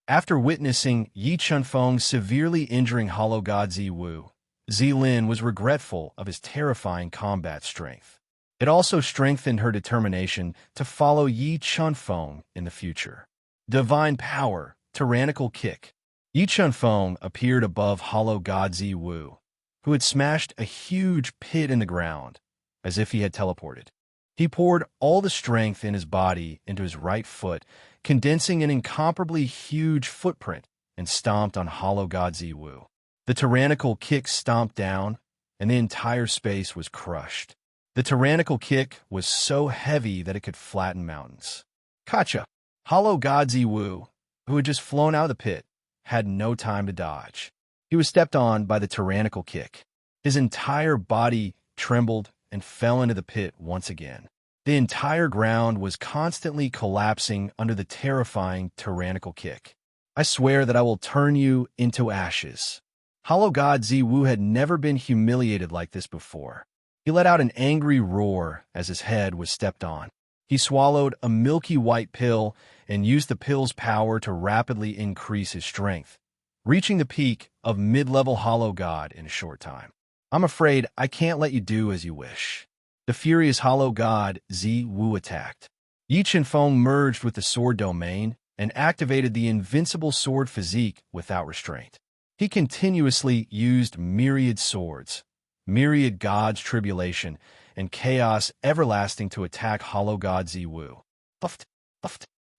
After witnessing Yi Qianfeng severely injuring Hollow God Zi Wu, Zilin was regretful of his terrifying combat strength. It also strengthened her determination to follow Yi Qianfeng in the future. Divine Power, Tyrannical Kick. Yi Qianfeng appeared above Hollow God Zi Wu, who had smashed a huge pit in the ground, as if he had teleported. He poured all the strength in his body into his right foot, condensing an incomparably huge footprint, and stomped on Hollow God Zi Wu. The tyrannical kick stomped down, and the entire space was crushed. The tyrannical kick was so heavy that it could flatten mountains. Gotcha! Hollow God Zi Wu, who had just flown out of the pit, had no time to dodge. He was stepped on by the tyrannical kick. His entire body trembled and fell into the pit once again. The entire ground was constantly collapsing under the terrifying tyrannical kick. I swear that I will turn you into ashes. Hollow God Ziwu had never been humiliated like this before. He let out an angry roar as his head was stepped on. He swallowed a milky white pill and used the pill's power to rapidly increase his strength, reaching the peak of mid-level Hollow God in a short time. I'm afraid I can't let you do as you wish. The furious Hollow God Ziwu attacked. Yi Qinfeng merged with the sword domain and activated the invincible sword physique without restraint. He continuously used myriad swords, myriad gods tribulation, and chaos everlasting to attack Hollow God Ziwu. Puffed.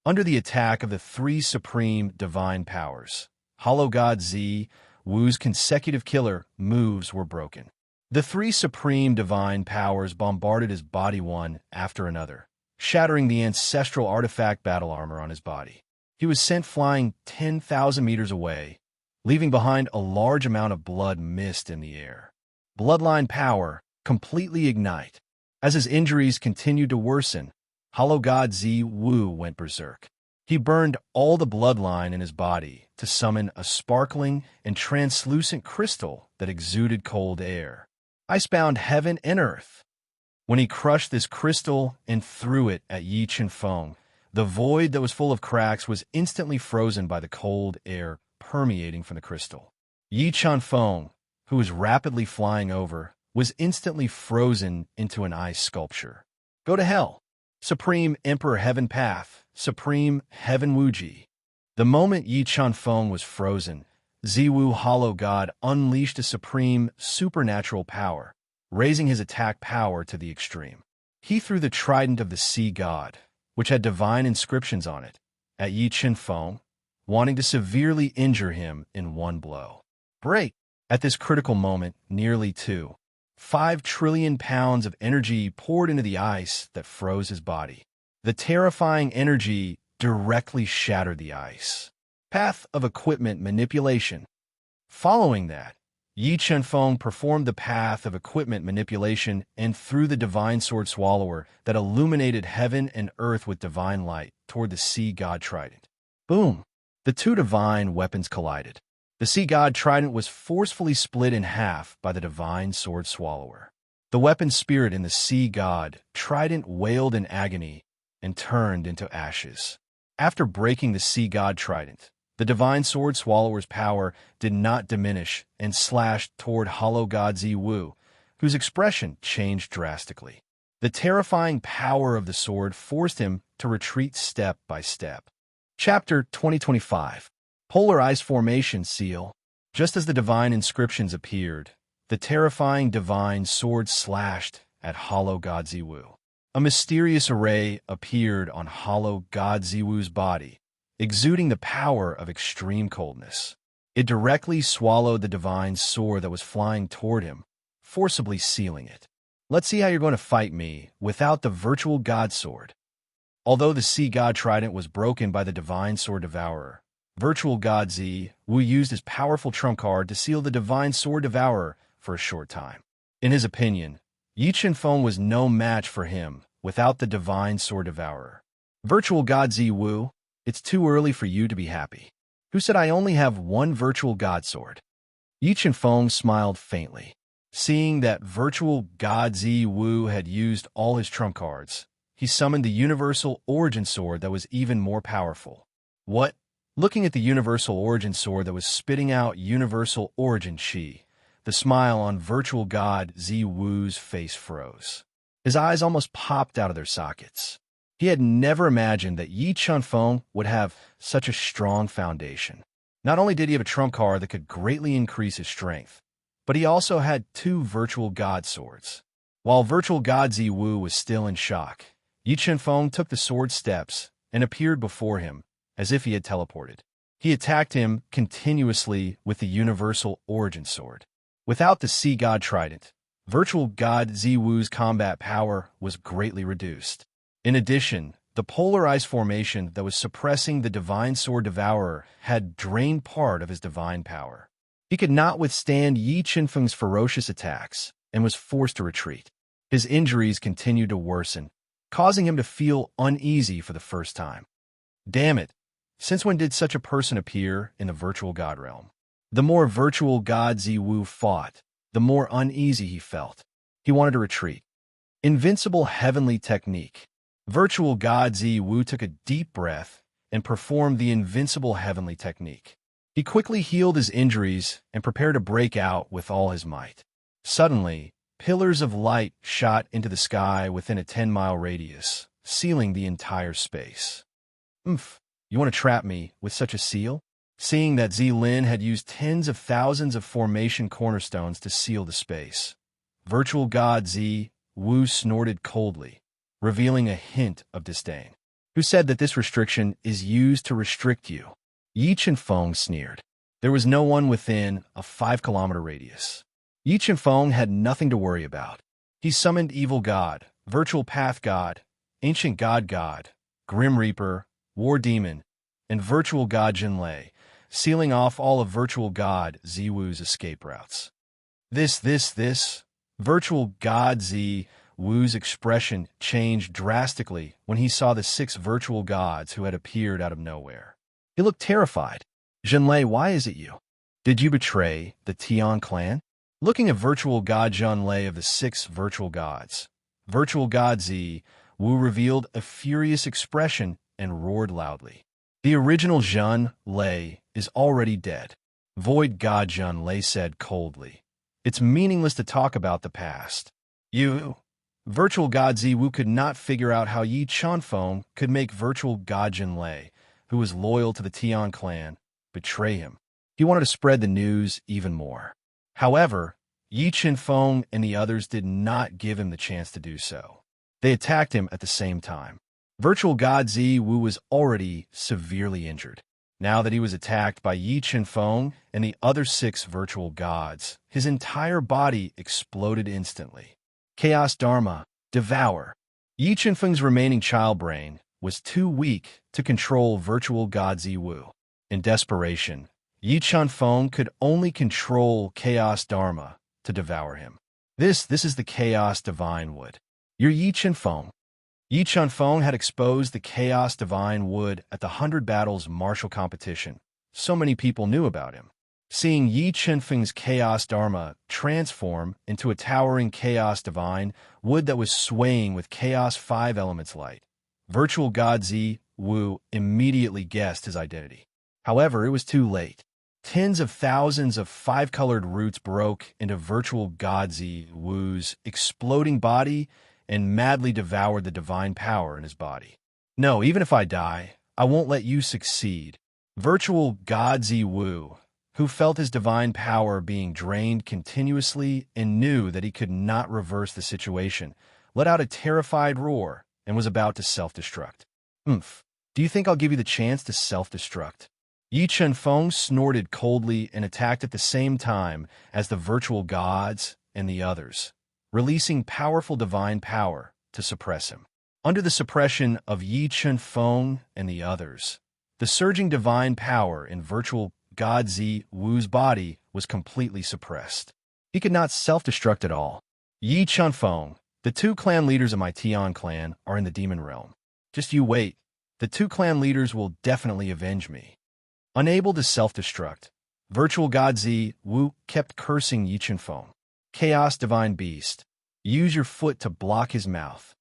Under the attack of the three supreme divine powers, Hollow God Ziwu's consecutive killer moves were broken. The three supreme divine powers bombarded his body one after another, shattering the ancestral artifact battle armor on his body. He was sent flying 10,000 meters away, leaving behind a large amount of blood mist in the air. Bloodline power completely ignite. As his injuries continued to worsen, Hollow God Ziwu went berserk. He burned all the bloodline in his body to summon a sparkling and translucent crystal that exuded cold air. Icebound heaven and earth. When he crushed this crystal and threw it at Yi Qinfeng, the void that was full of cracks was instantly frozen by the cold air permeating from the crystal. Yi Qinfeng, who was rapidly flying over, was instantly frozen into an ice sculpture. Go to hell. Supreme Emperor Heaven Path, Supreme Heaven Wuji. The moment Yi Qinfeng was frozen, Ziwu Hollow God unleashed a supreme supernatural power, raising his attack power to the extreme. He threw the trident of the sea god, which had divine inscriptions on it, at Yi Qinfeng, wanting to severely injure him in one blow. Break! At this critical moment, nearly 2.5 trillion pounds of energy poured into the ice that froze his body. The terrifying energy directly shattered the ice. Path of equipment manipulation. Following that, Yi Qinfeng performed the path of equipment manipulation and threw the divine sword swallower that illuminated heaven and earth with divine light toward the sea god trident. Boom! The two divine weapons collided. The sea god trident was forcefully split in half by the divine sword swallower. The weapon spirit in the sea god trident wailed in agony and turned into ashes. After breaking the sea god trident, the divine sword swallower's power did not diminish and slashed toward Hollow God Ziwu, whose expression changed drastically. The terrifying power of the sword forced him to retreat step by step. Chapter 2025. Polar Ice Formation Seal. Just as the divine inscriptions appeared, the terrifying divine sword slashed at Hollow God Ziwu. A mysterious array appeared on Hollow God Ziwu's body, exuding the power of extreme coldness. It directly swallowed the divine sword that was flying toward him, forcibly sealing it. Let's see how you're going to fight me without the virtual god sword. Although the sea god trident was broken by the divine sword devourer, virtual god Ziwu used his powerful trump card to seal the divine sword devourer for a short time. In his opinion, Yi Qinfeng was no match for him without the divine sword devourer. Virtual god Ziwu, it's too early for you to be happy. Who said I only have one virtual god sword? Yi Qinfeng smiled faintly. Seeing that virtual god Ziwu had used all his trump cards, he summoned the universal origin sword that was even more powerful. What? Looking at the universal origin sword that was spitting out universal origin chi, the smile on virtual god Ziwu's face froze. His eyes almost popped out of their sockets. He had never imagined that Yi Qinfeng would have such a strong foundation. Not only did he have a trump card that could greatly increase his strength, but he also had two virtual god swords. While virtual god Ziwu was still in shock, Yi Qinfeng took the sword steps and appeared before him as if he had teleported. He attacked him continuously with the universal origin sword. Without the sea god trident, virtual god Ziwu's combat power was greatly reduced. In addition, the polar ice formation that was suppressing the divine sword devourer had drained part of his divine power. He could not withstand Yi Qinfeng's ferocious attacks and was forced to retreat. His injuries continued to worsen, causing him to feel uneasy for the first time. Damn it! Since when did such a person appear in the virtual god realm? The more virtual god Ziwu fought, the more uneasy he felt. He wanted to retreat. Invincible heavenly technique. Virtual god Ziwu took a deep breath and performed the invincible heavenly technique. He quickly healed his injuries and prepared to break out with all his might. Suddenly, pillars of light shot into the sky within a 10-mile radius, sealing the entire space. Oomph, you want to trap me with such a seal? Seeing that Zilin had used tens of thousands of formation cornerstones to seal the space, virtual god Zi Wu snorted coldly, revealing a hint of disdain. Who said that this restriction is used to restrict you? Yi Qinfeng sneered. There was no one within a 5-kilometer radius. Yi Qinfeng had nothing to worry about. He summoned Evil God, Virtual Path God, Ancient God, Grim Reaper, War Demon, and Virtual God Jinlei, sealing off all of Virtual God Ziwu's escape routes. This, Virtual God Zi Wu's expression changed drastically when he saw the 6 virtual gods who had appeared out of nowhere. He looked terrified. Jinlei, why is it you? Did you betray the Tian clan? Looking at virtual god Jinlei of the 6 virtual gods, virtual god Zi Wu revealed a furious expression and roared loudly. The original Jinlei is already dead. Void god Jinlei said coldly. It's meaningless to talk about the past. You, virtual god Zi Wu, could not figure out how Yi Qinfeng could make virtual god Jinlei, who was loyal to the Tian clan, betray him. He wanted to spread the news even more. However, Yi Qinfeng and the others did not give him the chance to do so. They attacked him at the same time. Virtual god Zi Wu was already severely injured. Now that he was attacked by Yi Qinfeng and the other 6 virtual gods, his entire body exploded instantly. Chaos Dharma, devour. Yi Qinfeng's remaining child brain was too weak to control virtual god Zi Wu. In desperation, Yi Qinfeng could only control Chaos Dharma to devour him. This is the Chaos Divine Wood. You're Yi Qinfeng. Yi Qinfeng had exposed the Chaos Divine Wood at the 100 Battles martial competition. So many people knew about him. Seeing Yi Qinfeng's Chaos Dharma transform into a towering Chaos Divine Wood that was swaying with Chaos 5 elements light, virtual god Zi Wu immediately guessed his identity. However, it was too late. Tens of thousands of 5-colored roots broke into virtual god Zi Wu's exploding body and madly devoured the divine power in his body. No, even if I die, I won't let you succeed. Virtual god Zi Wu, who felt his divine power being drained continuously and knew that he could not reverse the situation, let out a terrified roar and was about to self-destruct. Oomph, do you think I'll give you the chance to self-destruct? Yi Qinfeng snorted coldly and attacked at the same time as the virtual gods and the others, releasing powerful divine power to suppress him. Under the suppression of Yi Qinfeng and the others, the surging divine power in virtual god Zi Wu's body was completely suppressed. He could not self-destruct at all. Yi Qinfeng, the 2 clan leaders of my Tian clan are in the demon realm. Just you wait. The 2 clan leaders will definitely avenge me. Unable to self-destruct, virtual god Zi Wu kept cursing Yi Qinfeng. Chaos Divine Beast, use your foot to block his mouth.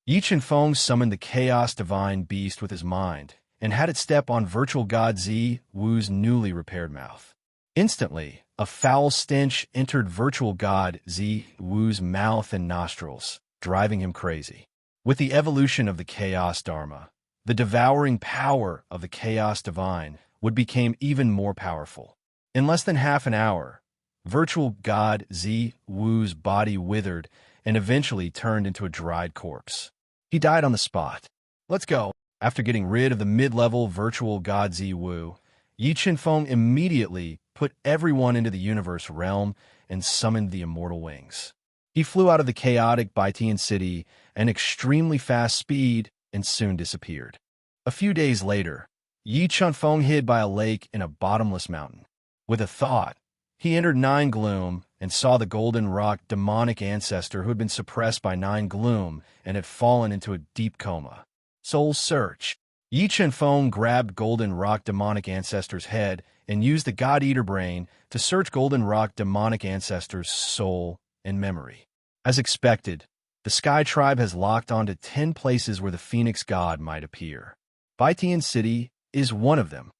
Yi Qinfeng summoned the Chaos Divine Beast with his mind and had it step on virtual god Zi Wu's newly repaired mouth. Instantly, a foul stench entered virtual god Zi Wu's mouth and nostrils, driving him crazy. With the evolution of the Chaos Dharma, the devouring power of the Chaos Divine would become even more powerful. In less than half an hour, virtual god Zi Wu's body withered and eventually turned into a dried corpse. He died on the spot. Let's go. After getting rid of the mid-level virtual god Zi Wu, Yi Qinfeng immediately put everyone into the universe realm and summoned the immortal wings. He flew out of the chaotic Baitian city at an extremely fast speed and soon disappeared. A few days later, Yi Qinfeng hid by a lake in a bottomless mountain. With a thought, He entered Nine Gloom and saw the Golden Rock demonic ancestor who had been suppressed by Nine Gloom and had fallen into a deep coma. Soul Search. Yi Chen Feng grabbed Golden Rock demonic ancestor's head and used the God Eater brain to search Golden Rock demonic ancestor's soul and memory. As expected, the Sky Tribe has locked onto 10 places where the Phoenix God might appear. Baitian City is one of them.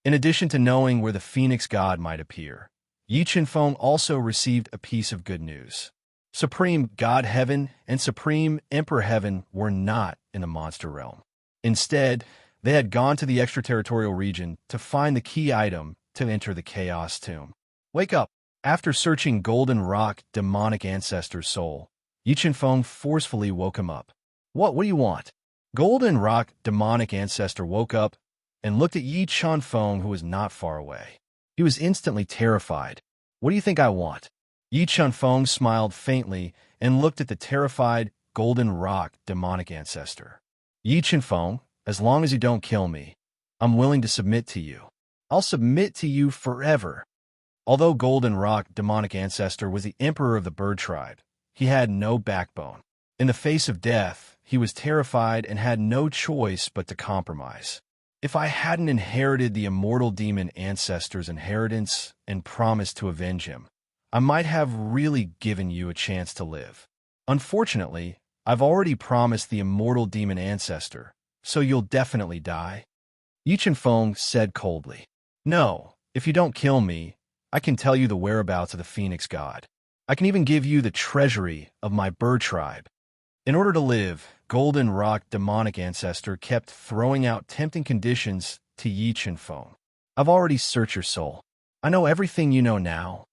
In addition to knowing where the Phoenix God might appear, Yi Chen Feng also received a piece of good news. Supreme God Heaven and Supreme Emperor Heaven were not in the monster realm. Instead, they had gone to the extraterritorial region to find the key item to enter the Chaos Tomb. Wake up! After searching Golden Rock demonic ancestor's soul, Yi Chen Feng forcefully woke him up. What do you want? Golden Rock demonic ancestor woke up and looked at Yi Chen Feng, who was not far away. He was instantly terrified. What do you think I want? Yi Chen Feng smiled faintly and looked at the terrified Golden Rock demonic ancestor. Yi Chen Feng, as long as you don't kill me, I'm willing to submit to you. I'll submit to you forever. Although Golden Rock demonic ancestor was the emperor of the bird tribe, he had no backbone. In the face of death, he was terrified and had no choice but to compromise. If I hadn't inherited the immortal demon ancestor's inheritance and promised to avenge him, I might have really given you a chance to live. Unfortunately, I've already promised the immortal demon ancestor, so you'll definitely die. Yi Chen Feng said coldly. No, if you don't kill me, I can tell you the whereabouts of the Phoenix God. I can even give you the treasury of my bird tribe. In order to live, Golden Rock demonic ancestor kept throwing out tempting conditions to Yi Chen Feng. I've already searched your soul. I know everything you know now.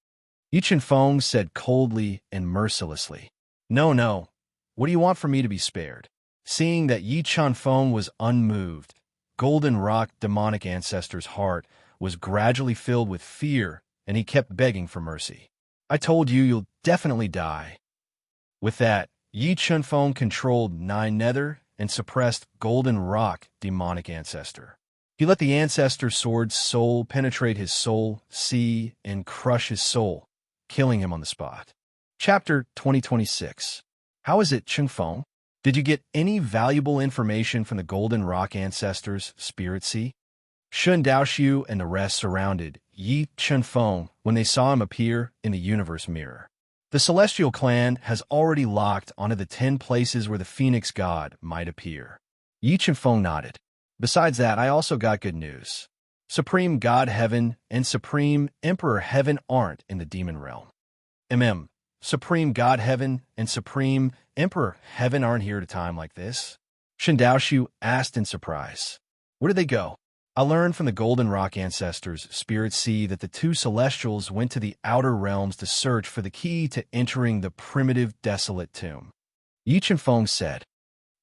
Yi Chen Feng said coldly and mercilessly. No. What do you want for me to be spared? Seeing that Yi Chen Feng was unmoved, Golden Rock demonic ancestor's heart was gradually filled with fear, and he kept begging for mercy. I told you you'll definitely die. With that, Yi Chen Feng controlled Nine Nether and suppressed Golden Rock demonic ancestor. He let the ancestor's sword's soul penetrate his soul, see, and crush his soul, killing him on the spot. Chapter 2026. How is it, Chen Feng? Did you get any valuable information from the Golden Rock ancestor's spirit sea? Shun Daoxiu and the rest surrounded Yi Chen Feng when they saw him appear in the universe mirror. The Celestial Clan has already locked onto the 10 places where the Phoenix God might appear. Yi Chen Feng nodded. Besides that, I also got good news. Supreme God Heaven and Supreme Emperor Heaven aren't in the demon realm. Supreme God Heaven and Supreme Emperor Heaven aren't here at a time like this? Shen Daoxiu asked in surprise. Where did they go? I learned from the Golden Rock ancestors' spirit sea that the two Celestials went to the outer realms to search for the key to entering the primitive Desolate tomb. Yi Chen Feng said,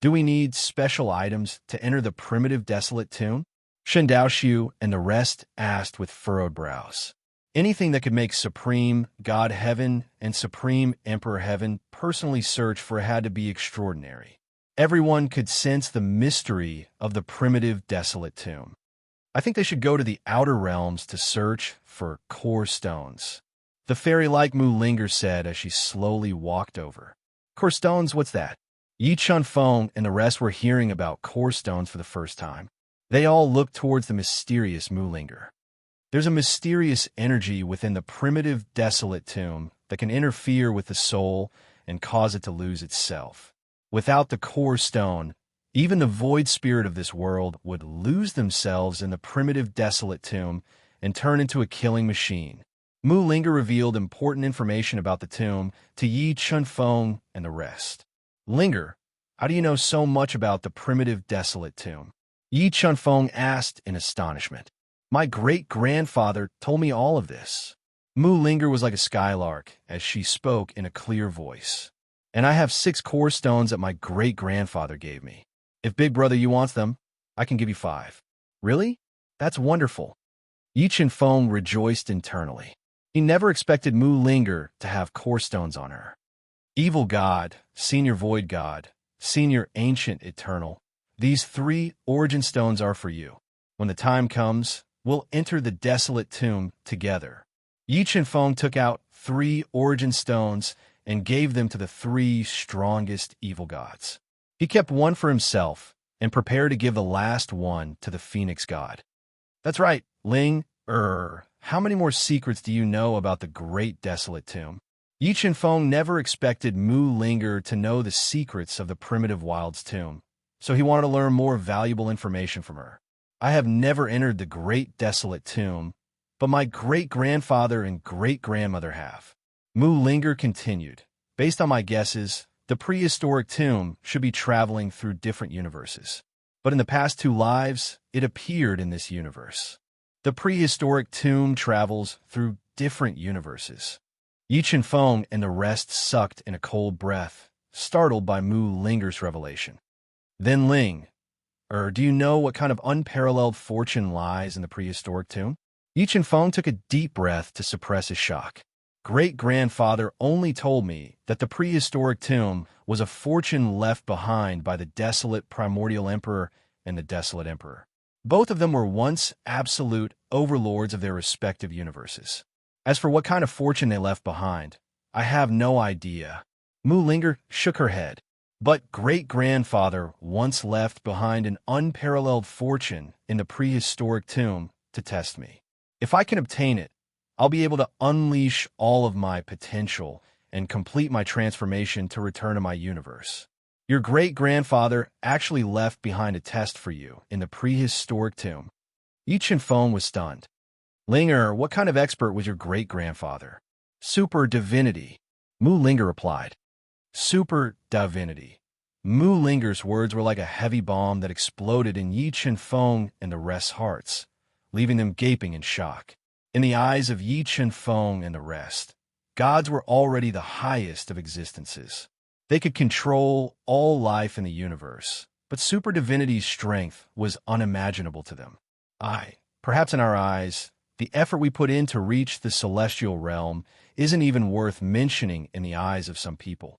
Do we need special items to enter the primitive Desolate tomb? Shen Daoxiu and the rest asked with furrowed brows. Anything that could make Supreme God Heaven and Supreme Emperor Heaven personally search for had to be extraordinary. Everyone could sense the mystery of the primitive Desolate tomb. I think they should go to the outer realms to search for core stones. The fairy-like Mu Linger said as she slowly walked over. Core stones, what's that? Yi Chen Feng and the rest were hearing about core stones for the first time. They all looked towards the mysterious Mu Linger. There's a mysterious energy within the primitive Desolate tomb that can interfere with the soul and cause it to lose itself. Without the core stone, even the void spirit of this world would lose themselves in the primitive Desolate tomb and turn into a killing machine. Mu Linger revealed important information about the tomb to Yi Chen Feng and the rest. Linger, how do you know so much about the primitive Desolate tomb? Yi Chen Feng asked in astonishment. My great-grandfather told me all of this. Mu Linger was like a skylark as she spoke in a clear voice. And I have 6 core stones that my great-grandfather gave me. If Big Brother you wants them, I can give you 5. Really? That's wonderful. Yi Chen Feng rejoiced internally. He never expected Mu Linger to have core stones on her. Evil God, Senior Void God, Senior Ancient Eternal, these 3 origin stones are for you. When the time comes, we'll enter the Desolate tomb together. Yi Qianfeng took out 3 origin stones and gave them to the 3 strongest evil gods. He kept one for himself and prepared to give the last one to the Phoenix god. That's right, Ling. How many more secrets do you know about the great desolate tomb? Yi Qianfeng never expected Mu Linger to know the secrets of the primitive wild's tomb, so he wanted to learn more valuable information from her. I have never entered the great desolate tomb, but my great-grandfather and great-grandmother have. Mu Linger continued. Based on my guesses, the prehistoric tomb should be traveling through different universes. But in the past 2 lives, it appeared in this universe. The prehistoric tomb travels through different universes. Yi Qianfeng and the rest sucked in a cold breath, startled by Mu Linger's revelation. Then Ling, do you know what kind of unparalleled fortune lies in the prehistoric tomb? Yi Qianfeng took a deep breath to suppress his shock. Great-grandfather only told me that the prehistoric tomb was a fortune left behind by the desolate primordial emperor and the desolate emperor. Both of them were once absolute overlords of their respective universes. As for what kind of fortune they left behind, I have no idea. Mu Linger shook her head. But great-grandfather once left behind an unparalleled fortune in the prehistoric tomb to test me. If I can obtain it, I'll be able to unleash all of my potential and complete my transformation to return to my universe. Your great-grandfather actually left behind a test for you in the prehistoric tomb. Yi Qianfeng was stunned. Linger, what kind of expert was your great-grandfather? Super divinity, Mu Linger replied. Super divinity. Mu Linger's words were like a heavy bomb that exploded in Yi Qianfeng and the rest's hearts, leaving them gaping in shock. In the eyes of Yi Qianfeng and the rest, gods were already the highest of existences. They could control all life in the universe, but super divinity's strength was unimaginable to them. Perhaps in our eyes, the effort we put in to reach the celestial realm isn't even worth mentioning in the eyes of some people.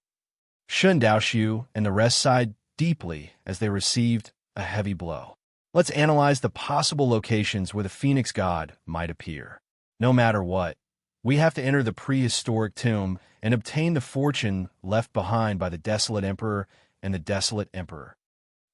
Shun Daoxiu and the rest sighed deeply as they received a heavy blow. Let's analyze the possible locations where the Phoenix God might appear. No matter what, we have to enter the prehistoric tomb and obtain the fortune left behind by the Desolate Emperor and the Desolate Emperor.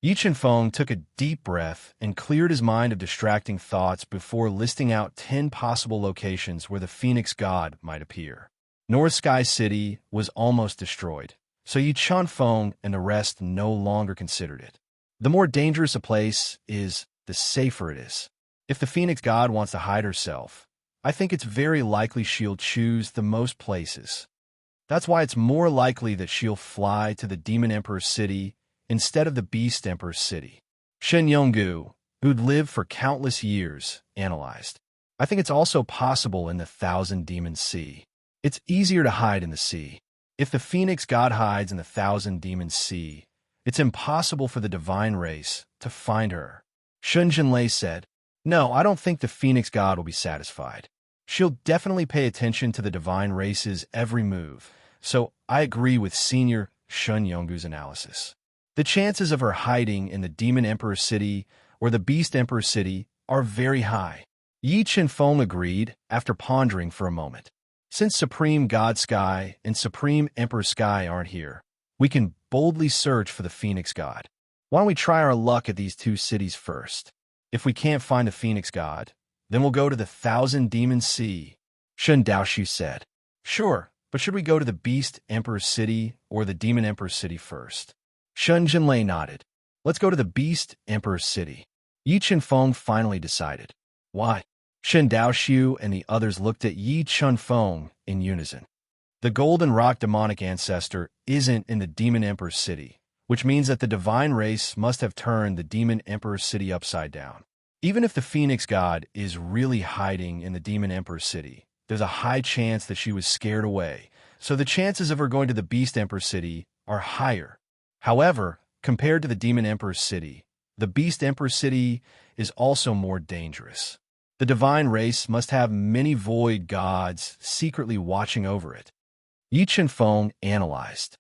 Yi Qianfeng took a deep breath and cleared his mind of distracting thoughts before listing out 10 possible locations where the Phoenix God might appear. North Sky City was almost destroyed, so Yi Qianfeng and the rest no longer considered it. The more dangerous a place is, the safer it is. If the Phoenix God wants to hide herself, I think it's very likely she'll choose the most places. That's why it's more likely that she'll fly to the Demon Emperor's city instead of the Beast Emperor's city. Shen Yonggu, who'd lived for countless years, analyzed. I think it's also possible in the Thousand Demons Sea. It's easier to hide in the sea. If the Phoenix God hides in the Thousand Demons Sea, it's impossible for the divine race to find her. Shun Jinlei said, No, I don't think the Phoenix God will be satisfied. She'll definitely pay attention to the divine race's every move, so I agree with Senior Shun Yonggu's analysis. The chances of her hiding in the Demon Emperor's city or the Beast Emperor's city are very high. Yi Qianfeng agreed after pondering for a moment. Since Supreme God Sky and Supreme Emperor Sky aren't here, we can boldly search for the Phoenix God. Why don't we try our luck at these 2 cities first? If we can't find the Phoenix God, then we'll go to the Thousand Demons Sea, Shun Daoxiu said. Sure, but should we go to the Beast Emperor's city or the Demon Emperor's city first? Shun Jinlei nodded. Let's go to the Beast Emperor's city. Yi Qianfeng finally decided. Why? Shun Daoxiu and the others looked at Yi Qianfeng in unison. The Golden Rock demonic ancestor isn't in the Demon Emperor's city, which means that the divine race must have turned the Demon Emperor's city upside down. Even if the Phoenix God is really hiding in the Demon Emperor's city, there's a high chance that she was scared away, so the chances of her going to the Beast Emperor's city are higher. However, compared to the Demon Emperor's city, the Beast Emperor's city is also more dangerous. The divine race must have many void gods secretly watching over it. Yi Qianfeng analyzed.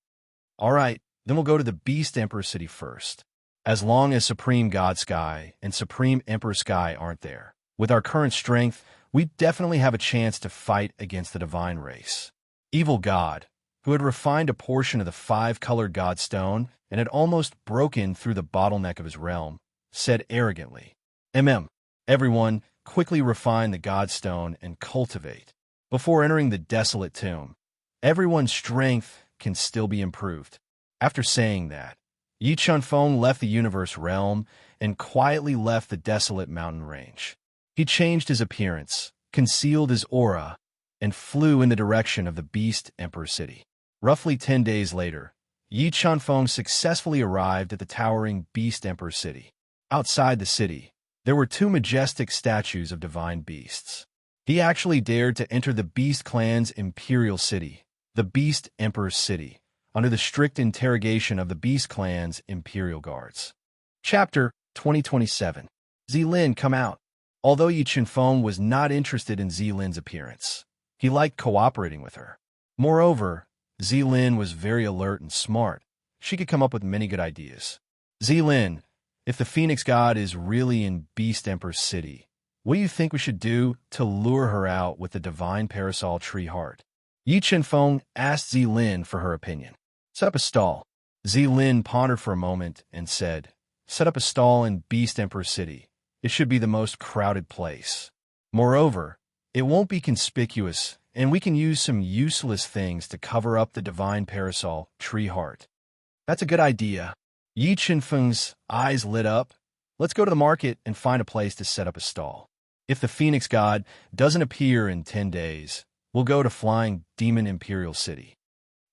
All right, then we'll go to the Beast Emperor city first. As long as Supreme God Sky and Supreme Emperor Sky aren't there, with our current strength, we definitely have a chance to fight against the divine race. Evil God, who had refined a portion of the five-colored godstone and had almost broken through the bottleneck of his realm, said arrogantly, Everyone, quickly refine the godstone and cultivate. Before entering the desolate tomb, everyone's strength can still be improved. After saying that, Yi Chunfeng left the universe realm and quietly left the desolate mountain range. He changed his appearance, concealed his aura, and flew in the direction of the Beast Emperor City. Roughly 10 days later, Yi Chunfeng successfully arrived at the towering Beast Emperor City. Outside the city, there were two majestic statues of divine beasts. He actually dared to enter the Beast Clan's imperial city, the Beast Emperor City, under the strict interrogation of the Beast Clan's imperial guards. Chapter 2027. Zilin, come out. Although Yi Chunfeng was not interested in Zilin's appearance, he liked cooperating with her. Moreover, Zilin was very alert and smart. She could come up with many good ideas. Zilin, if the Phoenix God is really in Beast Emperor City, what do you think we should do to lure her out with the divine parasol tree heart? Yi Chunfeng asked Zilin for her opinion. Set up a stall. Zilin pondered for a moment and said, set up a stall in Beast Emperor City. It should be the most crowded place. Moreover, it won't be conspicuous, and we can use some useless things to cover up the divine parasol tree heart. That's a good idea. Yi Chunfeng's eyes lit up. Let's go to the market and find a place to set up a stall. If the Phoenix God doesn't appear in 10 days, we'll go to Flying Demon Imperial City.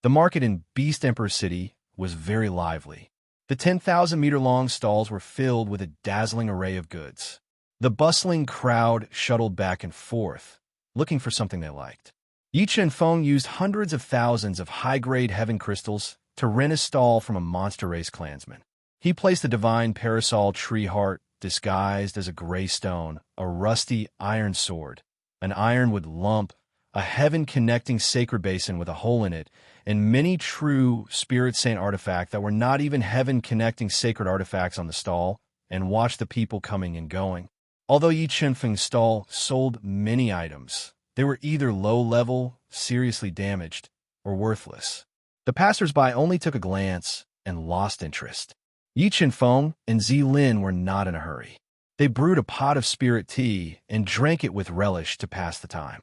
The market in Beast Emperor City was very lively. The 10,000-meter-long stalls were filled with a dazzling array of goods. The bustling crowd shuttled back and forth, looking for something they liked. Yi Chunfeng used hundreds of thousands of high-grade heaven crystals to rent a stall from a monster race clansman. He placed the divine parasol tree heart disguised as a gray stone, a rusty iron sword, an ironwood lump, a heaven-connecting sacred basin with a hole in it, and many true Spirit Saint artifacts that were not even heaven-connecting sacred artifacts on the stall, and watched the people coming and going. Although Yi Chunfeng's stall sold many items, they were either low-level, seriously damaged, or worthless. The passers-by only took a glance and lost interest. Yi Chunfeng and Zilin were not in a hurry. They brewed a pot of spirit tea and drank it with relish to pass the time.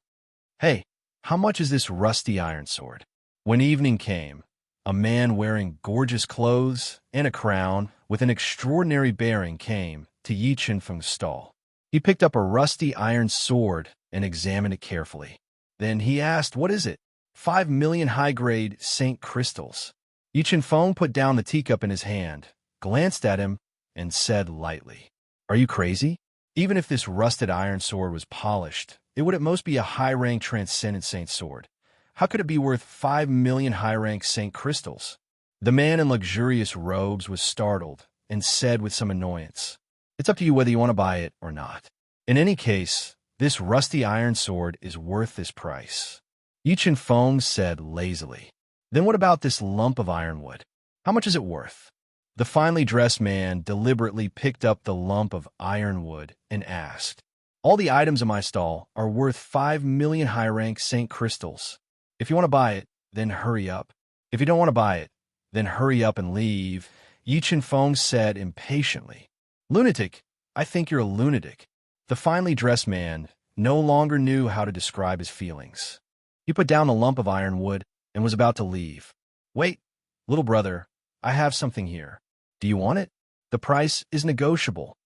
Hey, how much is this rusty iron sword? When evening came, a man wearing gorgeous clothes and a crown with an extraordinary bearing came to Yi Chunfeng's stall. He picked up a rusty iron sword and examined it carefully. Then he asked, what is it? 5 million high-grade Saint crystals. Yi Chunfeng put down the teacup in his hand, glanced at him, and said lightly, are you crazy? Even if this rusted iron sword was polished, it would at most be a high-rank transcendent saint sword. How could it be worth 5 million high-rank saint crystals? The man in luxurious robes was startled and said with some annoyance, it's up to you whether you want to buy it or not. In any case, this rusty iron sword is worth this price. Yi Chunfeng said lazily. Then what about this lump of ironwood? How much is it worth? The finely dressed man deliberately picked up the lump of ironwood and asked, all the items in my stall are worth 5 million high-rank Saint crystals. If you want to buy it, then hurry up. If you don't want to buy it, then hurry up and leave, Yi Chunfeng said impatiently. Lunatic, I think you're a lunatic. The finely dressed man no longer knew how to describe his feelings. He put down the lump of ironwood and was about to leave. Wait, little brother, I have something here. Do you want it? The price is negotiable.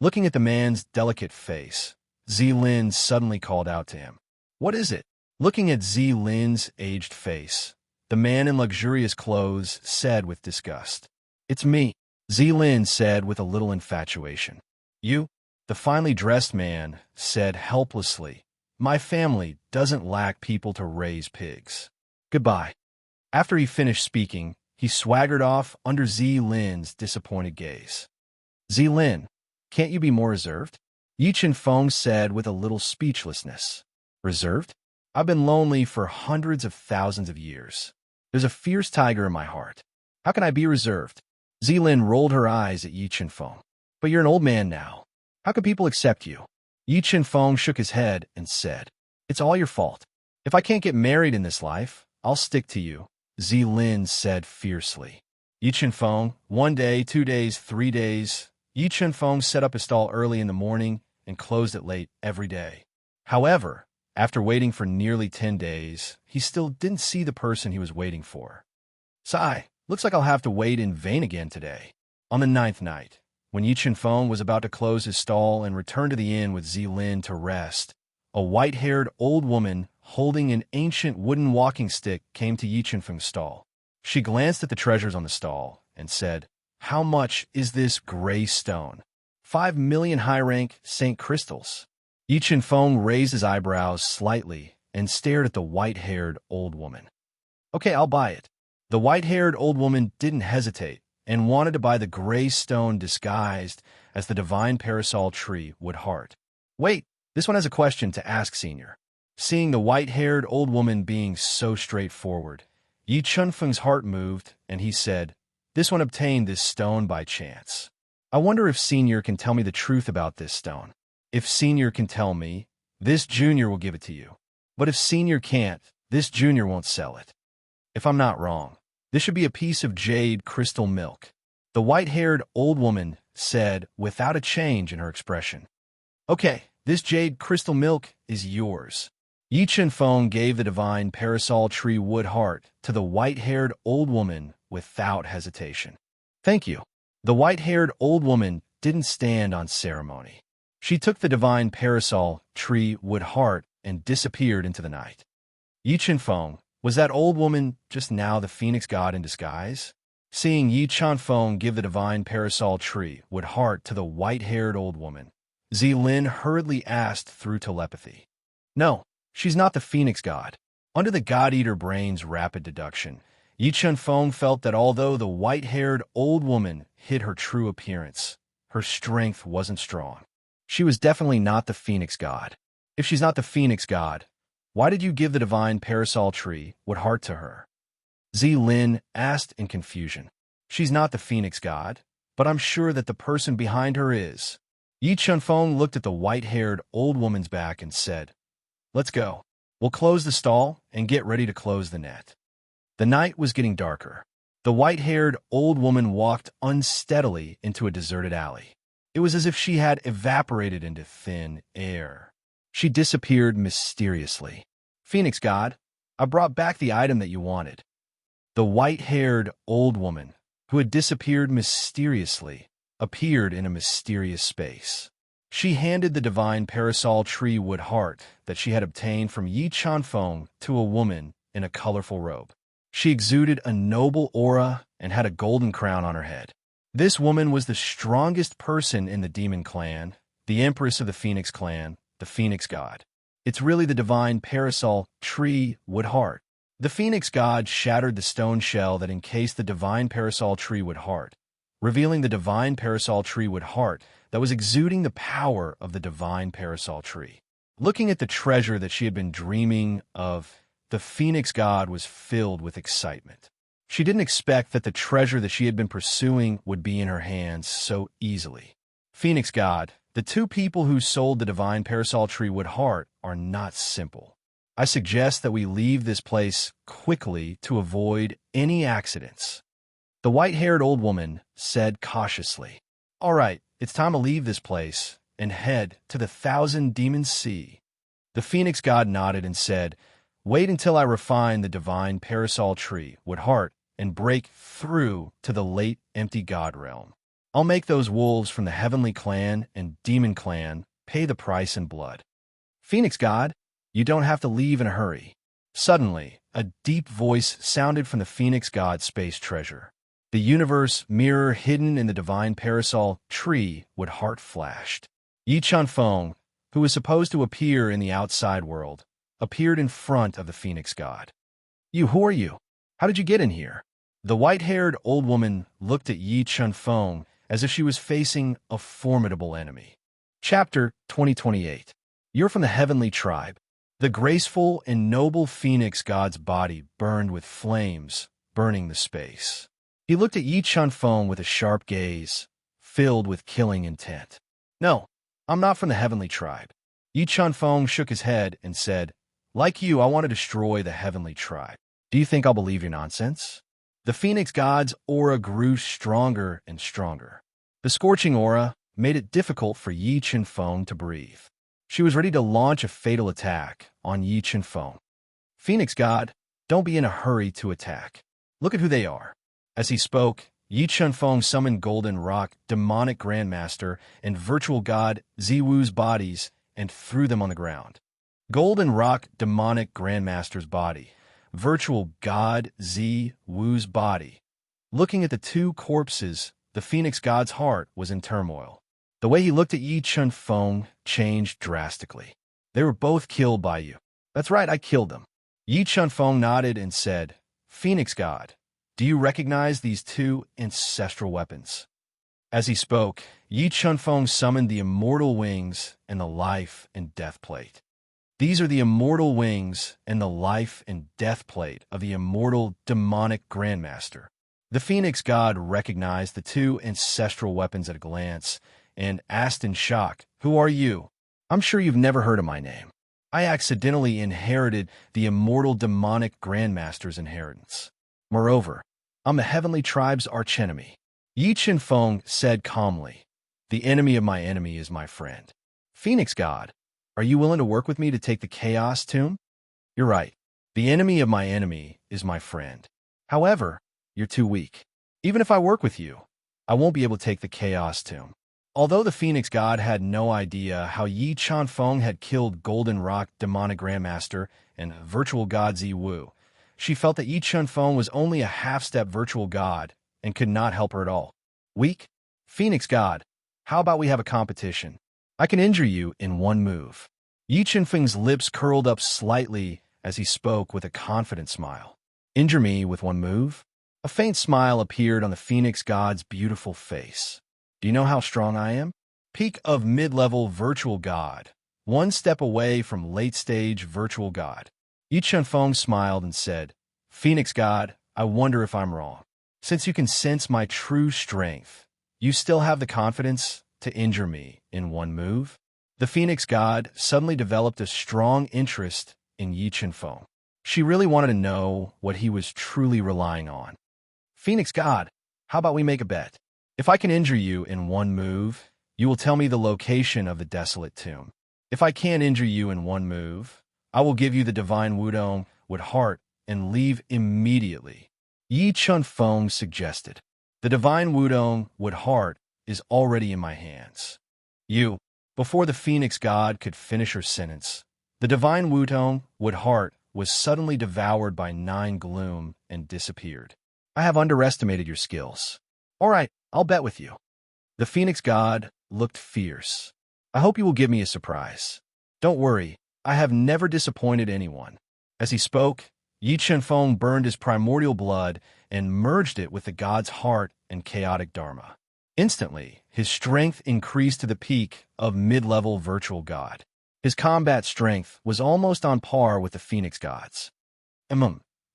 Looking at the man's delicate face, Zilin suddenly called out to him. What is it? Looking at Zilin's aged face, the man in luxurious clothes said with disgust. It's me, Zilin said with a little infatuation. You? The finely dressed man said helplessly. My family doesn't lack people to raise pigs. Goodbye. After he finished speaking, he swaggered off under Zilin's disappointed gaze. Zilin, can't you be more reserved? Yi Chunfeng said with a little speechlessness. Reserved? I've been lonely for hundreds of thousands of years. There's a fierce tiger in my heart. How can I be reserved? Zilin rolled her eyes at Yi Chunfeng. But you're an old man now. How can people accept you? Yi Chen-fong shook his head and said, "It's all your fault. If I can't get married in this life, I'll stick to you," Lin said fiercely. Yi Chen-fong, 1 day, 2 days, 3 days. Yi Chen-fong set up his stall early in the morning and closed it late every day. However, after waiting for nearly 10 days, he still didn't see the person he was waiting for. Sigh, looks like I'll have to wait in vain again today. On the 9th night, when Yi Chen-fong was about to close his stall and return to the inn with Lin to rest, a white-haired old woman holding an ancient wooden walking stick came to Yi Chen-fong's stall. She glanced at the treasures on the stall and said, "How much is this gray stone?" 5 million high-rank St. crystals. Yi Chen-fong raised his eyebrows slightly and stared at the white-haired old woman. "Okay, I'll buy it." The white-haired old woman didn't hesitate and wanted to buy the gray stone disguised as the divine parasol tree wood heart. "Wait, this one has a question to ask, Senior." Seeing the white-haired old woman being so straightforward, Yi Chen-feng's heart moved, and he said, "This one obtained this stone by chance. I wonder if Senior can tell me the truth about this stone. If Senior can tell me, this Junior will give it to you. But if Senior can't, this Junior won't sell it. If I'm not wrong, this should be a piece of jade crystal milk," the white-haired old woman said without a change in her expression. "Okay, this jade crystal milk is yours." Yi Chen-fong gave the divine parasol tree wood heart to the white-haired old woman without hesitation. "Thank you." The white-haired old woman didn't stand on ceremony. She took the divine parasol tree wood heart and disappeared into the night. Yi Chen-fong, was that old woman just now the phoenix god in disguise? Seeing Yi Chen-fong give the divine parasol tree wood heart to the white-haired old woman, Lin hurriedly asked through telepathy. "No, she's not the phoenix god." Under the god-eater brain's rapid deduction, Yi Chen-fong felt that although the white-haired old woman hid her true appearance, her strength wasn't strong. She was definitely not the phoenix god. If she's not the phoenix god, why did you give the divine parasol tree wood heart to her? Lin asked in confusion. "She's not the phoenix god, but I'm sure that the person behind her is." Yi Chen-fong looked at the white-haired old woman's back and said, "Let's go. We'll close the stall and get ready to close the net." The night was getting darker. The white-haired old woman walked unsteadily into a deserted alley. It was as if she had evaporated into thin air. She disappeared mysteriously. "Phoenix god, I brought back the item that you wanted." The white-haired old woman, who had disappeared mysteriously, appeared in a mysterious space. She handed the divine parasol tree wood heart that she had obtained from Yi Chen-fong to a woman in a colorful robe. She exuded a noble aura and had a golden crown on her head. This woman was the strongest person in the demon clan, the empress of the phoenix clan, the phoenix god. It's really the divine parasol tree wood heart. The phoenix god shattered the stone shell that encased the divine parasol tree wood heart, revealing the divine parasol tree wood heart that was exuding the power of the divine parasol tree. Looking at the treasure that she had been dreaming of, the phoenix god was filled with excitement. She didn't expect that the treasure that she had been pursuing would be in her hands so easily. "Phoenix god, the two people who sold the divine parasol tree wood heart are not simple. I suggest that we leave this place quickly to avoid any accidents," the white-haired old woman said cautiously. "All right, it's time to leave this place and head to the Thousand Demons Sea." The phoenix god nodded and said, "Wait until I refine the divine parasol tree wood heart and break through to the late empty god realm. I'll make those wolves from the heavenly clan and demon clan pay the price in blood." "Phoenix god, you don't have to leave in a hurry." Suddenly, a deep voice sounded from the phoenix god's space treasure. The universe mirror hidden in the divine parasol tree wood heart flashed. Yi Chen-fong, who was supposed to appear in the outside world, appeared in front of the phoenix god. Who are you? How did you get in here?" The white-haired old woman looked at Yi Chen-fong as if she was facing a formidable enemy. Chapter 2028. You're from the heavenly tribe. The graceful and noble phoenix god's body burned with flames, burning the space. He looked at Yi Chen-fong with a sharp gaze, filled with killing intent. "No, I'm not from the heavenly tribe. Yi Chunfeng shook his head and said, "Like you, I want to destroy the heavenly tribe. Do you think I'll believe your nonsense?" The Phoenix God's aura grew stronger and stronger. The scorching aura made it difficult for Yi Chunfeng to breathe. She was ready to launch a fatal attack on Yi Chunfeng. "Phoenix God, don't be in a hurry to attack. Look at who they are." As he spoke, Yi Chunfeng summoned Golden Rock, Demonic Grandmaster, and Virtual God Ziwu's bodies and threw them on the ground. Golden Rock, Demonic Grandmaster's body, Virtual God Ziwu's body. Looking at the two corpses, the Phoenix God's heart was in turmoil. The way he looked at Yi Chunfeng changed drastically. "They were both killed by you." "That's right, I killed them." Yi Chunfeng nodded and said, "Phoenix God, do you recognize these two ancestral weapons?" As he spoke, Yi Chunfeng summoned the immortal wings and the life and death plate. These are the immortal wings and the life and death plate of the immortal demonic grandmaster. The Phoenix God recognized the two ancestral weapons at a glance and asked in shock, "Who are you? I'm sure you've never heard of my name. I accidentally inherited the immortal demonic grandmaster's inheritance. Moreover, I'm the heavenly tribe's archenemy." Yi Chunfeng said calmly, "The enemy of my enemy is my friend." "Phoenix God, are you willing to work with me to take the Chaos Tomb?" "You're right. The enemy of my enemy is my friend. However, you're too weak. Even if I work with you, I won't be able to take the Chaos Tomb." Although the Phoenix God had no idea how Yi Chunfeng had killed Golden Rock Demonic Grandmaster and Virtual God Ziwu, she felt that Yi Chunfeng was only a half-step Virtual God and could not help her at all. "Weak? Phoenix God, how about we have a competition? I can injure you in one move." Yi Chunfeng's lips curled up slightly as he spoke with a confident smile. "Injure me with one move?" A faint smile appeared on the Phoenix God's beautiful face. "Do you know how strong I am? Peak of mid-level Virtual God, one step away from late-stage Virtual God." Yi Chunfeng smiled and said, "Phoenix God, I wonder if I'm wrong. Since you can sense my true strength, you still have the confidence to injure me in one move?" The Phoenix God suddenly developed a strong interest in Yi Chunfeng. She really wanted to know what he was truly relying on. "Phoenix God, how about we make a bet? If I can injure you in one move, you will tell me the location of the Desolate Tomb. If I can't injure you in one move, I will give you the Divine Wudong with heart and leave immediately." Yi Chunfeng suggested. "The Divine Wudong with heart is already in my hands." "You." Before the Phoenix God could finish her sentence, the Divine Wudong with heart was suddenly devoured by 9 gloom and disappeared. "I have underestimated your skills. All right, I'll bet with you." The Phoenix God looked fierce. "I hope you will give me a surprise." "Don't worry, I have never disappointed anyone." As he spoke, Yi Chunfeng burned his primordial blood and merged it with the god's heart and chaotic dharma. Instantly, his strength increased to the peak of mid-level Virtual God. His combat strength was almost on par with the Phoenix God's.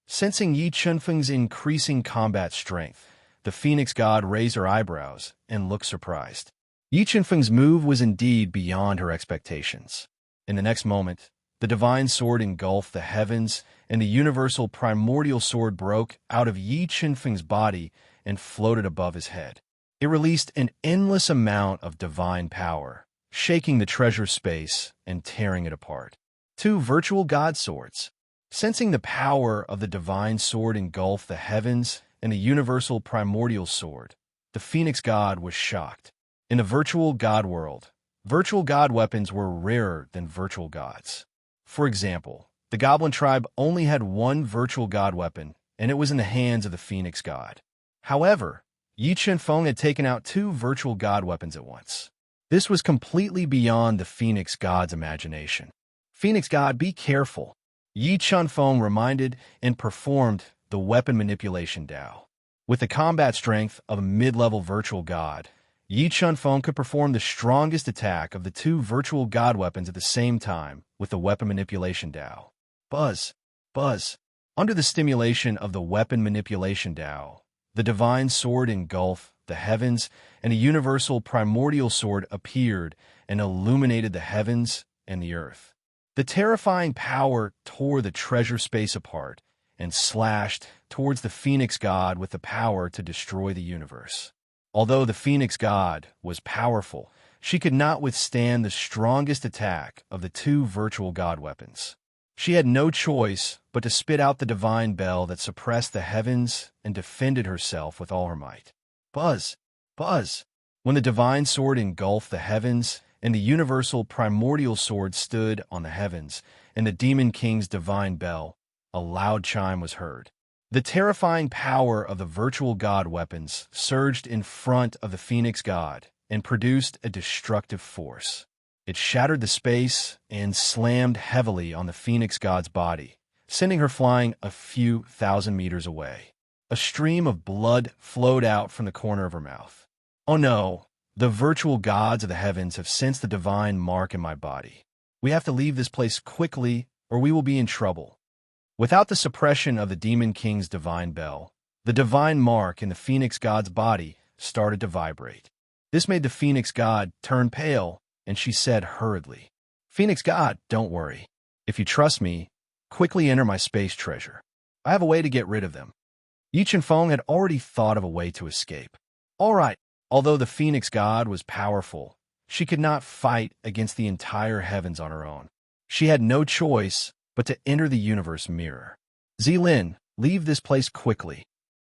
Sensing Yi Chunfeng's increasing combat strength, the Phoenix God raised her eyebrows and looked surprised. Yi Chunfeng's move was indeed beyond her expectations. In the next moment, the divine sword engulfed the heavens, and the universal primordial sword broke out of Yi Chunfeng's body and floated above his head. It released an endless amount of divine power, shaking the treasure space and tearing it apart. 2 Virtual God swords. Sensing the power of the divine sword engulf the heavens and the universal primordial sword, the Phoenix God was shocked. In the Virtual God world, Virtual God weapons were rarer than Virtual Gods. For example, the Goblin tribe only had 1 Virtual God weapon, and it was in the hands of the Phoenix God. However, Yi Chunfeng had taken out 2 Virtual God weapons at once. This was completely beyond the Phoenix God's imagination. "Phoenix God, be careful." Yi Chunfeng reminded and performed the weapon manipulation Dao. With the combat strength of a mid-level Virtual God, Yi Chunfeng could perform the strongest attack of the 2 Virtual God weapons at the same time with the weapon manipulation Dao. Buzz, buzz. Under the stimulation of the weapon manipulation Dao, the divine sword engulfed the heavens, and a universal primordial sword appeared and illuminated the heavens and the earth. The terrifying power tore the treasure space apart and slashed towards the Phoenix God with the power to destroy the universe. Although the Phoenix God was powerful, she could not withstand the strongest attack of the two virtual god weapons. She had no choice but to spit out the divine bell that suppressed the heavens and defended herself with all her might. Buzz! Buzz! When the divine sword engulfed the heavens, and the universal primordial sword stood on the heavens, and the demon king's divine bell, a loud chime was heard. The terrifying power of the virtual god weapons surged in front of the Phoenix God and produced a destructive force. It shattered the space and slammed heavily on the Phoenix God's body, sending her flying a few thousand meters away. A stream of blood flowed out from the corner of her mouth. Oh no, the virtual gods of the heavens have sensed the divine mark in my body. We have to leave this place quickly, or we will be in trouble. Without the suppression of the Demon King's divine bell, the divine mark in the Phoenix God's body started to vibrate. This made the Phoenix God turn pale, and she said hurriedly, "Phoenix God, don't worry. If you trust me, quickly enter my space treasure. I have a way to get rid of them." Yi Chen-feng had already thought of a way to escape. All right, although the Phoenix God was powerful, she could not fight against the entire heavens on her own. She had no choice but to enter the universe mirror. Zilin, leave this place quickly.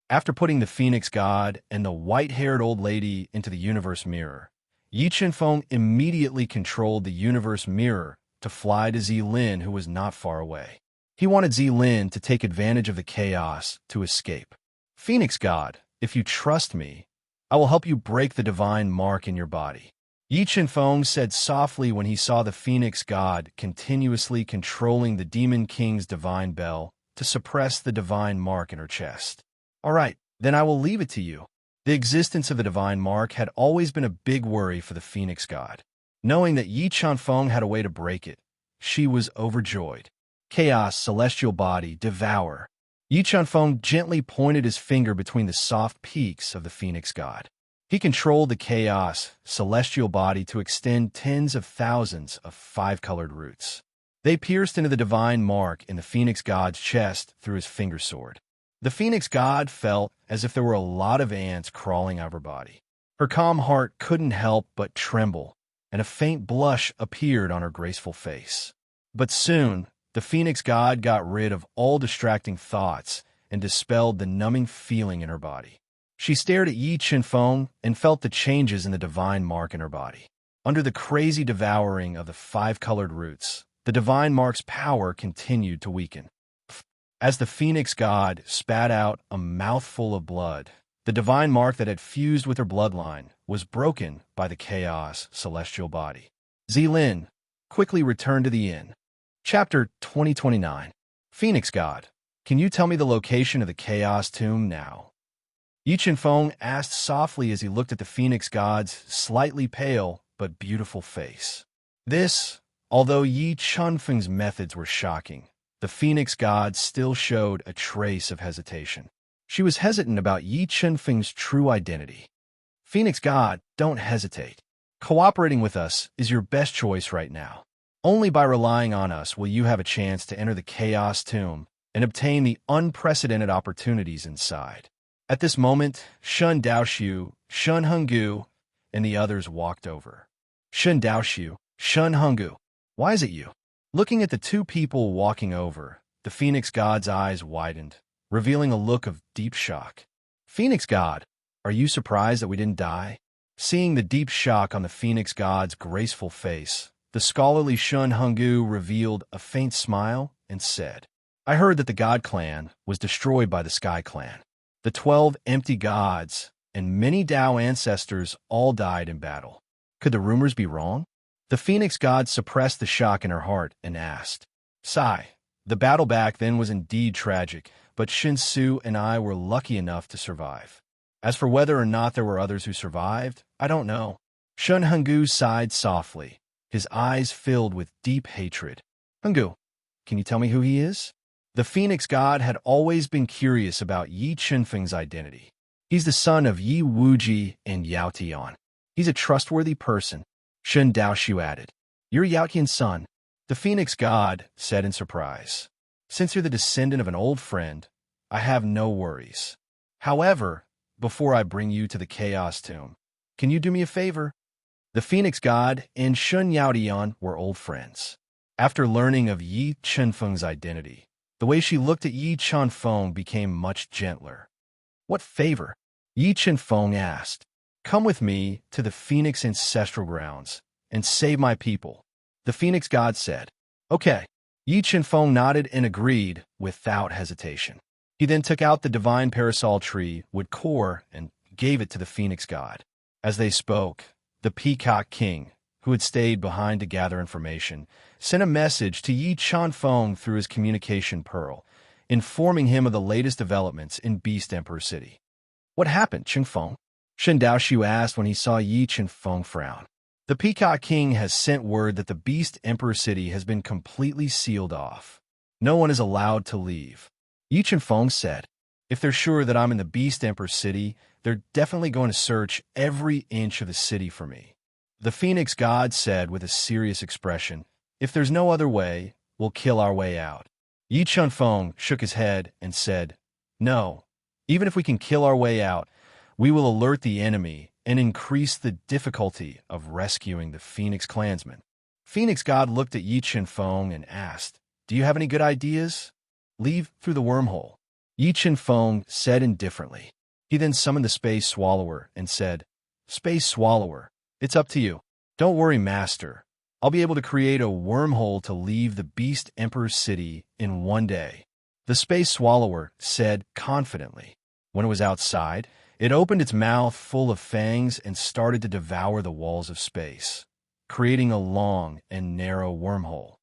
After putting the Phoenix God and the white-haired old lady into the universe mirror, Yi Chen-feng immediately controlled the universe mirror to fly to Zilin, who was not far away. He wanted Zilin to take advantage of the chaos to escape. "Phoenix God, if you trust me, I will help you break the divine mark in your body," Yi Chen-feng said softly when he saw the Phoenix God continuously controlling the Demon King's divine bell to suppress the divine mark in her chest. "All right, then I will leave it to you." The existence of the divine mark had always been a big worry for the Phoenix God. Knowing that Yi Chen-feng had a way to break it, she was overjoyed. "Chaos, celestial body, devour." Yi Chen-feng gently pointed his finger between the soft peaks of the Phoenix God. He controlled the chaos, celestial body to extend tens of thousands of five-colored roots. They pierced into the divine mark in the Phoenix God's chest through his finger sword. The Phoenix God felt as if there were a lot of ants crawling out of her body. Her calm heart couldn't help but tremble, and a faint blush appeared on her graceful face. But soon, the Phoenix God got rid of all distracting thoughts and dispelled the numbing feeling in her body. She stared at Yi Chen-feng and felt the changes in the divine mark in her body. Under the crazy devouring of the five-colored roots, the divine mark's power continued to weaken. As the Phoenix God spat out a mouthful of blood, the divine mark that had fused with her bloodline was broken by the chaos celestial body. Zilin quickly returned to the inn. Chapter 2029. Phoenix God, can you tell me the location of the Chaos Tomb now? Yi Chen-feng asked softly as he looked at the Phoenix God's slightly pale but beautiful face. Although Yi Chen-feng's methods were shocking, the Phoenix God still showed a trace of hesitation. She was hesitant about Yi Chen-feng's true identity. "Phoenix God, don't hesitate. Cooperating with us is your best choice right now. Only by relying on us will you have a chance to enter the Chaos Tomb and obtain the unprecedented opportunities inside." At this moment, Shun Daoxiu, Shun Henggu, and the others walked over. "Shun Daoxiu, Shun Henggu, why is it you?" Looking at the two people walking over, the Phoenix God's eyes widened, revealing a look of deep shock. "Phoenix God, are you surprised that we didn't die?" Seeing the deep shock on the Phoenix God's graceful face, the scholarly Shun Henggu revealed a faint smile and said, "I heard that the God Clan was destroyed by the Sky Clan. The 12 empty gods and many Dao ancestors all died in battle. Could the rumors be wrong?" The Phoenix God suppressed the shock in her heart and asked, "Sigh, the battle back then was indeed tragic, but Shinsu and I were lucky enough to survive. As for whether or not there were others who survived, I don't know." Shun Henggu sighed softly, his eyes filled with deep hatred. "Henggu, can you tell me who he is?" The Phoenix God had always been curious about Yi Chen-feng's identity. "He's the son of Yi Wuji and Yao Tian. He's a trustworthy person," Shun Daoxiu added. You're Yaotian's son. The Phoenix God said in surprise. Since you're the descendant of an old friend, I have no worries. However, before I bring you to the Chaos Tomb, can you do me a favor? The Phoenix God and Shun Yaotian were old friends. After learning of Yi Chunfeng's identity, the way she looked at Yi Chunfeng became much gentler. What favor? Yi Chunfeng asked. Come with me to the Phoenix ancestral grounds and save my people. The Phoenix God said. Okay. Yi Chunfeng nodded and agreed without hesitation. He then took out the divine parasol tree with core and gave it to the Phoenix God. As they spoke, the Peacock King, who had stayed behind to gather information, sent a message to Yi Chunfeng through his communication pearl, informing him of the latest developments in Beast Emperor City. What happened, Chunfeng? Shen Daoxiu asked when he saw Yi Chunfeng frown. The Peacock King has sent word that the Beast Emperor City has been completely sealed off. No one is allowed to leave. Yi Chunfeng said, if they're sure that I'm in the Beast Emperor City, they're definitely going to search every inch of the city for me. The Phoenix God said with a serious expression, if there's no other way, we'll kill our way out. Yi Chunfeng shook his head and said, no, even if we can kill our way out, we will alert the enemy and increase the difficulty of rescuing the Phoenix clansmen. Phoenix God looked at Yi Chunfeng and asked, do you have any good ideas? Leave through the wormhole. Yi Chunfeng said indifferently. He then summoned the Space Swallower and said, Space Swallower, it's up to you. Don't worry, Master. I'll be able to create a wormhole to leave the Beast Emperor City in one day. The Space Swallower said confidently. When it was outside, it opened its mouth full of fangs and started to devour the walls of space, creating a long and narrow wormhole.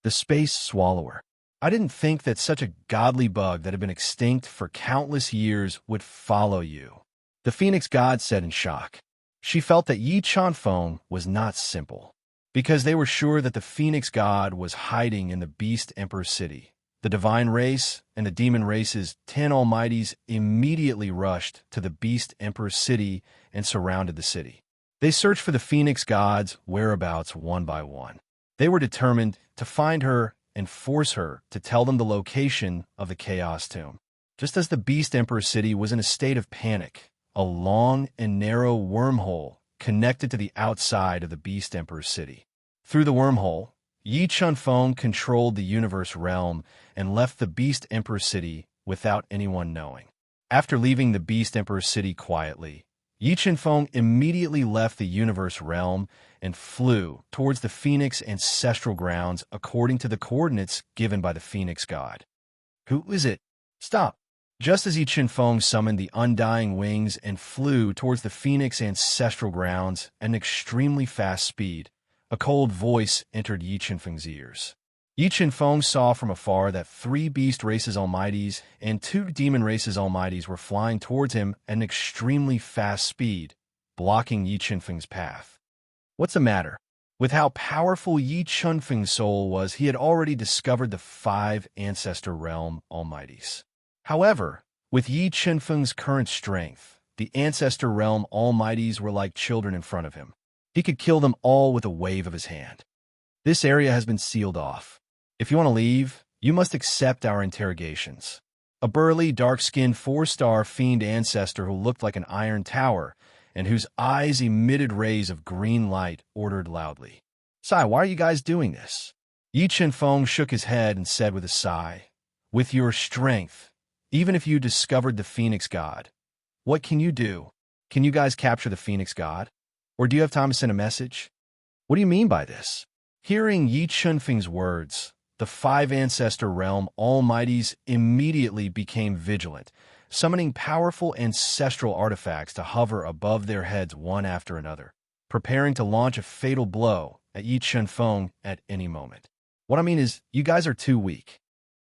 The Space Swallower. I didn't think that such a godly bug that had been extinct for countless years would follow you. The Phoenix God said in shock. She felt that Yi Chunfeng was not simple, because they were sure that the Phoenix God was hiding in the Beast Emperor City. The divine race and the demon race's 10 almighties immediately rushed to the Beast Emperor City and surrounded the city. They searched for the Phoenix God's whereabouts one by one. They were determined to find her and force her to tell them the location of the Chaos Tomb. Just as the Beast Emperor City was in a state of panic, a long and narrow wormhole connected to the outside of the Beast Emperor City. Through the wormhole, Yi Chunfeng controlled the universe realm and left the Beast Emperor City without anyone knowing. After leaving the Beast Emperor City quietly, Yi Chunfeng immediately left the universe realm and flew towards the Phoenix ancestral grounds according to the coordinates given by the Phoenix God. Who is it? Stop! Just as Yi Chunfeng summoned the undying wings and flew towards the Phoenix ancestral grounds at an extremely fast speed, a cold voice entered Yi Chunfeng's ears. Yi Chunfeng saw from afar that 3 beast races almighties and 2 demon races almighties were flying towards him at an extremely fast speed, blocking Yi Chunfeng's path. What's the matter? With how powerful Yi Chunfeng's soul was, he had already discovered the 5 ancestor realm almighties. However, with Yi Chunfeng's current strength, the ancestor realm almighties were like children in front of him. He could kill them all with a wave of his hand. This area has been sealed off. If you want to leave, you must accept our interrogations. A burly, dark-skinned 4-star fiend ancestor who looked like an iron tower and whose eyes emitted rays of green light ordered loudly. Sai, why are you guys doing this? Yi Chunfeng shook his head and said with a sigh, with your strength, even if you discovered the Phoenix God, what can you do? Can you guys capture the Phoenix God? Or do you have time to send a message? What do you mean by this? Hearing Yi Chunfeng's words, the 5 ancestor realm almighties immediately became vigilant, summoning powerful ancestral artifacts to hover above their heads one after another, preparing to launch a fatal blow at Yi Chunfeng at any moment. What I mean is, you guys are too weak.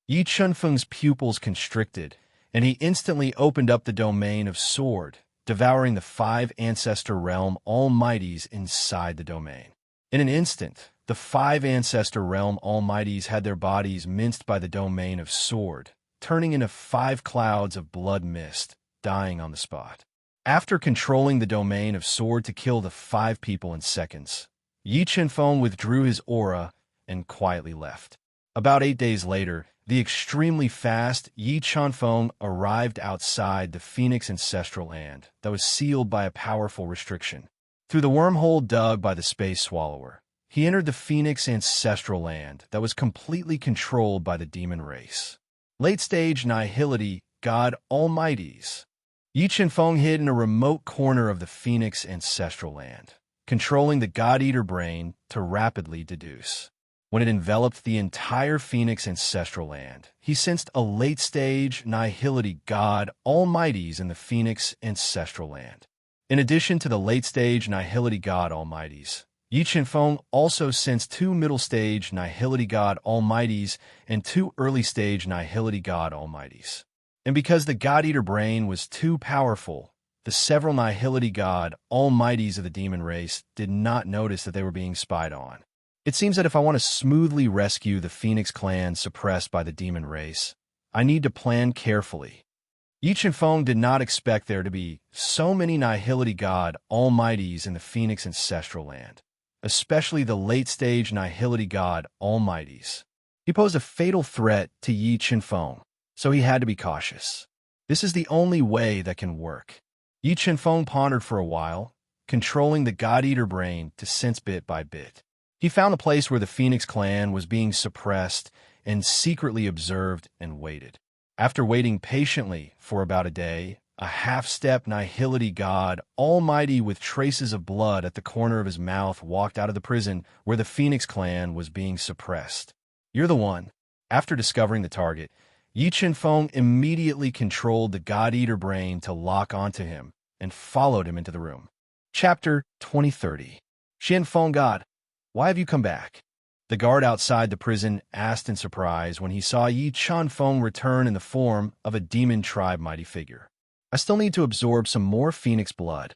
Yi Chunfeng's pupils constricted, and he instantly opened up the domain of sword, devouring the 5 ancestor realm almighties inside the domain. In an instant, the 5 ancestor realm almighties had their bodies minced by the domain of sword, turning into 5 clouds of blood mist, dying on the spot. After controlling the domain of sword to kill the 5 people in seconds, Yi Chenfeng withdrew his aura and quietly left. About 8 days later, the extremely fast Yi Chenfeng arrived outside the Phoenix ancestral land that was sealed by a powerful restriction. Through the wormhole dug by the space swallower, he entered the Phoenix ancestral land that was completely controlled by the demon race. Late-stage nihility, God Almighty's. Yi Chenfeng hid in a remote corner of the Phoenix ancestral land, controlling the God-Eater brain to rapidly deduce. When it enveloped the entire Phoenix ancestral land, he sensed a late-stage nihility God Almighty's in the Phoenix ancestral land. In addition to the late-stage nihility God Almighty's, Yi Chenfeng also sensed 2 middle-stage nihility God Almighty's and 2 early-stage nihility God Almighty's. And because the God-Eater brain was too powerful, the several nihility God Almighty's of the demon race did not notice that they were being spied on. It seems that if I want to smoothly rescue the Phoenix clan suppressed by the demon race, I need to plan carefully. Yi Chenfeng did not expect there to be so many nihility God Almighty's in the Phoenix ancestral land, especially the late-stage nihility God Almighty's. He posed a fatal threat to Yi Chenfeng, so he had to be cautious. This is the only way that can work. Yi Chenfeng pondered for a while, controlling the God-Eater brain to sense bit by bit. He found a place where the Phoenix clan was being suppressed and secretly observed and waited. After waiting patiently for about a day, a half-step nihility God Almighty with traces of blood at the corner of his mouth walked out of the prison where the Phoenix clan was being suppressed. "You're the one." After discovering the target, Yi Chenfeng immediately controlled the God-Eater brain to lock onto him and followed him into the room. Chapter 2030. Chenfeng God, why have you come back? The guard outside the prison asked in surprise when he saw Yi Chenfeng return in the form of a demon tribe mighty figure. "I still need to absorb some more Phoenix blood."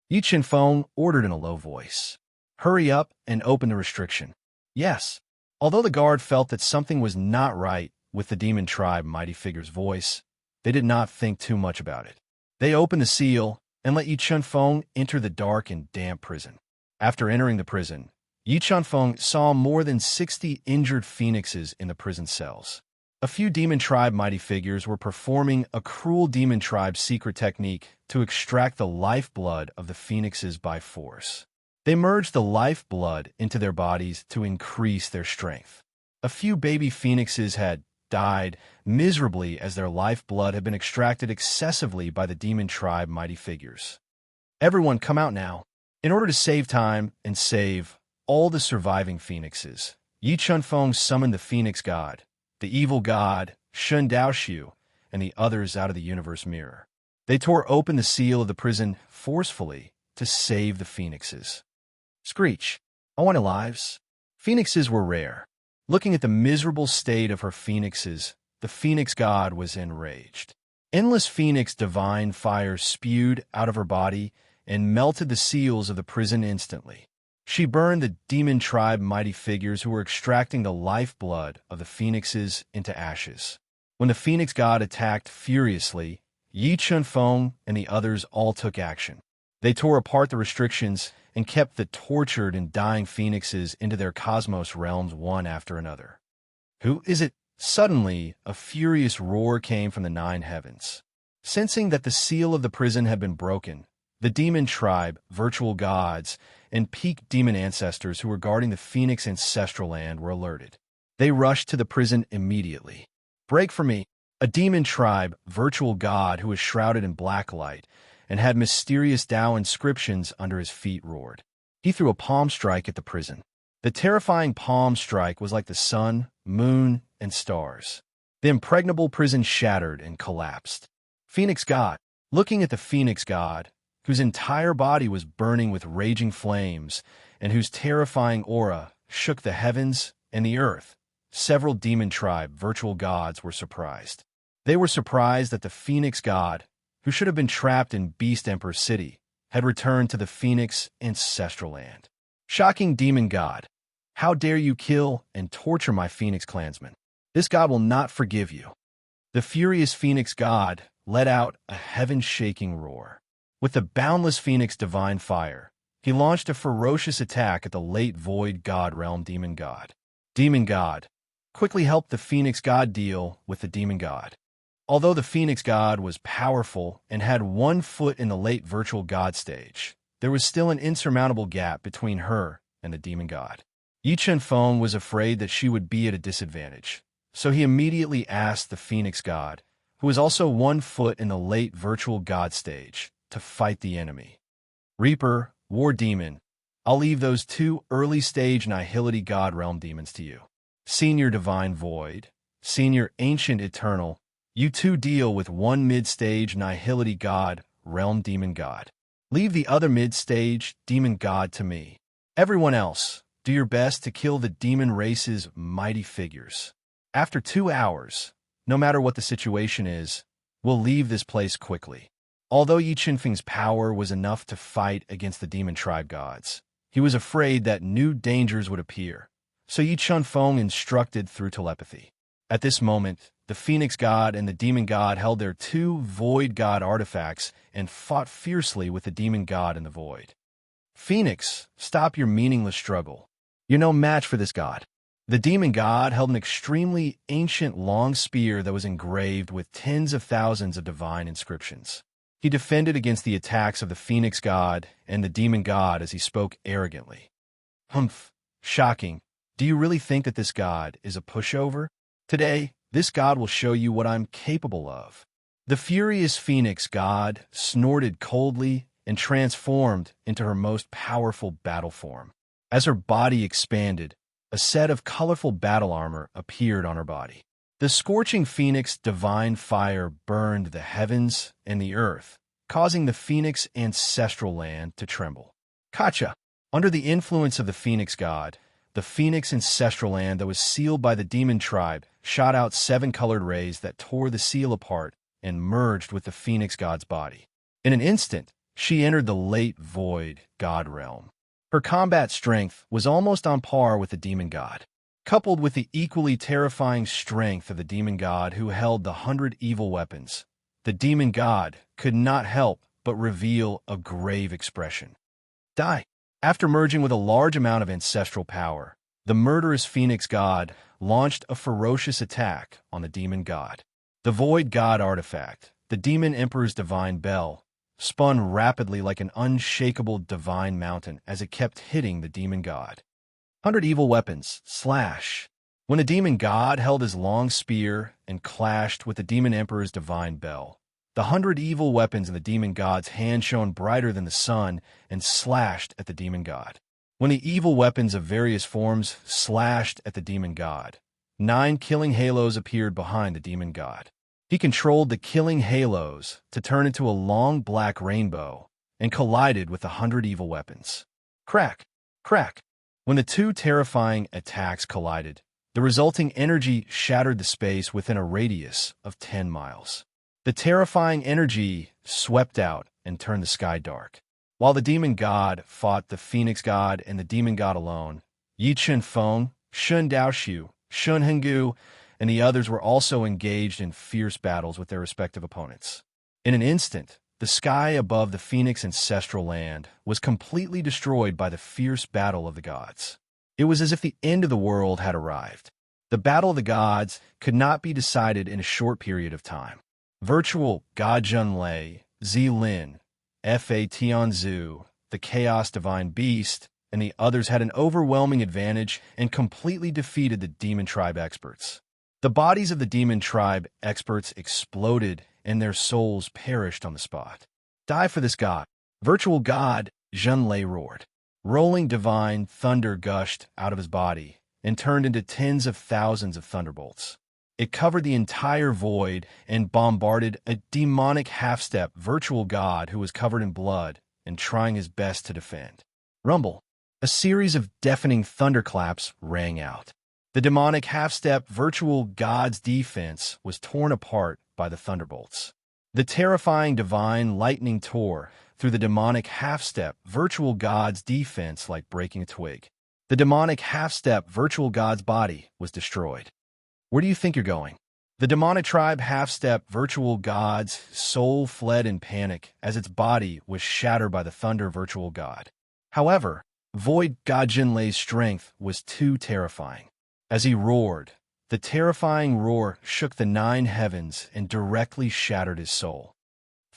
Yi Chenfeng ordered in a low voice. "Hurry up and open the restriction." "Yes." Although the guard felt that something was not right with the demon tribe mighty figure's voice, they did not think too much about it. They opened the seal and let Yi Chenfeng enter the dark and damp prison. After entering the prison, Yi Chenfeng saw more than 60 injured phoenixes in the prison cells. A few demon tribe mighty figures were performing a cruel demon tribe secret technique to extract the lifeblood of the phoenixes by force. They merged the lifeblood into their bodies to increase their strength. A few baby phoenixes had died miserably as their lifeblood had been extracted excessively by the demon tribe mighty figures. "Everyone come out now." In order to save time and save all the surviving phoenixes, Yi Chenfeng summoned the Phoenix God, the evil god Shun Daoshu, and the others out of the universe mirror. They tore open the seal of the prison forcefully to save the phoenixes. Screech, I wanted lives. Phoenixes were rare. Looking at the miserable state of her phoenixes, the Phoenix God was enraged. Endless Phoenix divine fire spewed out of her body and melted the seals of the prison instantly. She burned the demon tribe mighty figures who were extracting the lifeblood of the phoenixes into ashes. When the Phoenix God attacked furiously, Yi Chenfeng and the others all took action. They tore apart the restrictions and kept the tortured and dying phoenixes into their cosmos realms one after another. "Who is it?" Suddenly, a furious roar came from the 9 heavens. Sensing that the seal of the prison had been broken, the demon tribe, virtual gods, and peak demon ancestors who were guarding the Phoenix ancestral land were alerted. They rushed to the prison immediately. "Break for me!" A demon tribe, virtual god who was shrouded in black light and had mysterious Tao inscriptions under his feet roared. He threw a palm strike at the prison. The terrifying palm strike was like the sun, moon, and stars. The impregnable prison shattered and collapsed. Phoenix God, looking at the Phoenix God, whose entire body was burning with raging flames and whose terrifying aura shook the heavens and the earth, several demon tribe virtual gods were surprised. They were surprised that the Phoenix God, who should have been trapped in Beast Emperor City, had returned to the Phoenix ancestral land. Shocking demon god, how dare you kill and torture my Phoenix clansmen? This god will not forgive you. The furious Phoenix god let out a heaven-shaking roar. With the boundless Phoenix divine fire, He launched a ferocious attack at the late void god realm demon god. Demon god quickly helped the phoenix god deal with the demon god. Although the phoenix god was powerful and had 1 foot in the late virtual god stage, there was still an insurmountable gap between her and the demon god. Yi Chen-feng was afraid that she would be at a disadvantage, so he immediately asked the phoenix god, who was also 1 foot in the late virtual god stage, to fight the enemy. Reaper, War Demon, I'll leave those 2 early-stage Nihility God Realm demons to you. Senior Divine Void, Senior Ancient Eternal, you 2 deal with 1 mid-stage Nihility God Realm Demon God. Leave the other mid-stage Demon God to me. Everyone else, do your best to kill the demon race's mighty figures. After 2 hours, no matter what the situation is, we'll leave this place quickly. Although Yi Chen-feng's power was enough to fight against the demon tribe gods, he was afraid that new dangers would appear, so Yi Chen-feng instructed through telepathy. At this moment, the Phoenix God and the Demon God held their 2 Void God artifacts and fought fiercely with the Demon God in the Void. Phoenix, stop your meaningless struggle. You're no match for this god. The Demon God held an extremely ancient long spear that was engraved with tens of thousands of divine inscriptions. He defended against the attacks of the Phoenix God and the Demon God as he spoke arrogantly. Humph, shocking. Do you really think that this god is a pushover? Today, this god will show you what I'm capable of. The furious Phoenix God snorted coldly and transformed into her most powerful battle form. As her body expanded, a set of colorful battle armor appeared on her body. The scorching Phoenix divine fire burned the heavens and the earth, causing the Phoenix ancestral land to tremble. Kacha! Under the influence of the Phoenix God, the Phoenix ancestral land that was sealed by the demon tribe shot out 7 colored rays that tore the seal apart and merged with the Phoenix God's body. In an instant, she entered the late void God realm. Her combat strength was almost on par with the demon god. Coupled with the equally terrifying strength of the demon god who held the 100 evil weapons, the demon god could not help but reveal a grave expression. Die! After merging with a large amount of ancestral power, the murderous Phoenix God launched a ferocious attack on the demon god. The Void God artifact, the Demon Emperor's divine bell, spun rapidly like an unshakable divine mountain as it kept hitting the demon god. 100 evil weapons, slash. When the demon god held his long spear and clashed with the demon emperor's divine bell, the 100 evil weapons in the demon god's hand shone brighter than the sun and slashed at the demon god. When the evil weapons of various forms slashed at the demon god, 9 killing halos appeared behind the demon god. He controlled the killing halos to turn into a long black rainbow and collided with the 100 evil weapons. Crack! Crack! When the 2 terrifying attacks collided, the resulting energy shattered the space within a radius of 10 miles. The terrifying energy swept out and turned the sky dark. While the demon god fought the Phoenix God and the demon god alone, Yi Chen-feng, Shun Daoxiu, Shun Henggu, and the others were also engaged in fierce battles with their respective opponents. In an instant, the sky above the Phoenix ancestral land was completely destroyed by the fierce battle of the gods. It was as if the end of the world had arrived. The battle of the gods could not be decided in a short period of time. Virtual God Junlei, Zilin, Fa Tianzu, the Chaos Divine Beast, and the others had an overwhelming advantage and completely defeated the Demon Tribe experts. The bodies of the Demon Tribe experts exploded and their souls perished on the spot. Die for this god! Virtual God Junlei roared. Rolling divine thunder gushed out of his body and turned into tens of thousands of thunderbolts. It covered the entire void and bombarded a demonic half-step virtual god who was covered in blood and trying his best to defend. Rumble! A series of deafening thunderclaps rang out. The demonic half-step virtual god's defense was torn apart by the thunderbolts. The terrifying divine lightning tore through the demonic half-step virtual god's defense like breaking a twig. The demonic half-step virtual god's body was destroyed. Where do you think you're going? The demonic tribe half-step virtual god's soul fled in panic as its body was shattered by the thunder virtual god. However, Void God Jinlei's strength was too terrifying. As he roared, the terrifying roar shook the 9 heavens and directly shattered his soul.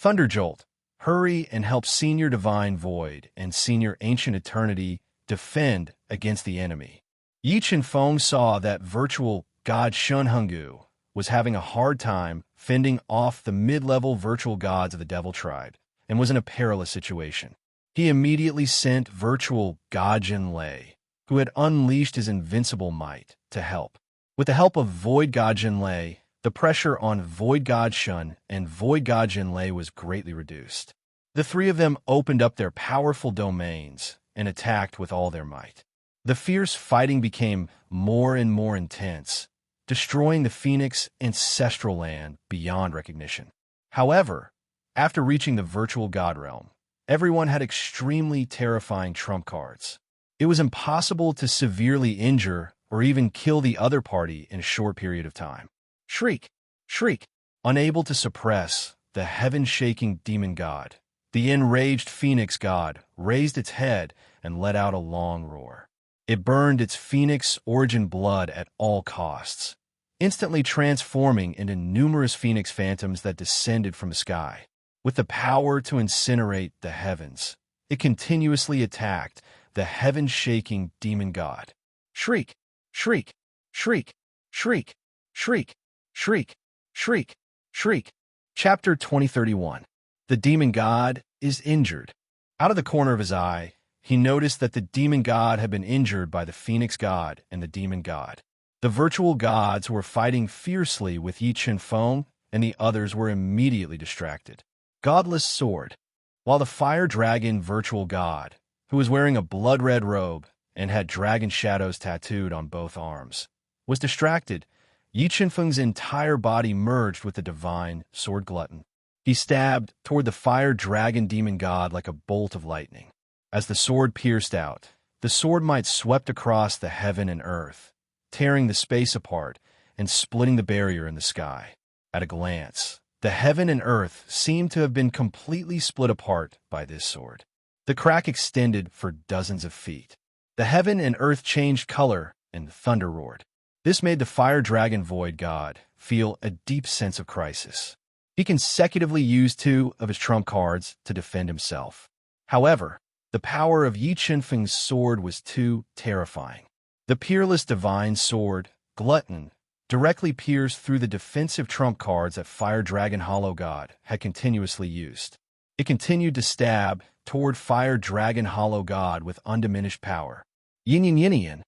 Thunderjolt, hurry and help Senior Divine Void and Senior Ancient Eternity defend against the enemy. Yi Chen-feng saw that virtual God Shunhungu was having a hard time fending off the mid-level virtual gods of the Devil Tribe and was in a perilous situation. He immediately sent virtual God Jinlei, who had unleashed his invincible might, to help. With the help of Void God Jinlei, the pressure on Void God Shun and Void God Jinlei was greatly reduced. The 3 of them opened up their powerful domains and attacked with all their might. The fierce fighting became more and more intense, destroying the Phoenix ancestral land beyond recognition. However, after reaching the virtual God realm, everyone had extremely terrifying trump cards. It was impossible to severely injure or even kill the other party in a short period of time. Shriek! Shriek! Unable to suppress the heaven-shaking demon god, the enraged phoenix god raised its head and let out a long roar. It burned its phoenix origin blood at all costs, instantly transforming into numerous phoenix phantoms that descended from the sky. With the power to incinerate the heavens, it continuously attacked the heaven-shaking demon god. Shriek! Shriek! Shriek! Shriek! Shriek! Shriek! Shriek! Shriek! Chapter 2031. The demon god is injured. Out of the corner of his eye, he noticed that the demon god had been injured by the phoenix god and the demon god. The virtual gods were fighting fiercely with Yi Chen-feng, and the others were immediately distracted. Godless Sword. While the fire dragon virtual god, who was wearing a blood-red robe and had dragon shadows tattooed on both arms, was distracted, Yi Chen-feng's entire body merged with the divine sword glutton. He stabbed toward the fire dragon demon god like a bolt of lightning. As the sword pierced out, the sword might swept across the heaven and earth, tearing the space apart and splitting the barrier in the sky. At a glance, the heaven and earth seemed to have been completely split apart by this sword. The crack extended for dozens of feet. The heaven and earth changed color and thunder roared. This made the fire dragon void god feel a deep sense of crisis. He consecutively used 2 of his trump cards to defend himself. However, the power of Yi Chen-feng's sword was too terrifying. The peerless divine sword, Glutton, directly pierced through the defensive trump cards that Fire Dragon Hollow God had continuously used. It continued to stab toward Fire Dragon Hollow God with undiminished power. Yin yin yin yin.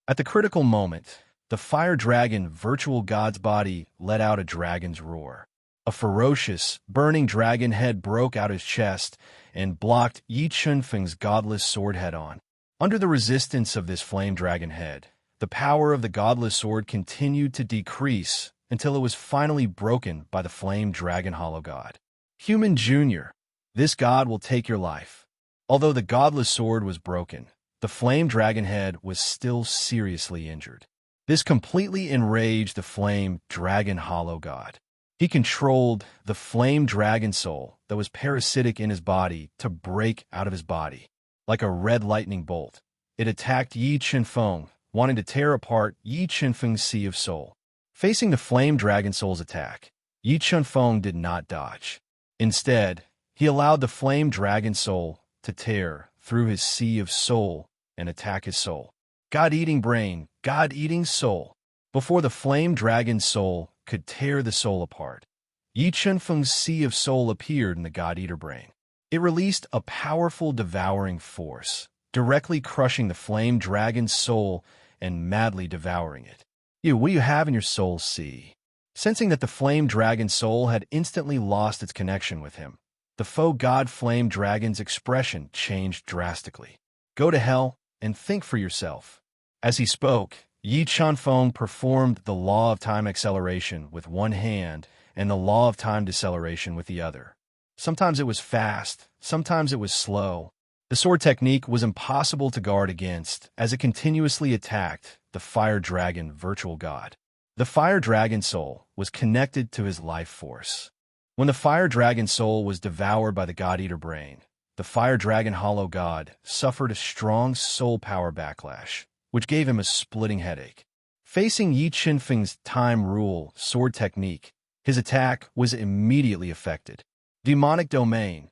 At the critical moment, the Fire Dragon virtual god's body let out a dragon's roar. A ferocious, burning dragon head broke out his chest and blocked Yi Chen-feng's godless sword head-on. Under the resistance of this flame dragon head, the power of the godless sword continued to decrease until it was finally broken by the flame dragon hollow god. Human Jr., this god will take your life. Although the godless sword was broken, the flame dragon head was still seriously injured. This completely enraged the flame dragon hollow god. He controlled the flame dragon soul that was parasitic in his body to break out of his body. Like a red lightning bolt, it attacked Yi Chen-feng, wanting to tear apart Yi Chen-feng's sea of soul. Facing the flame dragon soul's attack, Yi Chen-feng did not dodge. Instead, he allowed the flame dragon soul to tear through his sea of soul and attack his soul. God-eating brain, God-eating soul. Before the flame dragon soul could tear the soul apart, Yi Chen-feng's sea of soul appeared in the God-eater brain. It released a powerful devouring force, directly crushing the flame dragon's soul and madly devouring it. What do you have in your soul's sea? Sensing that the flame dragon's soul had instantly lost its connection with him, the faux god flame dragon's expression changed drastically. Go to hell and think for yourself. As he spoke, Yi Chen-feng performed the law of time acceleration with one hand and the law of time deceleration with the other. Sometimes it was fast, sometimes it was slow. The sword technique was impossible to guard against as it continuously attacked the fire dragon virtual god. The fire dragon soul was connected to his life force. When the fire dragon soul was devoured by the god-eater brain, the fire dragon hollow god suffered a strong soul power backlash, which gave him a splitting headache. Facing Yi Qinfeng's time rule sword technique, his attack was immediately affected. Demonic domain.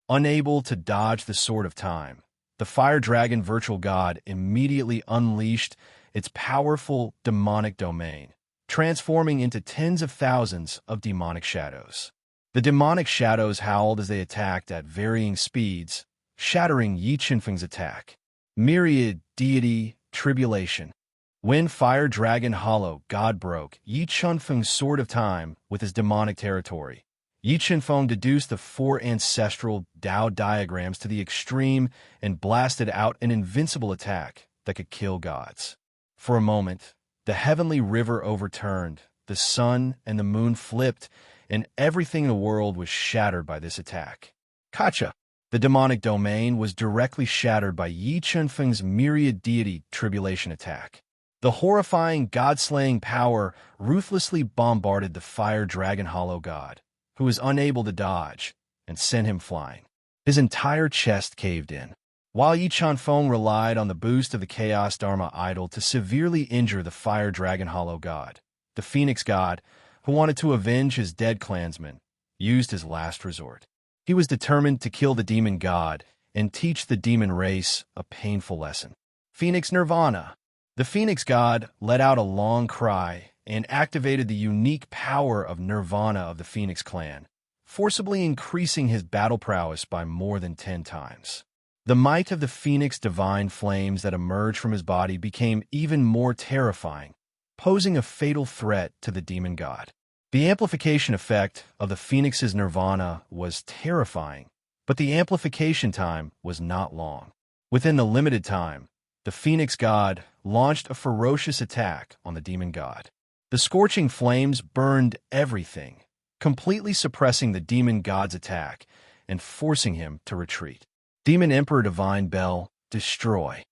Unable to dodge the sword of time, the fire dragon virtual god immediately unleashed its powerful demonic domain, transforming into tens of thousands of demonic shadows. The demonic shadows howled as they attacked at varying speeds, shattering Yi Qinfeng's attack. Myriad deity tribulation. When Fire Dragon Hollow God broke Yi Qinfeng's Sword of Time with his demonic territory, Yi Qinfeng deduced the 4 ancestral Dao diagrams to the extreme and blasted out an invincible attack that could kill gods. For a moment, the heavenly river overturned, the sun and the moon flipped, and everything in the world was shattered by this attack. Kacha! The demonic domain was directly shattered by Yi Qinfeng's myriad deity tribulation attack. The horrifying god-slaying power ruthlessly bombarded the fire dragon hollow god, who was unable to dodge, and sent him flying. His entire chest caved in. While Yi Qinfeng relied on the boost of the Chaos Dharma idol to severely injure the fire dragon hollow god, the phoenix god, who wanted to avenge his dead clansmen, used his last resort. He was determined to kill the demon god and teach the demon race a painful lesson. Phoenix Nirvana. The phoenix god let out a long cry and activated the unique power of Nirvana of the Phoenix clan, forcibly increasing his battle prowess by more than 10 times. The might of the phoenix divine flames that emerged from his body became even more terrifying, posing a fatal threat to the demon god. The amplification effect of the phoenix's nirvana was terrifying, but the amplification time was not long. Within the limited time, the phoenix god launched a ferocious attack on the demon god. The scorching flames burned everything, completely suppressing the demon god's attack and forcing him to retreat. Demon Emperor Divine Bell, destroy.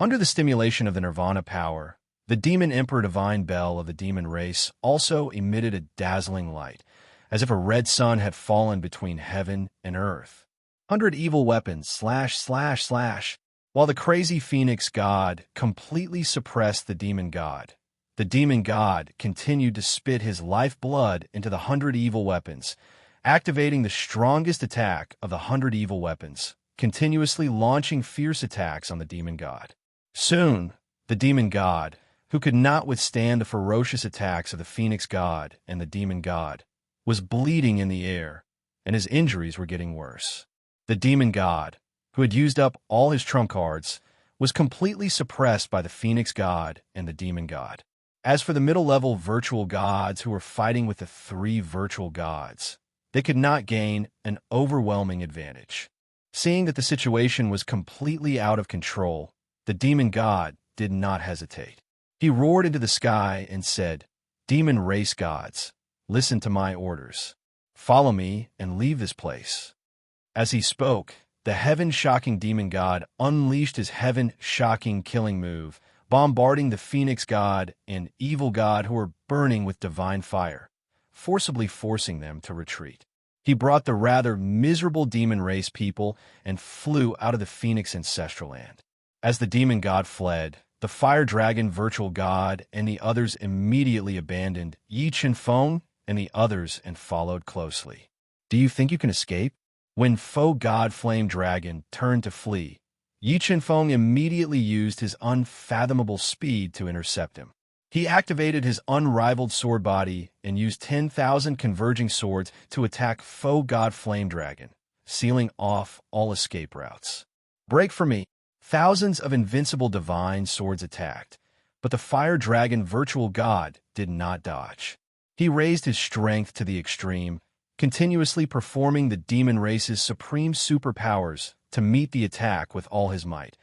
Under the stimulation of the nirvana power, the Demon Emperor Divine Bell of the demon race also emitted a dazzling light, as if a red sun had fallen between heaven and earth. 100 evil weapons, ///. While the crazy phoenix god completely suppressed the demon god continued to spit his lifeblood into the 100 evil weapons, activating the strongest attack of the 100 evil weapons, continuously launching fierce attacks on the demon god. Soon, the demon god, who could not withstand the ferocious attacks of the phoenix god and the demon god, was bleeding in the air, and his injuries were getting worse. The demon god, who had used up all his trump cards, was completely suppressed by the phoenix god and the demon god. As for the middle-level virtual gods who were fighting with the 3 virtual gods, they could not gain an overwhelming advantage. Seeing that the situation was completely out of control, the demon god did not hesitate. He roared into the sky and said, "Demon race gods, listen to my orders. Follow me and leave this place." As he spoke, the heaven-shocking demon god unleashed his heaven-shocking killing move, bombarding the phoenix god and evil god who were burning with divine fire, forcibly forcing them to retreat. He brought the rather miserable demon race people and flew out of the phoenix ancestral land. As the demon god fled, the fire dragon virtual god and the others immediately abandoned Yi Qinfeng and the others and followed closely. Do you think you can escape? When foe god flame dragon turned to flee, Yi Qinfeng immediately used his unfathomable speed to intercept him. He activated his unrivaled sword body and used 10,000 converging swords to attack foe god flame dragon, sealing off all escape routes. Break for me! Thousands of invincible divine swords attacked, but the fire dragon virtual god did not dodge. He raised his strength to the extreme, continuously performing the demon race's supreme superpowers to meet the attack with all his might,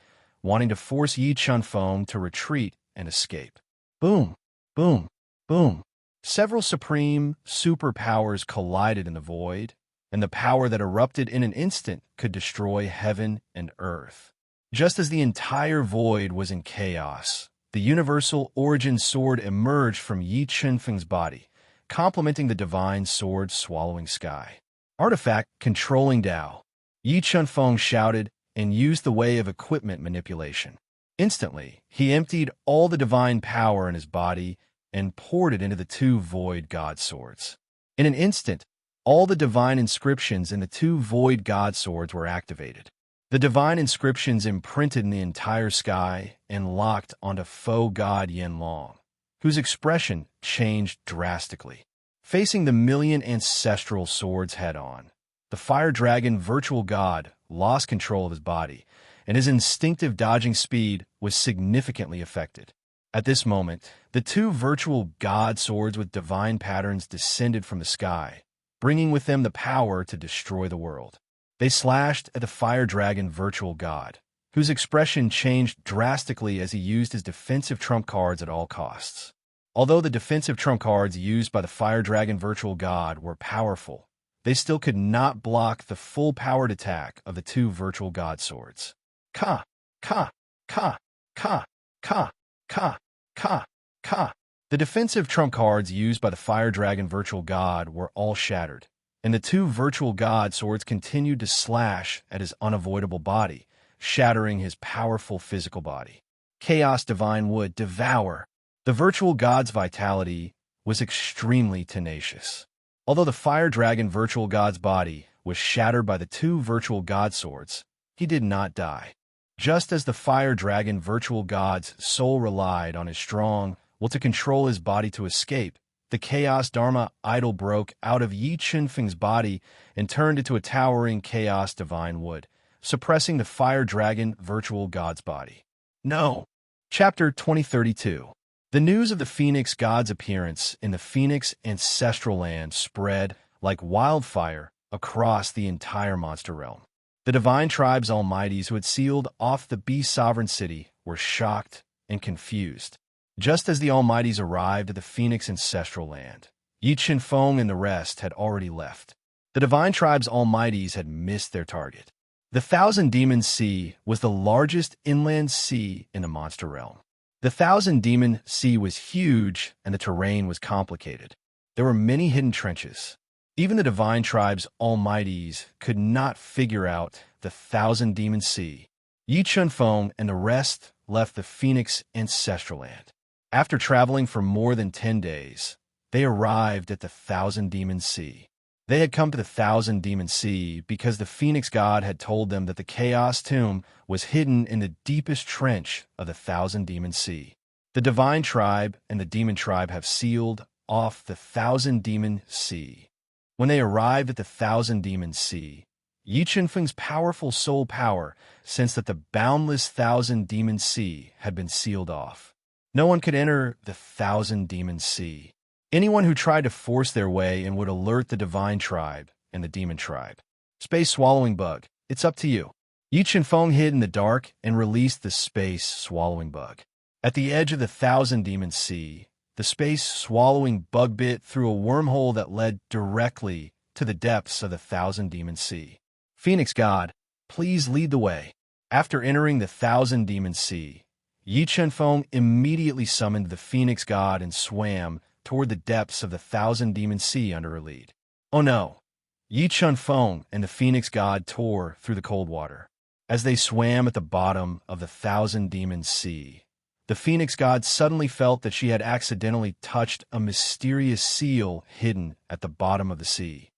wanting to force Yi Qinfeng to retreat and escape. Boom, boom, boom. Several supreme superpowers collided in the void, and the power that erupted in an instant could destroy heaven and earth. Just as the entire void was in chaos, the universal origin sword emerged from Yi Qinfeng's body, complementing the divine sword swallowing sky. Artifact controlling Tao. Yi Chunfeng shouted and used the way of equipment manipulation. Instantly, he emptied all the divine power in his body and poured it into the two void god swords. In an instant, all the divine inscriptions in the two void god swords were activated. The divine inscriptions imprinted in the entire sky and locked onto faux god Yanlong, whose expression changed drastically. Facing the million ancestral swords head-on, the fire dragon virtual god lost control of his body, and his instinctive dodging speed was significantly affected. At this moment, the two virtual god swords with divine patterns descended from the sky, bringing with them the power to destroy the world. They slashed at the fire dragon virtual god, whose expression changed drastically as he used his defensive trump cards at all costs. Although the defensive trump cards used by the fire dragon virtual god were powerful, they still could not block the full-powered attack of the two virtual god swords. Ka, ka, ka, ka, ka, ka, ka, ka. The defensive trump cards used by the fire dragon virtual god were all shattered, and the two virtual god swords continued to slash at his unavoidable body, shattering his powerful physical body. Chaos Divine Wood Devour. The virtual god's vitality was extremely tenacious. Although the fire dragon virtual god's body was shattered by the two virtual god swords, he did not die. Just as the fire dragon virtual god's soul relied on his strong will to control his body to escape, the Chaos Dharma idol broke out of Yi Chunfeng's body and turned into a towering Chaos Divine Wood, suppressing the fire dragon virtual god's body. No. Chapter 2032. The news of the Phoenix God's appearance in the Phoenix Ancestral Land spread like wildfire across the entire monster realm. The divine tribes almighties who had sealed off the Beast Sovereign City were shocked and confused. Just as the almighties arrived at the Phoenix Ancestral Land, Yi Chunfeng and the rest had already left. The divine tribes almighties had missed their target. The Thousand Demon Sea was the largest inland sea in the monster realm. The Thousand Demon Sea was huge, and the terrain was complicated. There were many hidden trenches. Even the divine tribes almighties could not figure out the Thousand Demon Sea. Yi Chunfeng and the rest left the Phoenix Ancestral Land. After traveling for more than 10 days, they arrived at the Thousand Demon Sea. They had come to the Thousand Demon Sea because the Phoenix God had told them that the Chaos Tomb was hidden in the deepest trench of the Thousand Demon Sea. The Divine Tribe and the Demon Tribe have sealed off the Thousand Demon Sea. When they arrived at the Thousand Demon Sea, Yi Chunfeng's powerful soul power sensed that the boundless Thousand Demon Sea had been sealed off. No one could enter the Thousand Demon Sea. Anyone who tried to force their way in would alert the Divine Tribe and the Demon Tribe. Space Swallowing Bug, it's up to you. Yi Chunfeng hid in the dark and released the Space Swallowing Bug. At the edge of the Thousand Demon Sea, the Space Swallowing Bug bit through a wormhole that led directly to the depths of the Thousand Demon Sea. Phoenix God, please lead the way. After entering the Thousand Demon Sea, Yi Chunfeng immediately summoned the Phoenix God and swam toward the depths of the Thousand Demon Sea under her lead. Oh no! Yi Chunfeng and the Phoenix God tore through the cold water. As they swam at the bottom of the Thousand Demon Sea, the Phoenix God suddenly felt that she had accidentally touched a mysterious seal hidden at the bottom of the sea.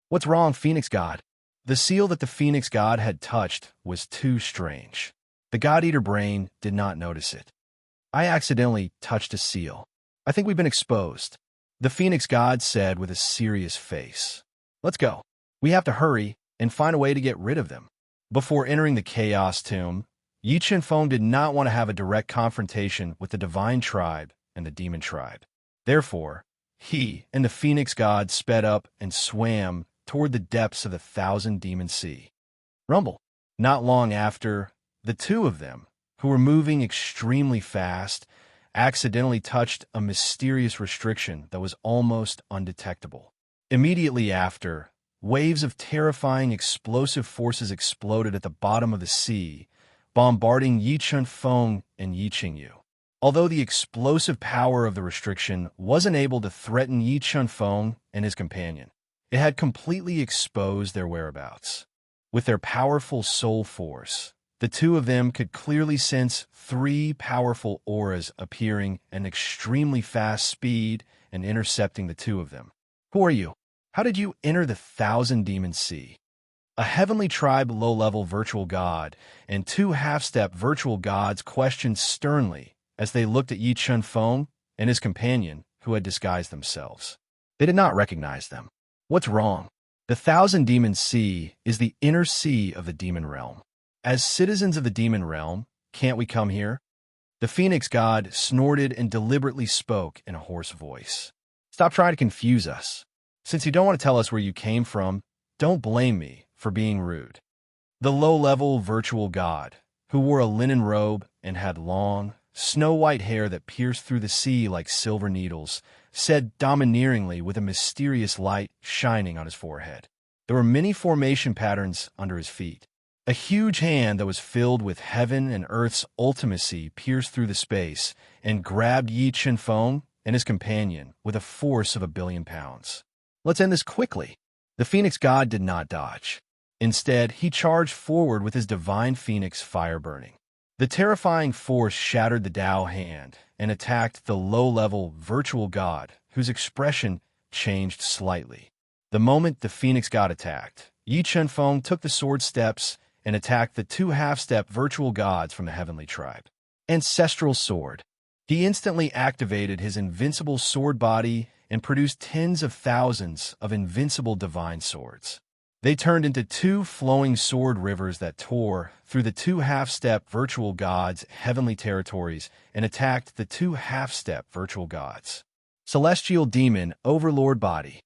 What's wrong, Phoenix God? The seal that the Phoenix God had touched was too strange. The God-Eater brain did not notice it. I accidentally touched a seal. I think we've been exposed. The Phoenix God said with a serious face. Let's go. We have to hurry and find a way to get rid of them. Before entering the Chaos Tomb, Yi Chunfeng did not want to have a direct confrontation with the Divine Tribe and the Demon Tribe. Therefore, he and the Phoenix God sped up and swam toward the depths of the Thousand Demon Sea. Rumble. Not long after, the two of them, who were moving extremely fast, accidentally touched a mysterious restriction that was almost undetectable. Immediately after, waves of terrifying explosive forces exploded at the bottom of the sea, bombarding Yi Chunfeng and Yi Qingyu. Although the explosive power of the restriction wasn't able to threaten Yi Chunfeng and his companion, it had completely exposed their whereabouts. With their powerful soul force, the two of them could clearly sense three powerful auras appearing at an extremely fast speed and intercepting the two of them. Who are you? How did you enter the Thousand Demon Sea? A heavenly tribe low-level virtual god and two half-step virtual gods questioned sternly as they looked at Yi Chun-Feng and his companion, who had disguised themselves. They did not recognize them. What's wrong? The Thousand Demon Sea is the inner sea of the demon realm. As citizens of the demon realm, can't we come here? The Phoenix god snorted and deliberately spoke in a hoarse voice. Stop trying to confuse us. Since you don't want to tell us where you came from, don't blame me for being rude. The low-level virtual god, who wore a linen robe and had long, snow-white hair that pierced through the sea like silver needles, said domineeringly with a mysterious light shining on his forehead. There were many formation patterns under his feet. A huge hand that was filled with heaven and earth's ultimacy pierced through the space and grabbed Yi Chun-Feng and his companion with a force of 1 billion pounds. Let's end this quickly. The Phoenix god did not dodge. Instead, he charged forward with his divine phoenix fire burning. The terrifying force shattered the Tao hand and attacked the low-level virtual god, whose expression changed slightly. The moment the Phoenix god attacked, Yi Chun-Feng took the sword steps and attacked the two half-step virtual gods from the heavenly tribe. Ancestral Sword. He instantly activated his invincible sword body and produced tens of thousands of invincible divine swords. They turned into two flowing sword rivers that tore through the two half-step virtual gods' heavenly territories and attacked the two half-step virtual gods. Celestial Demon Overlord Body.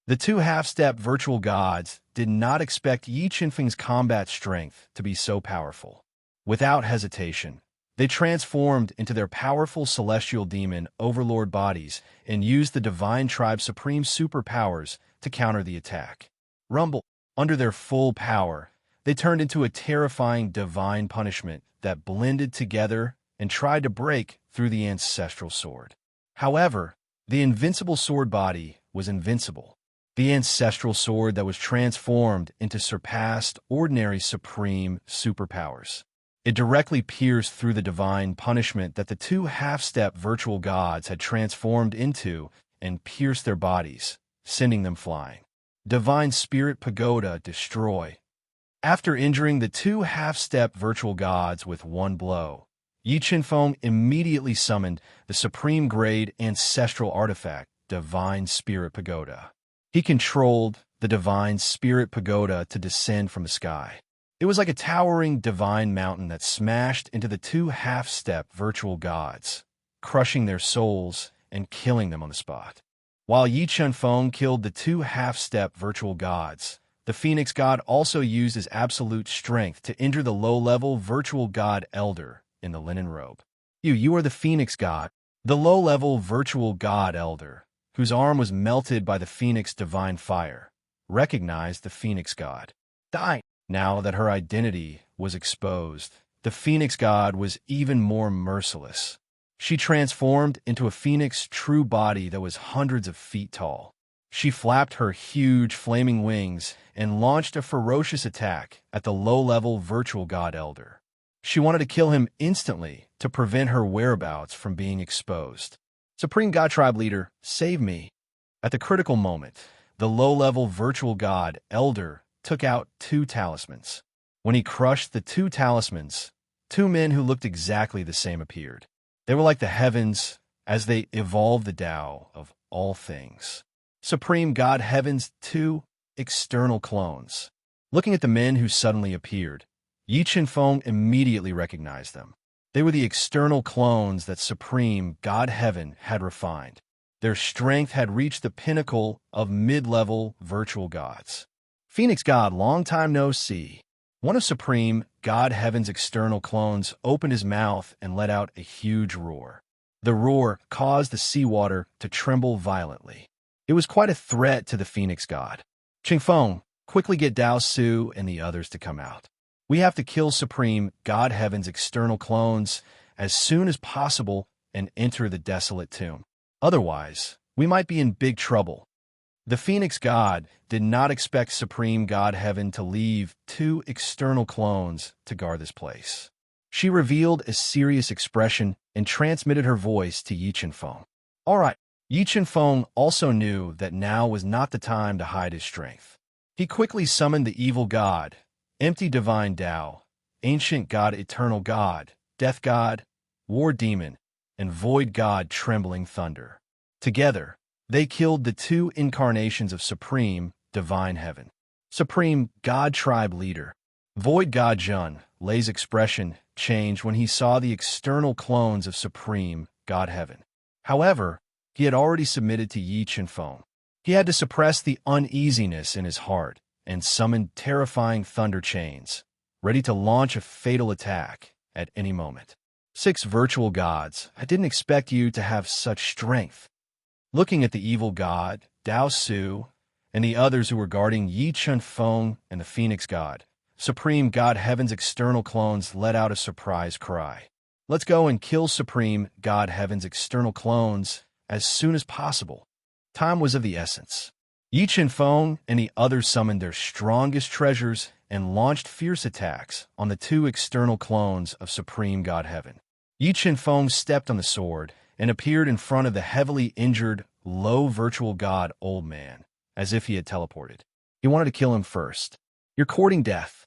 The two half-step virtual gods did not expect Yi Chun-Feng's combat strength to be so powerful. Without hesitation, they transformed into their powerful celestial demon overlord bodies and used the divine tribe's supreme superpowers to counter the attack. Rumble. Under their full power, they turned into a terrifying divine punishment that blended together and tried to break through the ancestral sword. However, the invincible sword body was invincible. The ancestral sword that was transformed into surpassed ordinary supreme superpowers. It directly pierced through the divine punishment that the two half-step virtual gods had transformed into and pierced their bodies, sending them flying. Divine Spirit Pagoda Destroy. After injuring the two half-step virtual gods with one blow, Yi Chun-Feng immediately summoned the supreme-grade ancestral artifact, Divine Spirit Pagoda. He controlled the Divine Spirit Pagoda to descend from the sky. It was like a towering divine mountain that smashed into the two half-step virtual gods, crushing their souls and killing them on the spot. While Yi Chun-Feng killed the two half-step virtual gods, the Phoenix god also used his absolute strength to injure the low-level virtual god Elder in the linen robe. You are the Phoenix god, the low-level virtual god Elder, whose arm was melted by the Phoenix divine fire, recognized the Phoenix god. Die! Now that her identity was exposed, the Phoenix god was even more merciless. She transformed into a phoenix true body that was hundreds of feet tall. She flapped her huge flaming wings and launched a ferocious attack at the low-level virtual god Elder. She wanted to kill him instantly to prevent her whereabouts from being exposed. Supreme God Tribe Leader, save me. At the critical moment, the low-level virtual god Elder took out two talismans. When he crushed the two talismans, two men who looked exactly the same appeared. They were like the heavens as they evolved the Tao of all things. Supreme God Heaven's two external clones. Looking at the men who suddenly appeared, Yi Chun-Feng immediately recognized them. They were the external clones that Supreme God Heaven had refined. Their strength had reached the pinnacle of mid-level virtual gods. Phoenix God, long time no see. One of Supreme God Heaven's external clones opened his mouth and let out a huge roar. The roar caused the seawater to tremble violently. It was quite a threat to the Phoenix God. Ching-Feng, quickly get Dao Su and the others to come out. We have to kill Supreme God Heaven's external clones as soon as possible and enter the Desolate tomb. Otherwise, we might be in big trouble. The Phoenix God did not expect Supreme God Heaven to leave two external clones to guard this place. She revealed a serious expression and transmitted her voice to Yi Qianfeng. All right. Yi Qianfeng also knew that now was not the time to hide his strength. He quickly summoned the evil god, empty divine Tao, ancient god, eternal god, death god, war demon, and void god, trembling thunder. Together, they killed the two incarnations of Supreme Divine Heaven. Supreme God Tribe Leader. Void God Jun Lei's expression changed when he saw the external clones of Supreme God Heaven. However, he had already submitted to Yi Qianfeng. He had to suppress the uneasiness in his heart and summoned terrifying thunder chains, ready to launch a fatal attack at any moment. 6 virtual gods. I didn't expect you to have such strength. Looking at the evil god, Dao Su, and the others who were guarding Yi Qianfeng and the Phoenix God, Supreme God Heaven's external clones let out a surprised cry. Let's go and kill Supreme God Heaven's external clones as soon as possible. Time was of the essence. Yi Qianfeng and the others summoned their strongest treasures and launched fierce attacks on the 2 external clones of Supreme God Heaven. Yi Qianfeng stepped on the sword and appeared in front of the heavily injured, low virtual god Old Man, as if he had teleported. He wanted to kill him first. You're courting death.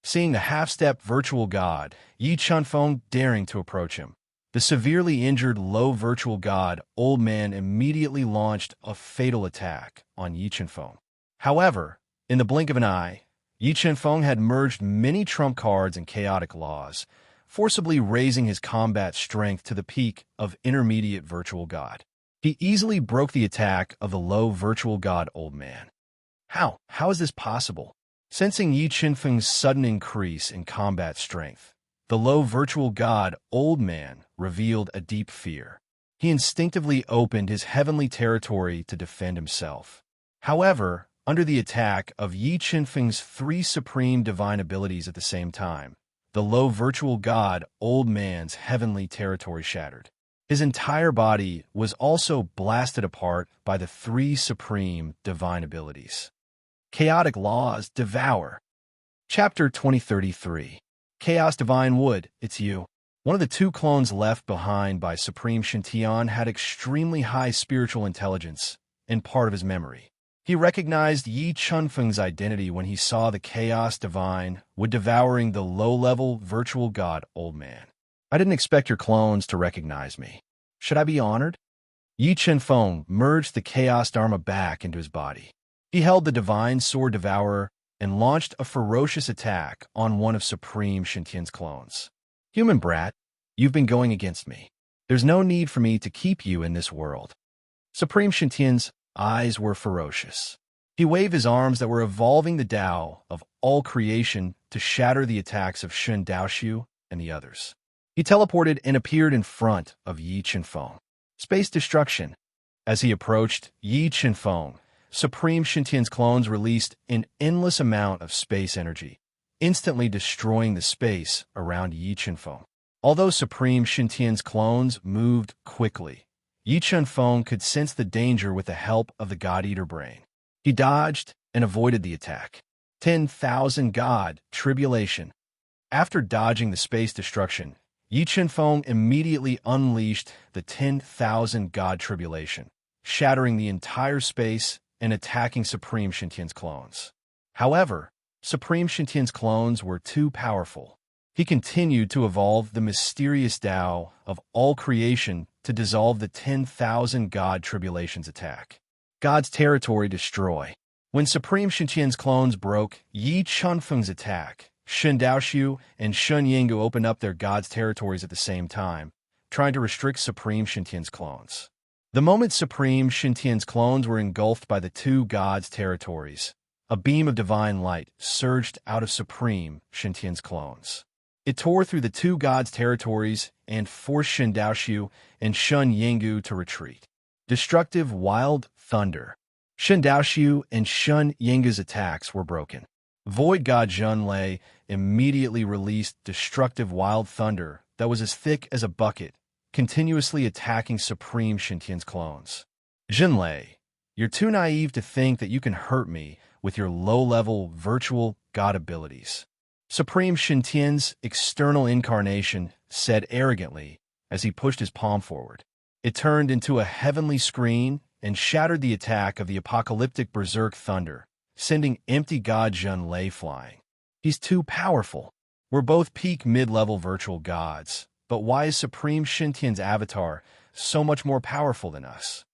Seeing the half-step virtual god, Yi Qianfeng daring to approach him, the severely injured low virtual god Old Man immediately launched a fatal attack on Yi Qianfeng. However, in the blink of an eye, Yi Qianfeng had merged many trump cards and chaotic laws, forcibly raising his combat strength to the peak of intermediate virtual god. He easily broke the attack of the low virtual god Old Man. How is this possible? Sensing Yi Qianfeng's sudden increase in combat strength, the low virtual god Old Man revealed a deep fear. He instinctively opened his heavenly territory to defend himself. However, under the attack of Yi Qianfeng's 3 supreme divine abilities at the same time, the low virtual god Old Man's heavenly territory shattered. His entire body was also blasted apart by the 3 supreme divine abilities. Chaotic laws devour. Chapter 2033. Chaos Divine Wood, it's you. One of the 2 clones left behind by Supreme Shintian had extremely high spiritual intelligence and part of his memory. He recognized Yi Qianfeng's identity when he saw the Chaos Divine Wood devouring the low-level virtual god Old Man. I didn't expect your clones to recognize me. Should I be honored? Yi Qianfeng merged the Chaos Dharma back into his body. He held the Divine Sword Devourer and launched a ferocious attack on one of Supreme Shintian's clones. Human brat, you've been going against me. There's no need for me to keep you in this world. Supreme Shintian's eyes were ferocious. He waved his arms that were evolving the Tao of all creation to shatter the attacks of Shun Daoshu and the others. He teleported and appeared in front of Yi Qianfeng. Space destruction. As he approached Yi Qianfeng, Supreme Shintian's clones released an endless amount of space energy, instantly destroying the space around Yi Qianfeng. Although Supreme Shintian's clones moved quickly, Yi Qianfeng could sense the danger with the help of the God-Eater brain. He dodged and avoided the attack. 10,000 God Tribulation. After dodging the space destruction, Yi Qianfeng immediately unleashed the 10,000 God Tribulation, shattering the entire space and attacking Supreme Shintian's clones. However, Supreme Shintian's clones were too powerful. He continued to evolve the mysterious Tao of all creation to dissolve the 10,000 God Tribulation's attack. God's territory destroy. When Supreme Shintian's clones broke Yi Qianfeng's attack, Shun Daoshu and Shun Yinggu opened up their God's territories at the same time, trying to restrict Supreme Shintian's clones. The moment Supreme Shintian's clones were engulfed by the 2 gods' territories, a beam of divine light surged out of Supreme Shintian's clones. It tore through the 2 gods' territories and forced Shun Daoshu and Shun Yinggu to retreat. Destructive wild thunder. Shun Daoshu and Shun Yinggu's attacks were broken. Void God Jun Lei immediately released destructive wild thunder that was as thick as a bucket, continuously attacking Supreme Shintian's clones. Jun Lei, You're too naive to think that you can hurt me with your low-level virtual god abilities. Supreme Shintian's external incarnation said arrogantly as he pushed his palm forward. It turned into a heavenly screen and shattered the attack of the apocalyptic berserk thunder, sending empty god Zhun Lei flying. He's too powerful. We're both peak mid-level virtual gods, but why is Supreme Shintian's avatar so much more powerful than us?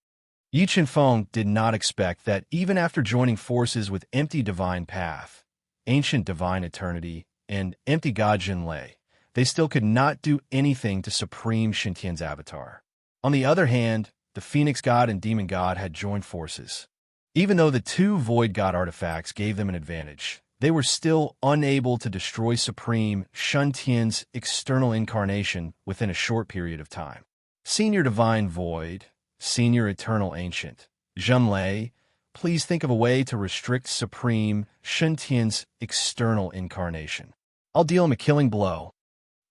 Yi Qinfeng did not expect that even after joining forces with Empty Divine Path, Ancient Divine Eternity, and Empty God Zhun Lei, they still could not do anything to Supreme Shintian's avatar. On the other hand, the Phoenix God and Demon God had joined forces. Even though the two Void God artifacts gave them an advantage, they were still unable to destroy Supreme Shintian's external incarnation within a short period of time. Senior Divine Void, Senior Eternal Ancient, Zhun Lei, please think of a way to restrict Supreme Shintian's external incarnation. I'll deal him a killing blow.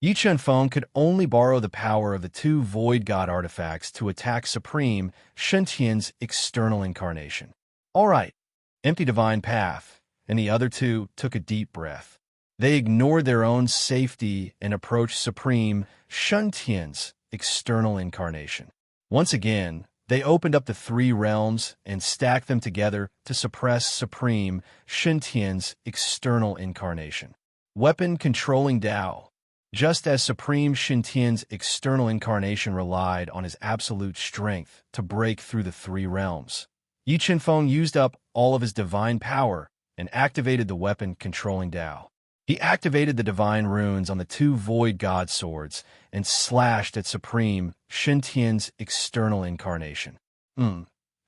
Yi Qinfeng could only borrow the power of the two Void God artifacts to attack Supreme Shintian's external incarnation. All right, Empty Divine Path, and the other two took a deep breath. They ignored their own safety and approached Supreme Shintian's external incarnation. Once again, they opened up the three realms and stacked them together to suppress Supreme Shintian's external incarnation. Weapon Controlling Tao. Just as Supreme Shintian's external incarnation relied on his absolute strength to break through the three realms, Yi Qinfeng used up all of his divine power and activated the weapon Controlling Tao. He activated the divine runes on the two Void God swords and slashed at Supreme Shintian's external incarnation.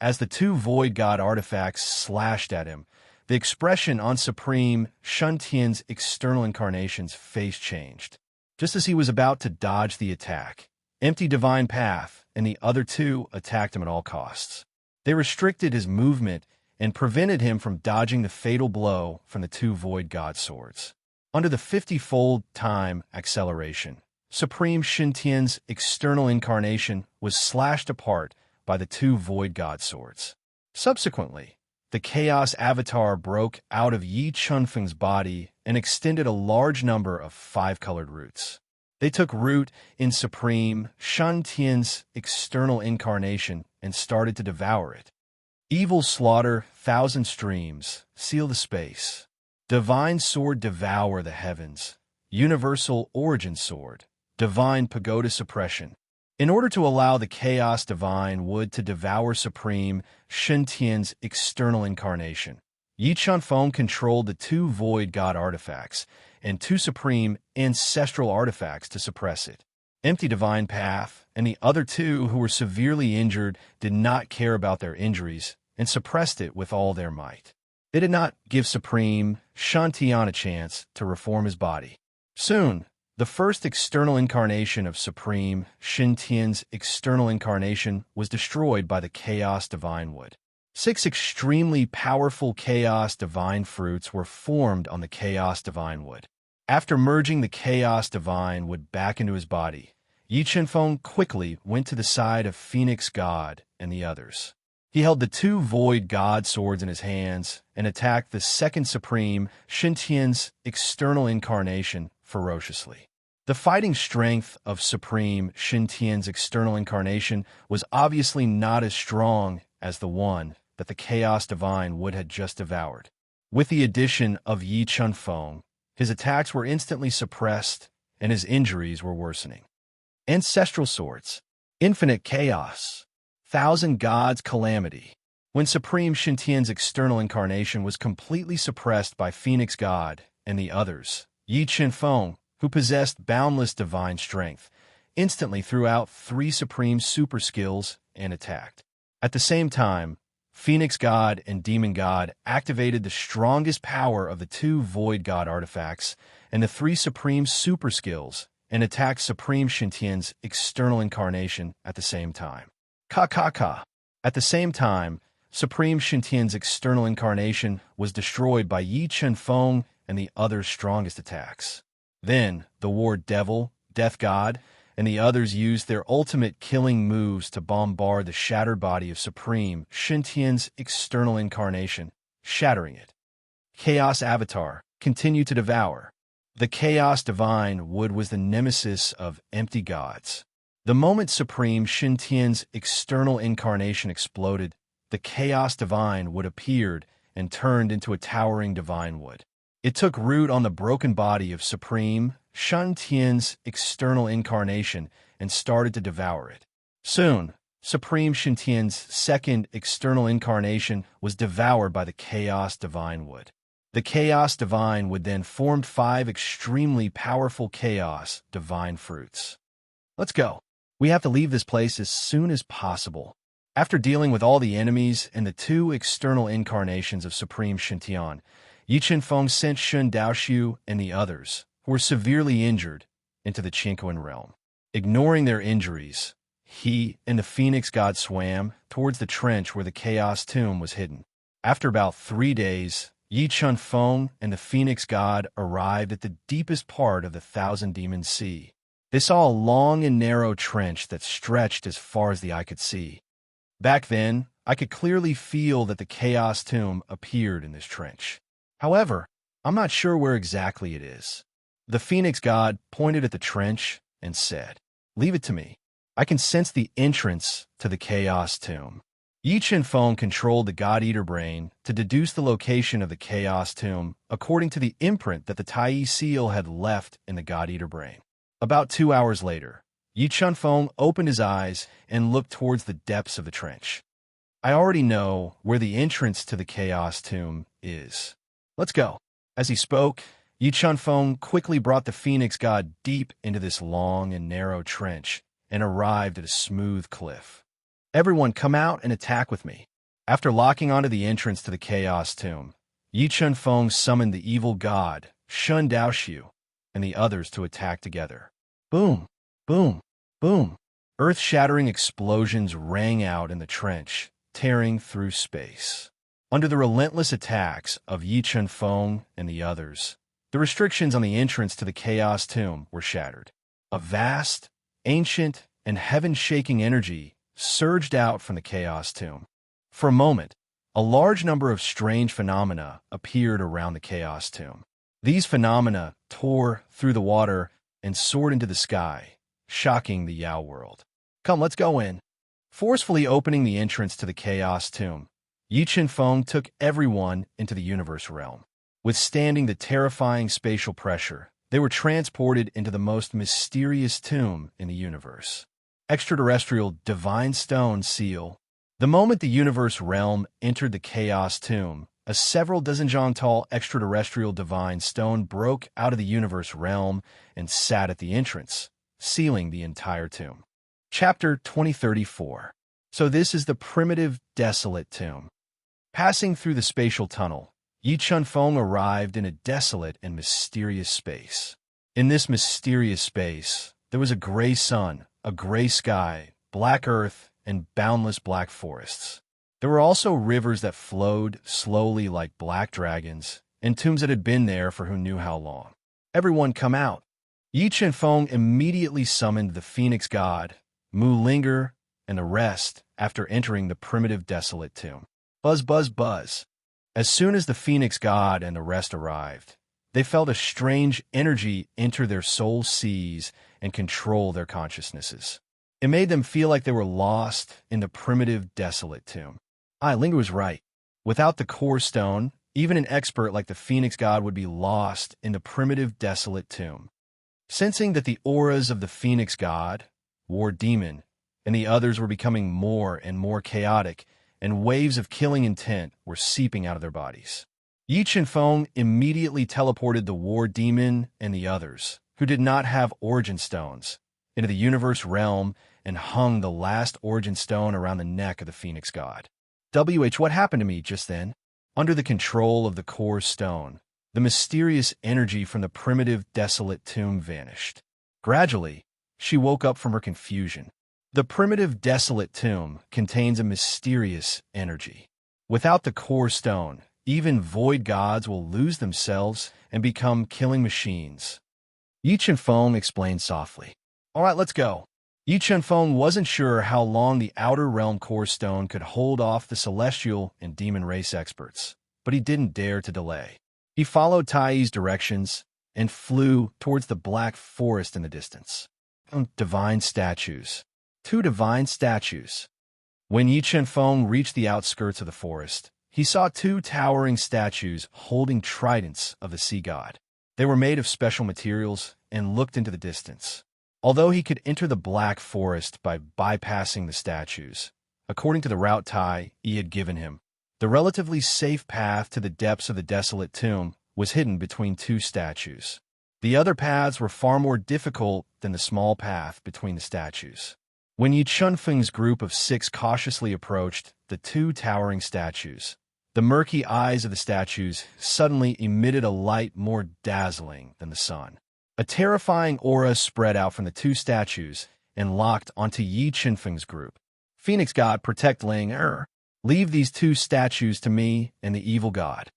As the two Void God artifacts slashed at him, the expression on Supreme Shintian's external incarnation's face changed. Just as he was about to dodge the attack, Empty Divine Path and the other two attacked him at all costs. They restricted his movement and prevented him from dodging the fatal blow from the two Void God swords. Under the 50-fold time acceleration, Supreme Shintian's external incarnation was slashed apart by the two Void God swords. Subsequently, the Chaos Avatar broke out of Yi Qinfeng's body and extended a large number of five-colored roots. They took root in Supreme Shintian's external incarnation and started to devour it. Evil Slaughter, Thousand Streams, Seal the Space. Divine Sword, Devour the Heavens. Universal Origin Sword, Divine Pagoda Suppression. In order to allow the Chaos Divine Wood to devour Supreme Shintian's external incarnation, Yi Qinfeng controlled the two Void God artifacts and two Supreme Ancestral artifacts to suppress it. Empty Divine Path and the other two who were severely injured did not care about their injuries and suppressed it with all their might. They did not give Supreme Shintian a chance to reform his body. Soon, the first external incarnation of Supreme Shintian's external incarnation was destroyed by the Chaos Divine Wood. 6 extremely powerful Chaos Divine fruits were formed on the Chaos Divine Wood. After merging the Chaos Divine Wood back into his body, Yi Qinfeng quickly went to the side of Phoenix God and the others. He held the two Void God swords in his hands and attacked the second Supreme Shintian's external incarnation ferociously. The fighting strength of Supreme Shintian's external incarnation was obviously not as strong as the one that the Chaos Divine Wood had just devoured. With the addition of Yi Qinfeng, his attacks were instantly suppressed and his injuries were worsening. Ancestral Swords, Infinite Chaos, Thousand Gods Calamity. When Supreme Shintian's external incarnation was completely suppressed by Phoenix God and the others, Yi Qinfeng, who possessed boundless divine strength, instantly threw out 3 supreme super skills and attacked. At the same time, Phoenix God and Demon God activated the strongest power of the 2 Void God artifacts and the 3 supreme super skills and attacked Supreme Shintian's external incarnation at the same time. Ka. At the same time, Supreme Shintian's external incarnation was destroyed by Yi Qinfeng and the other's strongest attacks. Then, the War Devil, Death God, and the others used their ultimate killing moves to bombard the shattered body of Supreme Shintian's external incarnation, shattering it. Chaos Avatar continued to devour. The Chaos Divine Wood was the nemesis of empty gods. The moment Supreme Shintian's external incarnation exploded, the Chaos Divine Wood appeared and turned into a towering divine wood. It took root on the broken body of Supreme Shintian's external incarnation and started to devour it. Soon, Supreme Shintian's second external incarnation was devoured by the Chaos Divine Wood. The Chaos Divine Wood then formed 5 extremely powerful Chaos Divine Fruits. Let's go. We have to leave this place as soon as possible. After dealing with all the enemies and the 2 external incarnations of Supreme Shintian, Yi Qinfeng sent Shun Daoxiu and the others, who were severely injured, into the Qinquan realm. Ignoring their injuries, he and the Phoenix God swam towards the trench where the Chaos Tomb was hidden. After about 3 days, Yi Qinfeng and the Phoenix God arrived at the deepest part of the Thousand Demon Sea. They saw a long and narrow trench that stretched as far as the eye could see. Back then, I could clearly feel that the Chaos Tomb appeared in this trench. However, I'm not sure where exactly it is. The Phoenix God pointed at the trench and said, "Leave it to me. I can sense the entrance to the Chaos Tomb." Yi Qinfeng controlled the God-Eater brain to deduce the location of the Chaos Tomb according to the imprint that the Tai seal had left in the God-Eater brain. About 2 hours later, Yi Qinfeng opened his eyes and looked towards the depths of the trench. I already know where the entrance to the Chaos Tomb is. Let's go. As he spoke, Yi Qinfeng quickly brought the Phoenix God deep into this long and narrow trench and arrived at a smooth cliff. "Everyone come out and attack with me." After locking onto the entrance to the Chaos Tomb, Yi Qinfeng summoned the evil god, Shun Daoxiu, and the others to attack together. Boom, boom, boom. Earth-shattering explosions rang out in the trench, tearing through space. Under the relentless attacks of Yi Qinfeng and the others, the restrictions on the entrance to the Chaos Tomb were shattered. A vast, ancient, and heaven-shaking energy surged out from the Chaos Tomb. For a moment, a large number of strange phenomena appeared around the Chaos Tomb. These phenomena tore through the water and soared into the sky, shocking the Yao world. "Come, let's go in." Forcefully opening the entrance to the Chaos Tomb, Yi Qinfeng took everyone into the universe realm. Withstanding the terrifying spatial pressure, they were transported into the most mysterious tomb in the universe. Extraterrestrial Divine Stone Seal. The moment the universe realm entered the Chaos Tomb, a several dozen tall extraterrestrial divine stone broke out of the universe realm and sat at the entrance, sealing the entire tomb. Chapter 2034. So this is the primitive Desolate tomb. Passing through the spatial tunnel, Yi Qinfeng arrived in a desolate and mysterious space. In this mysterious space, there was a gray sun, a gray sky, black earth, and boundless black forests. There were also rivers that flowed slowly like black dragons, and tombs that had been there for who knew how long. "Everyone come out." Yi Qinfeng immediately summoned the Phoenix God, Mu Linger, and the rest after entering the primitive Desolate tomb. Buzz, buzz, buzz. As soon as the Phoenix God and the rest arrived, they felt a strange energy enter their soul seas and control their consciousnesses. It made them feel like they were lost in the primitive Desolate tomb. Linger was right. Without the core stone, even an expert like the Phoenix God would be lost in the primitive Desolate tomb. Sensing that the auras of the Phoenix God, War Demon, and the others were becoming more and more chaotic, and waves of killing intent were seeping out of their bodies, Yi Qinfeng immediately teleported the War Demon and the others, who did not have Origin Stones, into the universe realm and hung the last Origin Stone around the neck of the Phoenix God. What happened to me just then? Under the control of the core stone, the mysterious energy from the primitive Desolate tomb vanished. Gradually, she woke up from her confusion. The primitive Desolate tomb contains a mysterious energy. Without the core stone, even void gods will lose themselves and become killing machines. Yi Qinfeng explained softly. All right, let's go. Yi Chunfeng wasn't sure how long the Outer Realm Core Stone could hold off the celestial and demon race experts, but he didn't dare to delay. He followed Tai's directions and flew towards the black forest in the distance. Divine statues. 2 divine statues. When Yi Chunfeng reached the outskirts of the forest, he saw 2 towering statues holding tridents of the sea god. They were made of special materials and looked into the distance. Although he could enter the black forest by bypassing the statues, according to the route Tai had given him, the relatively safe path to the depths of the Desolate tomb was hidden between 2 statues. The other paths were far more difficult than the small path between the statues. When Yi Chunfeng's group of 6 cautiously approached the 2 towering statues, the murky eyes of the statues suddenly emitted a light more dazzling than the sun. A terrifying aura spread out from the 2 statues and locked onto Yi Chunfeng's group. Phoenix God, protect Ling Er. Leave these 2 statues to me and the evil god.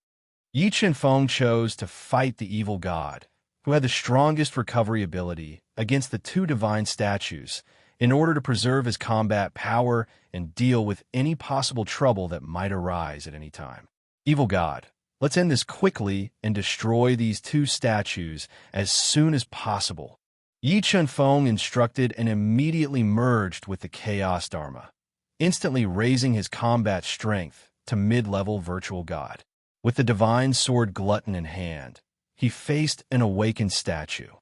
Yi Chunfeng chose to fight the evil god, who had the strongest recovery ability, against the 2 divine statues, in order to preserve his combat power and deal with any possible trouble that might arise at any time. Evil god, let's end this quickly and destroy these 2 statues as soon as possible. Yi Chunfeng instructed and immediately merged with the Chaos Dharma, instantly raising his combat strength to mid-level virtual god. With the divine sword glutton in hand, he faced an awakened statue.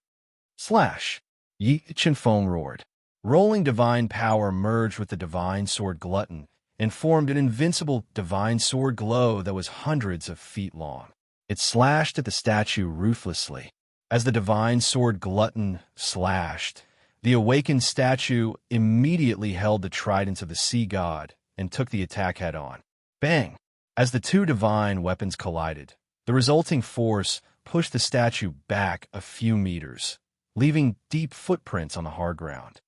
Slash! Yi Chunfeng roared. Rolling divine power merged with the divine sword glutton and formed an invincible divine sword glow that was hundreds of feet long. It slashed at the statue ruthlessly. As the divine sword glutton slashed, the awakened statue immediately held the tridents of the sea god and took the attack head-on. Bang! As the 2 divine weapons collided, the resulting force pushed the statue back a few meters, leaving deep footprints on the hard ground.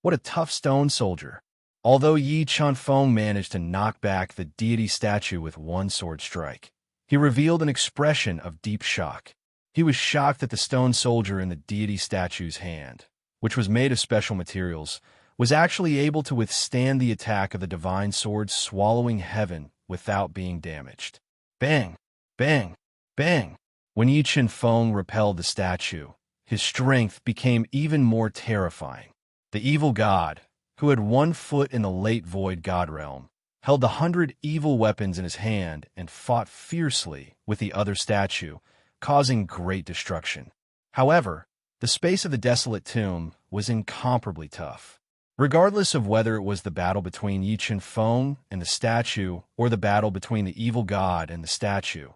What a tough stone soldier. Although Yi Chunfeng managed to knock back the deity statue with 1 sword strike, he revealed an expression of deep shock. He was shocked that the stone soldier in the deity statue's hand, which was made of special materials, was actually able to withstand the attack of the divine sword swallowing heaven without being damaged. Bang! Bang! Bang! When Yi Chunfeng repelled the statue, his strength became even more terrifying. The evil god, who had 1 foot in the late void god realm, held the 100 evil weapons in his hand and fought fiercely with the other statue, causing great destruction. However, the space of the Desolate tomb was incomparably tough. Regardless of whether it was the battle between Yi Chunfeng and the statue or the battle between the evil god and the statue,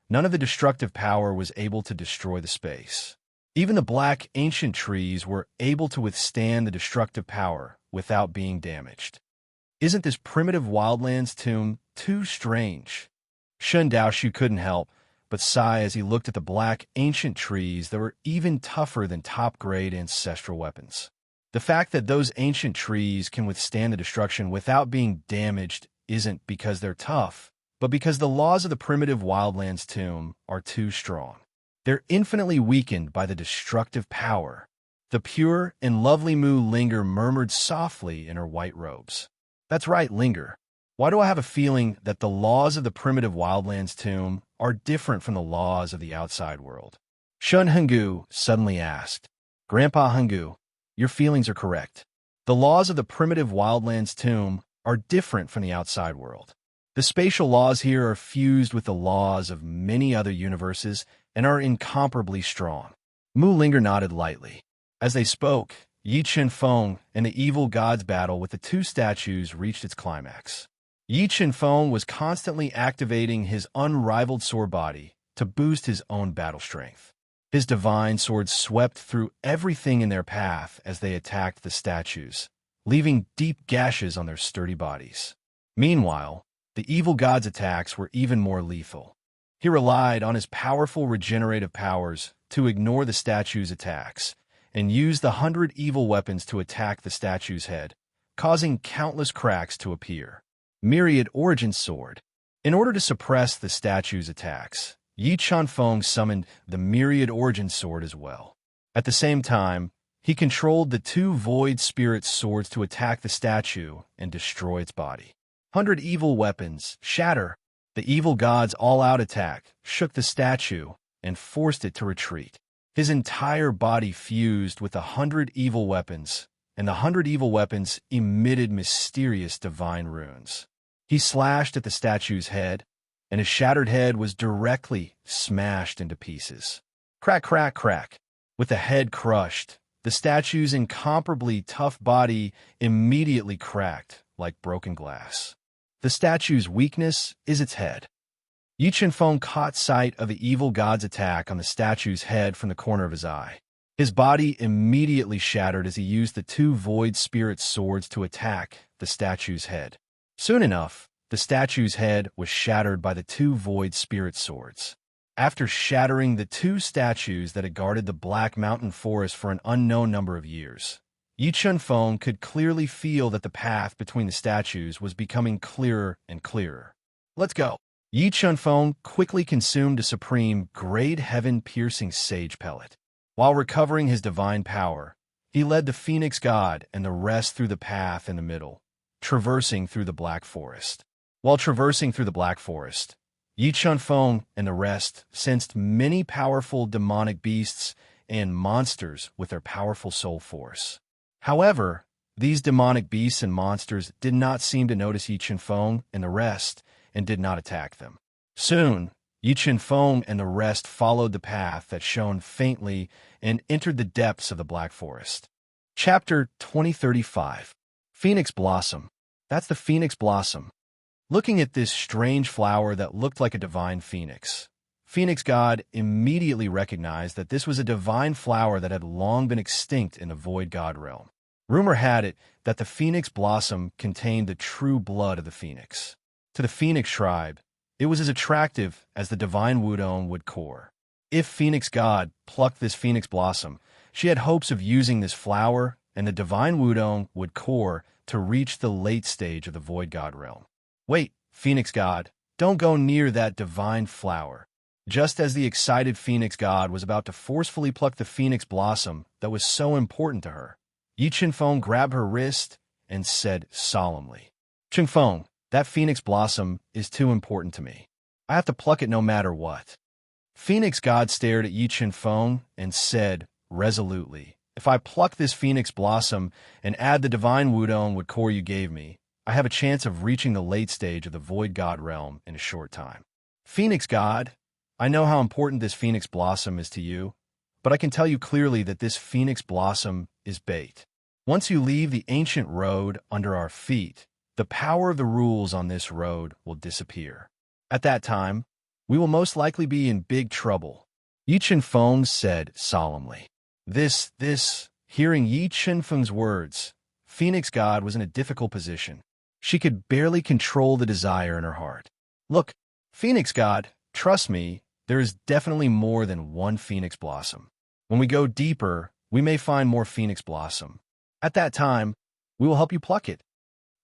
none of the destructive power was able to destroy the space. Even the black ancient trees were able to withstand the destructive power without being damaged. Isn't this primitive wildlands tomb too strange? Shun Daoshu couldn't help but sigh as he looked at the black ancient trees that were even tougher than top-grade ancestral weapons. The fact that those ancient trees can withstand the destruction without being damaged isn't because they're tough, but because the laws of the primitive wildlands tomb are too strong. They're infinitely weakened by the destructive power. The pure and lovely Mu Linger murmured softly in her white robes. That's right, Linger. Why do I have a feeling that the laws of the primitive wildlands tomb are different from the laws of the outside world? Shun Hengu suddenly asked. Grandpa Hengu, your feelings are correct. The laws of the primitive wildlands tomb are different from the outside world. The spatial laws here are fused with the laws of many other universes and are incomparably strong. Mu Linger nodded lightly. As they spoke, Yi Chunfeng and the evil god's battle with the 2 statues reached its climax. Yi Chunfeng was constantly activating his unrivaled sword body to boost his own battle strength. His divine sword swept through everything in their path as they attacked the statues, leaving deep gashes on their sturdy bodies. Meanwhile, the evil god's attacks were even more lethal. He relied on his powerful regenerative powers to ignore the statue's attacks and used the 100 evil weapons to attack the statue's head, causing countless cracks to appear. Myriad Origin Sword. In order to suppress the statue's attacks, Yi Chunfeng summoned the Myriad Origin Sword as well. At the same time, He controlled the two void spirit swords to attack the statue and destroy its body. 100 evil weapons, shatter. The evil god's all-out attack shook the statue and forced it to retreat. His entire body fused with 100 evil weapons, and the 100 evil weapons emitted mysterious divine runes. He slashed at the statue's head, and his shattered head was directly smashed into pieces. Crack, crack, crack. With the head crushed, the statue's incomparably tough body immediately cracked like broken glass. The statue's weakness is its head. Yi Qianfeng caught sight of the evil god's attack on the statue's head from the corner of his eye. His body immediately shattered as he used the two void spirit swords to attack the statue's head. Soon enough, the statue's head was shattered by the two void spirit swords. After shattering the two statues that had guarded the Black Mountain Forest for an unknown number of years, Yi Qianfeng could clearly feel that the path between the statues was becoming clearer and clearer. Let's go. Yi Qianfeng quickly consumed a supreme, grade heaven-piercing sage pellet. While recovering his divine power, he led the Phoenix God and the rest through the path in the middle, traversing through the Black Forest. While traversing through the Black Forest, Yi Qianfeng and the rest sensed many powerful demonic beasts and monsters with their powerful soul force. However, these demonic beasts and monsters did not seem to notice Yi Qianfeng and the rest and did not attack them. Soon, Yi Qianfeng and the rest followed the path that shone faintly and entered the depths of the Black Forest. Chapter 2035. Phoenix Blossom. That's the Phoenix Blossom. Looking at this strange flower that looked like a divine phoenix, Phoenix God immediately recognized that this was a divine flower that had long been extinct in the Void God realm. Rumor had it that the Phoenix Blossom contained the true blood of the phoenix. To the Phoenix tribe, it was as attractive as the divine Wudong would core. If Phoenix God plucked this Phoenix Blossom, she had hopes of using this flower and the divine Wudong would core to reach the late stage of the Void God realm. Wait, Phoenix God, don't go near that divine flower. Just as the excited Phoenix God was about to forcefully pluck the Phoenix Blossom that was so important to her, Yi Qianfeng grabbed her wrist and said solemnly, "Qianfeng, that Phoenix Blossom is too important to me. I have to pluck it no matter what." Phoenix God stared at Yi Qianfeng and said resolutely, "If I pluck this Phoenix Blossom and add the divine Wudong wood core you gave me, I have a chance of reaching the late stage of the Void God realm in a short time. Phoenix God, I know how important this Phoenix Blossom is to you, but I can tell you clearly that this Phoenix Blossom is bait. Once you leave the ancient road under our feet, the power of the rules on this road will disappear. At that time, we will most likely be in big trouble." Yi Qianfeng said solemnly. Hearing Yi Qianfeng's words, Phoenix God was in a difficult position. She could barely control the desire in her heart. "Look, Phoenix God, trust me, there is definitely more than one Phoenix Blossom. When we go deeper, we may find more Phoenix Blossom. At that time, we will help you pluck it."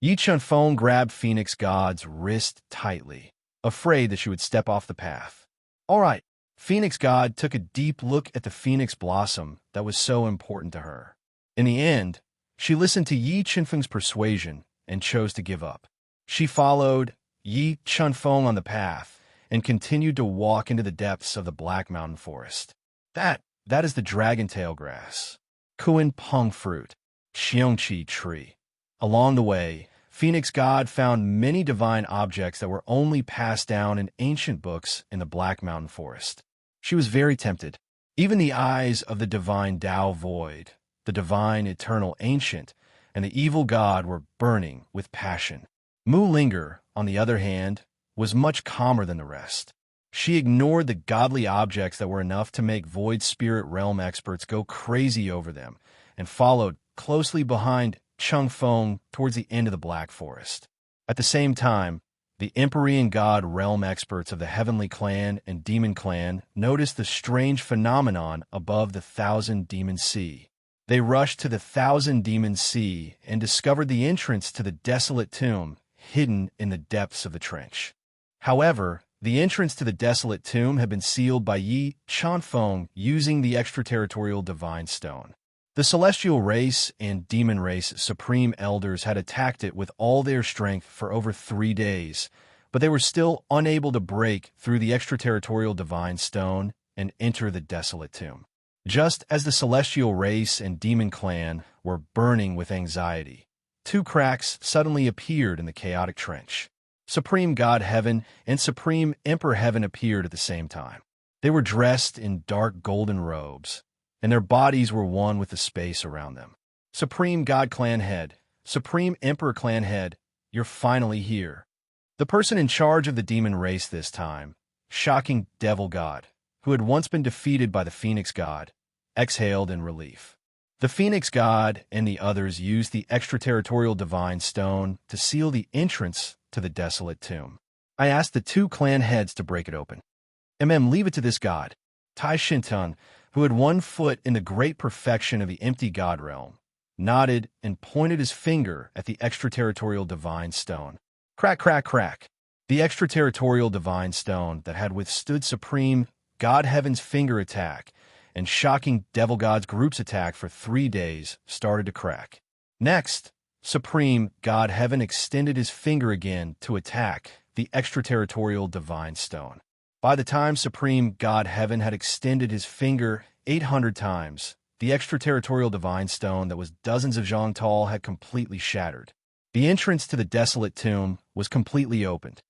Yi Qianfeng grabbed Phoenix God's wrist tightly, afraid that she would step off the path. All right, Phoenix God took a deep look at the Phoenix Blossom that was so important to her. In the end, she listened to Yi Qianfeng's persuasion and chose to give up. She followed Yi Qianfeng on the path and continued to walk into the depths of the Black Mountain Forest. That is the dragon tail grass, Kuan Peng fruit, Xiongqi tree. Along the way, Phoenix God found many divine objects that were only passed down in ancient books in the Black Mountain Forest. She was very tempted. Even the eyes of the divine Tao Void, the divine eternal ancient, and the evil god were burning with passion. Mu Linger, on the other hand, was much calmer than the rest. She ignored the godly objects that were enough to make Void Spirit Realm experts go crazy over them, and followed closely behind Changfeng towards the end of the Black Forest. At the same time, the Empyrean God realm experts of the Heavenly Clan and Demon Clan noticed the strange phenomenon above the Thousand Demon Sea. They rushed to the Thousand Demon Sea and discovered the entrance to the Desolate tomb hidden in the depths of the trench. However, the entrance to the Desolate tomb had been sealed by Yi Qianfeng using the extraterritorial Divine Stone. The celestial race and demon race supreme elders had attacked it with all their strength for over 3 days, but they were still unable to break through the extraterritorial divine stone and enter the desolate tomb. Just as the celestial race and demon clan were burning with anxiety, 2 cracks suddenly appeared in the chaotic trench. Supreme God Heaven and Supreme Emperor Heaven appeared at the same time. They were dressed in dark golden robes, and their bodies were one with the space around them. Supreme God Clan Head, Supreme Emperor Clan Head, you're finally here. The person in charge of the demon race this time, shocking Devil God, who had once been defeated by the Phoenix God, exhaled in relief. The Phoenix God and the others used the extraterritorial divine stone to seal the entrance to the desolate tomb. I asked the 2 clan heads to break it open. Leave it to this god. Tai Shinton, who had 1 foot in the great perfection of the empty god realm, nodded and pointed his finger at the extraterritorial divine stone. Crack, crack, crack. The extraterritorial divine stone that had withstood Supreme God Heaven's finger attack and shocking Devil God's group's attack for 3 days started to crack. Next, Supreme God Heaven extended his finger again to attack the extraterritorial divine stone. By the time Supreme God Heaven had extended his finger 800 times, the extraterritorial divine stone that was dozens of zhang tall had completely shattered. The entrance to the desolate tomb was completely opened.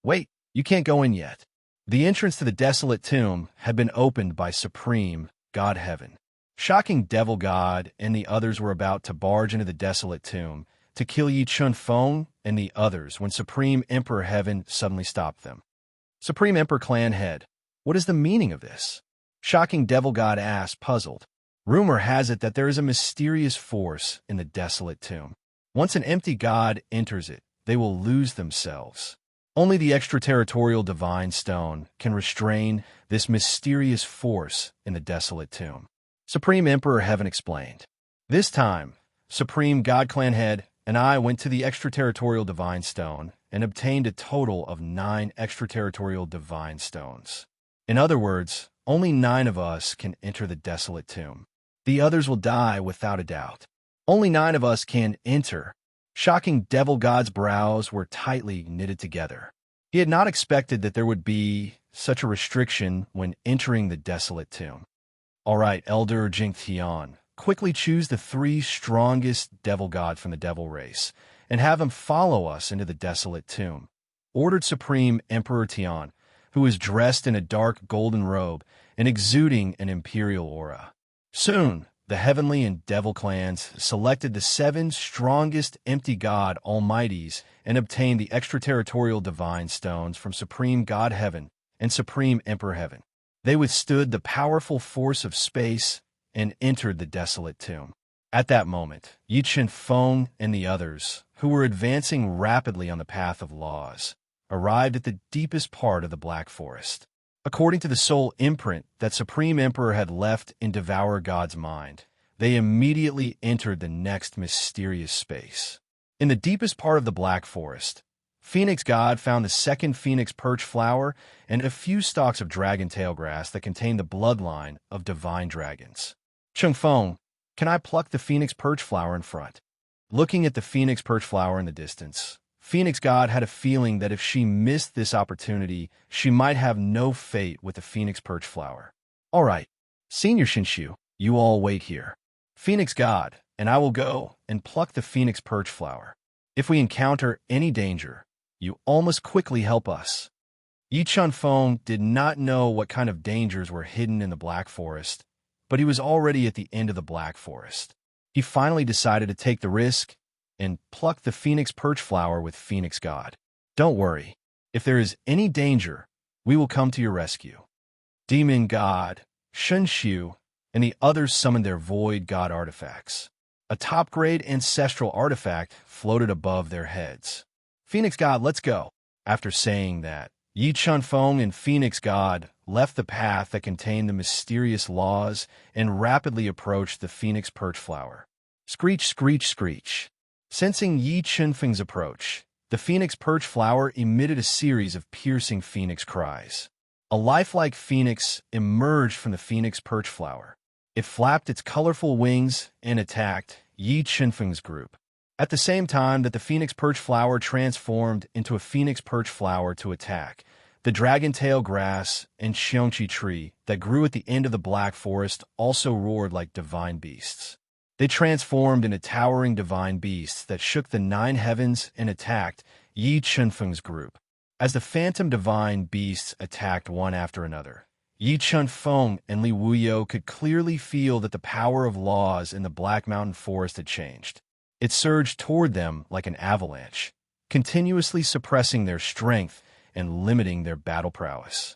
Wait, you can't go in yet. The entrance to the desolate tomb had been opened by Supreme God Heaven. Shocking Devil God and the others were about to barge into the desolate tomb to kill Yi Chun Feng and the others when Supreme Emperor Heaven suddenly stopped them. Supreme Emperor Clan Head, what is the meaning of this? Shocking Devil God asked, puzzled. Rumor has it that there is a mysterious force in the desolate tomb. Once an empty god enters it, they will lose themselves. Only the extraterritorial divine stone can restrain this mysterious force in the desolate tomb. Supreme Emperor Heaven explained. This time, Supreme God Clan Head and I went to the extraterritorial divine stone and obtained a total of 9 extraterritorial divine stones. In other words, only 9 of us can enter the desolate tomb. The others will die without a doubt. Only 9 of us can enter. Shocking Devil God's brows were tightly knitted together. He had not expected that there would be such a restriction when entering the desolate tomb. All right, Elder Jing Tian, quickly choose the 3 strongest devil god from the devil race and have him follow us into the desolate tomb, ordered Supreme Emperor Tian, who was dressed in a dark golden robe and exuding an imperial aura. Soon, the heavenly and devil clans selected the 7 strongest empty god almighties and obtained the extraterritorial divine stones from Supreme God Heaven and Supreme Emperor Heaven. They withstood the powerful force of space and entered the desolate tomb. At that moment, Yi Chun Feng and the others, who were advancing rapidly on the path of laws, arrived at the deepest part of the Black Forest. According to the soul imprint that Supreme Emperor had left in Devour God's mind, they immediately entered the next mysterious space. In the deepest part of the Black Forest, Phoenix God found the 2nd Phoenix Perch flower and a few stalks of dragon tail grass that contained the bloodline of divine dragons. Chung Feng, can I pluck the Phoenix Perch flower in front? Looking at the Phoenix Perch flower in the distance, Phoenix God had a feeling that if she missed this opportunity, she might have no fate with the Phoenix Perch flower. All right, Senior Shinshu, you all wait here. Phoenix God, and I will go and pluck the Phoenix Perch flower. If we encounter any danger, you all must quickly help us. Yi Chun Feng did not know what kind of dangers were hidden in the Black Forest, but he was already at the end of the Black Forest. He finally decided to take the risk and pluck the Phoenix Perch flower with Phoenix God. Don't worry. If there is any danger, we will come to your rescue. Demon God, Shun Xiu, and the others summoned their Void God artifacts. A top-grade ancestral artifact floated above their heads. Phoenix God, let's go. After saying that, Yi Chun Feng and Phoenix God left the path that contained the mysterious laws and rapidly approached the Phoenix Perch flower. Screech, screech, screech. Sensing Yi Chun Feng's approach, the Phoenix Perch flower emitted a series of piercing phoenix cries. A lifelike phoenix emerged from the Phoenix Perch flower. It flapped its colorful wings and attacked Yi Chenfeng's group. At the same time that the phoenix perch flower transformed into a phoenix perch flower to attack, the dragon-tail grass and xiongqi tree that grew at the end of the black forest also roared like divine beasts. They transformed into towering divine beasts that shook the 9 heavens and attacked Yi Chenfeng's group. As the phantom divine beasts attacked one after another, Yi Chenfeng and Li Wuyo could clearly feel that the power of laws in the Black Mountain Forest had changed. It surged toward them like an avalanche, continuously suppressing their strength and limiting their battle prowess.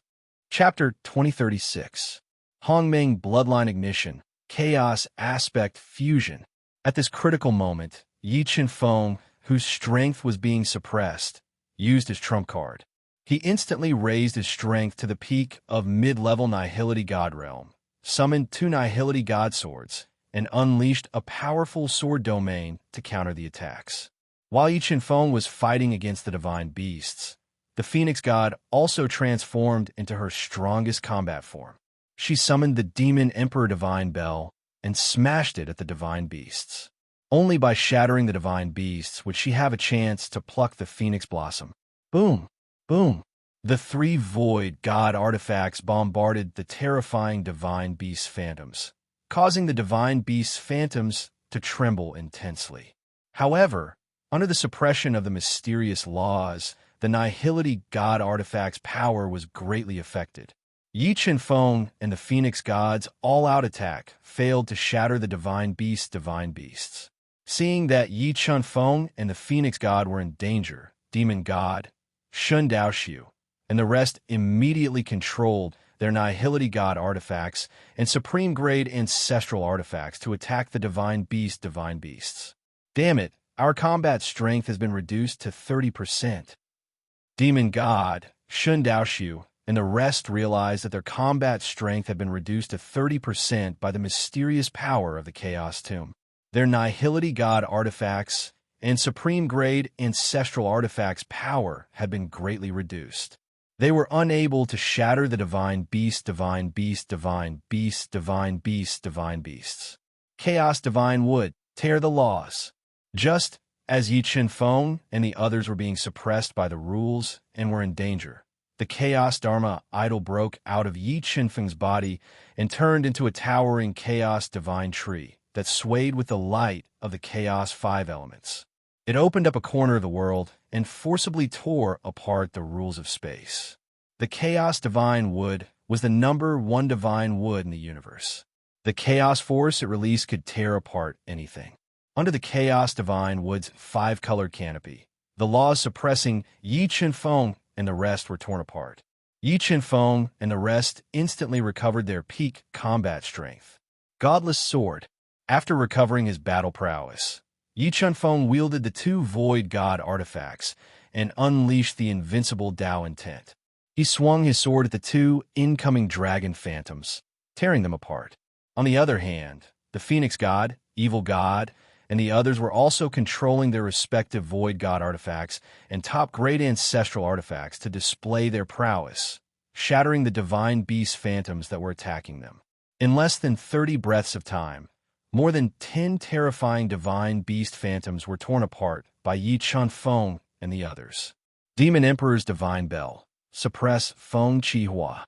Chapter 2036. Hongmeng Bloodline Ignition, Chaos Aspect Fusion. At this critical moment, Yi Chenfeng, whose strength was being suppressed, used his trump card. He instantly raised his strength to the peak of mid-level Nihility God Realm, summoned 2 Nihility God Swords, and unleashed a powerful sword domain to counter the attacks. While Yi Chenfeng was fighting against the divine beasts, the Phoenix God also transformed into her strongest combat form. She summoned the Demon Emperor Divine Bell and smashed it at the divine beasts. Only by shattering the divine beasts would she have a chance to pluck the Phoenix Blossom. Boom! Boom! The 3 void god artifacts bombarded the terrifying divine beast phantoms, causing the divine beast phantoms to tremble intensely. However, under the suppression of the mysterious laws, the Nihility God artifact's power was greatly affected. Yi Chenfeng and the Phoenix God's all-out attack failed to shatter the divine beasts. Seeing that Yi Chenfeng and the Phoenix God were in danger, Demon God, Shun Daoxiu, and the rest immediately controlled their Nihility God artifacts and supreme-grade ancestral artifacts to attack the divine beasts. Damn it, our combat strength has been reduced to 30%. Demon God, Shun Daoxiu, and the rest realized that their combat strength had been reduced to 30% by the mysterious power of the Chaos Tomb. Their Nihility God artifacts and supreme-grade ancestral artifacts' power had been greatly reduced. They were unable to shatter the divine beasts. Chaos Divine Wood, tear the laws. Just as Yi Chenfeng and the others were being suppressed by the rules and were in danger, the Chaos Dharma idol broke out of Yi Chenfeng's body and turned into a towering Chaos Divine Tree that swayed with the light of the Chaos 5 elements. It opened up a corner of the world and forcibly tore apart the rules of space. The Chaos Divine Wood was the number 1 divine wood in the universe. The chaos force it released could tear apart anything. Under the Chaos Divine Wood's 5-colored canopy, the laws suppressing Yi Chenfeng and the rest were torn apart. Yi Chenfeng and the rest instantly recovered their peak combat strength. Godless Sword. After recovering his battle prowess, Yi Chenfeng wielded the 2 void god artifacts and unleashed the invincible Tao intent. He swung his sword at the 2 incoming dragon phantoms, tearing them apart. On the other hand, the Phoenix God, Evil God, and the others were also controlling their respective void god artifacts and top-grade ancestral artifacts to display their prowess, shattering the divine beast phantoms that were attacking them. In less than 30 breaths of time, more than 10 terrifying divine beast phantoms were torn apart by Yi Chenfeng and the others. Demon Emperor's Divine Bell. Suppress Feng Qihua.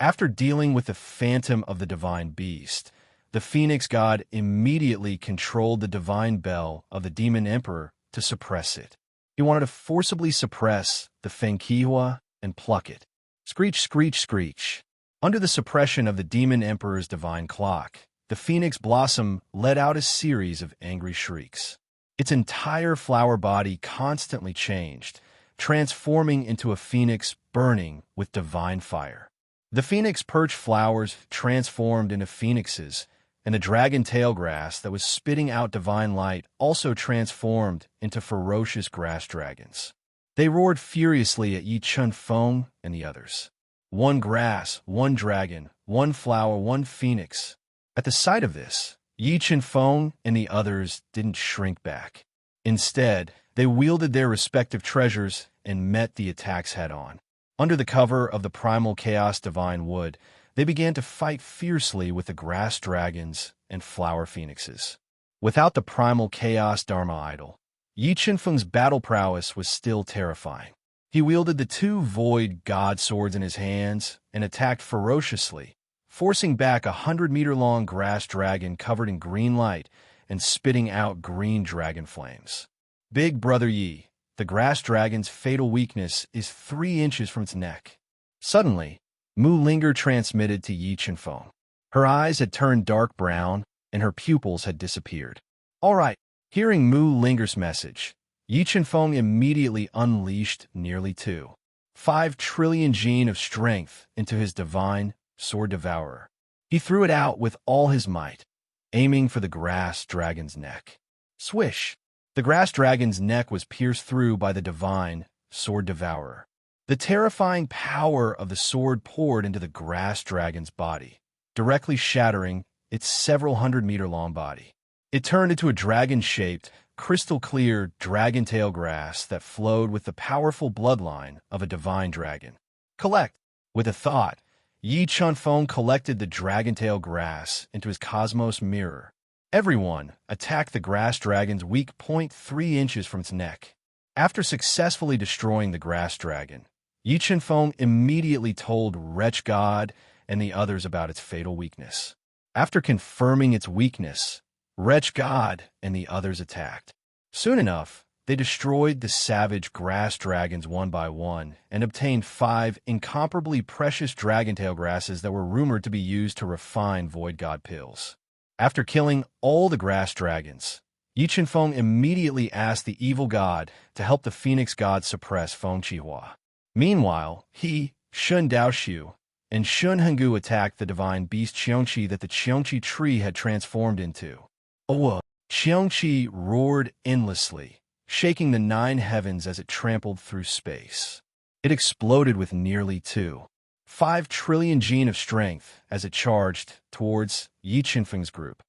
After dealing with the phantom of the divine beast, the Phoenix God immediately controlled the divine bell of the Demon Emperor to suppress it. He wanted to forcibly suppress the Feng Qihua and pluck it. Screech, screech, screech. Under the suppression of the Demon Emperor's divine clock, the Phoenix Blossom let out a series of angry shrieks. Its entire flower body constantly changed, transforming into a phoenix burning with divine fire. The phoenix perch flowers transformed into phoenixes, and the dragon tail grass that was spitting out divine light also transformed into ferocious grass dragons. They roared furiously at Yi Chenfeng and the others. 1 grass, 1 dragon, 1 flower, 1 phoenix. At the sight of this, Yi Chenfeng and the others didn't shrink back. Instead, they wielded their respective treasures and met the attacks head-on. Under the cover of the primal Chaos Divine Wood, they began to fight fiercely with the grass dragons and flower phoenixes. Without the primal chaos Dharma idol, Yi Qinfeng's battle prowess was still terrifying. He wielded the two void god swords in his hands and attacked ferociously, forcing back 100-meter-long grass dragon covered in green light and spitting out green dragon flames. Big Brother Yi, the grass dragon's fatal weakness is 3 inches from its neck. Suddenly, Mu Linger transmitted to Yi Qinfeng. Her eyes had turned dark brown, and her pupils had disappeared. All right, hearing Mu Linger's message, Yi Qinfeng immediately unleashed nearly 2.5 trillion gene of strength into his divine sword devourer. He threw it out with all his might, aiming for the grass dragon's neck. Swish! The grass dragon's neck was pierced through by the divine sword devourer. The terrifying power of the sword poured into the grass dragon's body, directly shattering its several 100-meter-long body. It turned into a dragon-shaped, crystal-clear dragon-tail grass that flowed with the powerful bloodline of a divine dragon. Collect! With a thought, Yi Qinfeng collected the dragon-tail grass into his cosmos mirror. Everyone attacked the grass dragon's weak point 3 inches from its neck. After successfully destroying the grass dragon, Yi Qinfeng immediately told Wretch God and the others about its fatal weakness. After confirming its weakness, Wretch God and the others attacked. Soon enough, they destroyed the savage grass dragons one by one and obtained 5 incomparably precious dragon-tail grasses that were rumored to be used to refine void god pills. After killing all the grass dragons, Yi Qinfeng immediately asked the evil god to help the phoenix god suppress Feng Qihua. Meanwhile, he, Shun Daoxiu, and Shun Hengu attacked the divine beast Qiongqi that the Qiongqi tree had transformed into. Qiongqi roared endlessly, shaking the 9 heavens as it trampled through space. It exploded with nearly 2.5 trillion gene of strength as it charged towards Yi Qinfeng's group.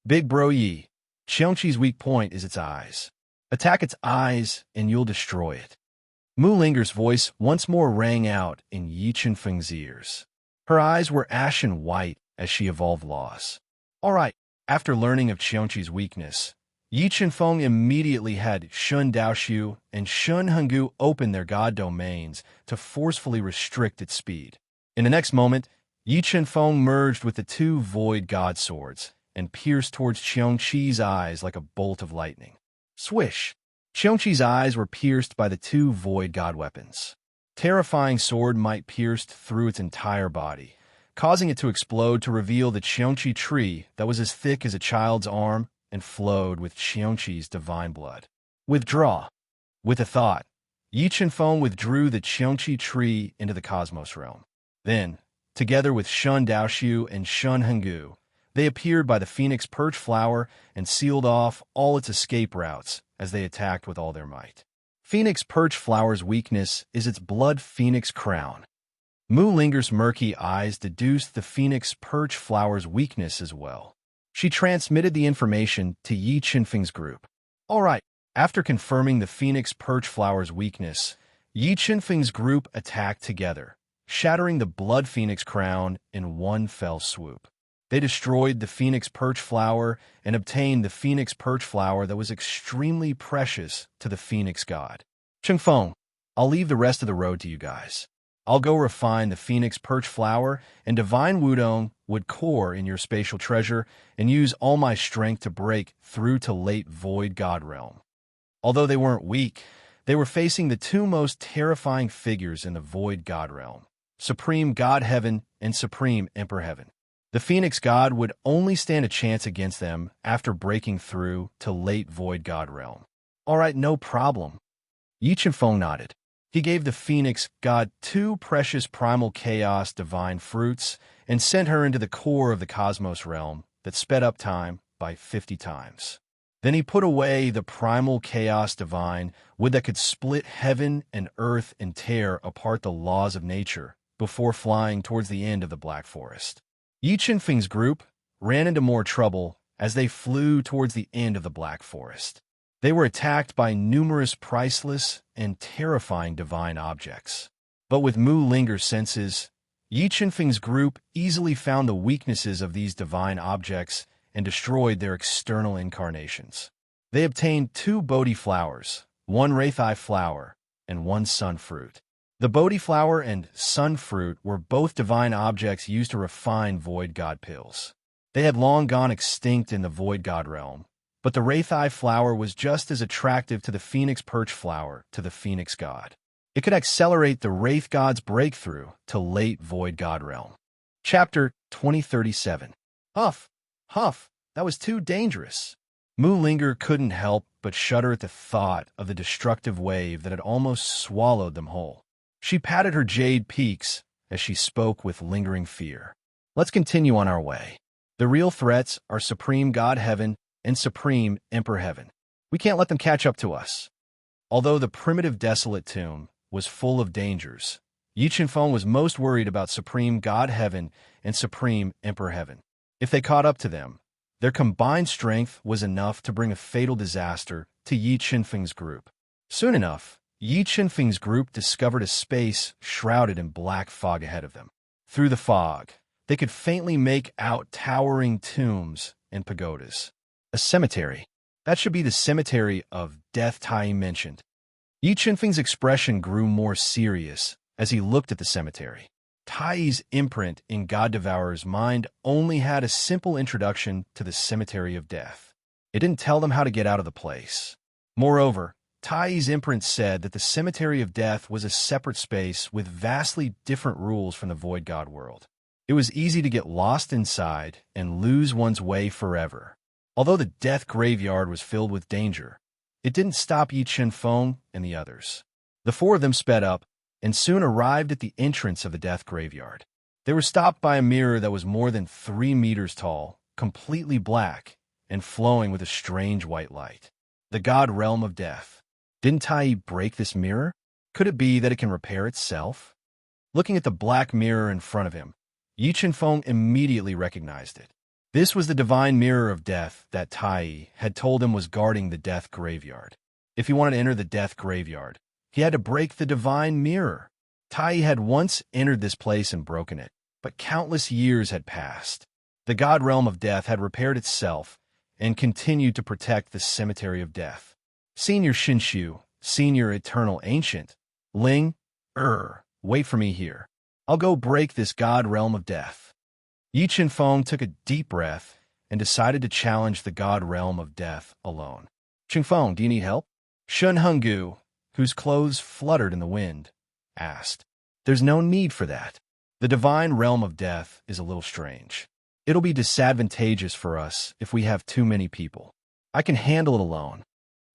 Big Bro Yi, Qiongqi's weak point is its eyes. Attack its eyes and you'll destroy it. Mu Linger's voice once more rang out in Yi Qinfeng's ears. Her eyes were ashen white as she evolved laws. All right, after learning of Qiongqi's weakness, Yi Qinfeng immediately had Shun Daoxiu and Shun Hengu open their god domains to forcefully restrict its speed. In the next moment, Yi Qinfeng merged with the 2 void god swords and pierced towards Qiongqi's eyes like a bolt of lightning. Swish! Qiongqi's eyes were pierced by the 2 void god weapons. Terrifying sword might pierced through its entire body, causing it to explode to reveal the Qiongqi tree that was as thick as a child's arm and flowed with Qiongqi's divine blood. Withdraw. With a thought, Yi Qinfeng withdrew the Qiongqi tree into the cosmos realm. Then, together with Shun Daoxiu and Shun Hengu, they appeared by the phoenix perch flower and sealed off all its escape routes as they attacked with all their might. Phoenix perch flower's weakness is its blood phoenix crown. Mu Linger's murky eyes deduced the phoenix perch flower's weakness as well. She transmitted the information to Yi Qinfeng's group. All right, after confirming the phoenix perch flower's weakness, Yi Qinfeng's group attacked together, shattering the blood phoenix crown in one fell swoop. They destroyed the phoenix perch flower and obtained the phoenix perch flower that was extremely precious to the phoenix god. Qinfeng, I'll leave the rest of the road to you guys. I'll go refine the phoenix perch flower and divine wudong wood core in your spatial treasure and use all my strength to break through to late void god realm. Although they weren't weak, they were facing the 2 most terrifying figures in the void god realm, Supreme God Heaven and Supreme Emperor Heaven. The Phoenix God would only stand a chance against them after breaking through to late void god realm. All right, no problem. Yi Qinfeng nodded. He gave the Phoenix God 2 precious primal chaos divine fruits and sent her into the core of the cosmos realm that sped up time by 50 times. Then he put away the primal chaos divine wood that could split heaven and earth and tear apart the laws of nature before flying towards the end of the Black Forest. Yi Qinfeng's group ran into more trouble as they flew towards the end of the Black Forest. They were attacked by numerous priceless and terrifying divine objects. But with Mu Linger's senses, Yi Qinfeng's group easily found the weaknesses of these divine objects and destroyed their external incarnations. They obtained 2 Bodhi flowers, 1 Wraith-eye flower, and 1 sun fruit. The Bodhi flower and sun fruit were both divine objects used to refine void god pills. They had long gone extinct in the void god realm, but the Wraith-eye flower was just as attractive to the phoenix perch flower to the phoenix god. It could accelerate the wraith god's breakthrough to late void god realm. Chapter 2037. Huff, huff, that was too dangerous. Mu Linger couldn't help but shudder at the thought of the destructive wave that had almost swallowed them whole. She patted her jade peaks as she spoke with lingering fear. Let's continue on our way. The real threats are Supreme God Heaven and Supreme Emperor Heaven. We can't let them catch up to us. Although the primitive Desolate tomb was full of dangers, Yi Qinfeng was most worried about Supreme God Heaven and Supreme Emperor Heaven. If they caught up to them, their combined strength was enough to bring a fatal disaster to Yi Qinfeng's group. Soon enough, Yi Qinfeng's group discovered a space shrouded in black fog ahead of them. Through the fog, they could faintly make out towering tombs and pagodas. A cemetery. That should be the cemetery of death Tai mentioned. Yi Qinfeng's expression grew more serious as he looked at the cemetery. Tai's imprint in God Devourer's mind only had a simple introduction to the cemetery of death. It didn't tell them how to get out of the place. Moreover, Tai's imprint said that the cemetery of death was a separate space with vastly different rules from the void god world. It was easy to get lost inside and lose one's way forever. Although the death graveyard was filled with danger, it didn't stop Yi Qinfeng and the others. The 4 of them sped up and soon arrived at the entrance of the death graveyard. They were stopped by a mirror that was more than 3 meters tall, completely black, and flowing with a strange white light. The god realm of death. Didn't Tai break this mirror? Could it be that it can repair itself? Looking at the black mirror in front of him, Yi Qinfeng immediately recognized it. This was the divine mirror of death that Tai had told him was guarding the death graveyard. If he wanted to enter the death graveyard, he had to break the divine mirror. Tai had once entered this place and broken it, but countless years had passed. The god realm of death had repaired itself and continued to protect the cemetery of death. Senior Shinshu, Senior Eternal Ancient, Ling, wait for me here. I'll go break this god realm of death. Yi Qinfeng took a deep breath and decided to challenge the god realm of death alone. Qinfeng, do you need help? Shun Henggu, whose clothes fluttered in the wind, asked. There's no need for that. The divine realm of death is a little strange. It'll be disadvantageous for us if we have too many people. I can handle it alone.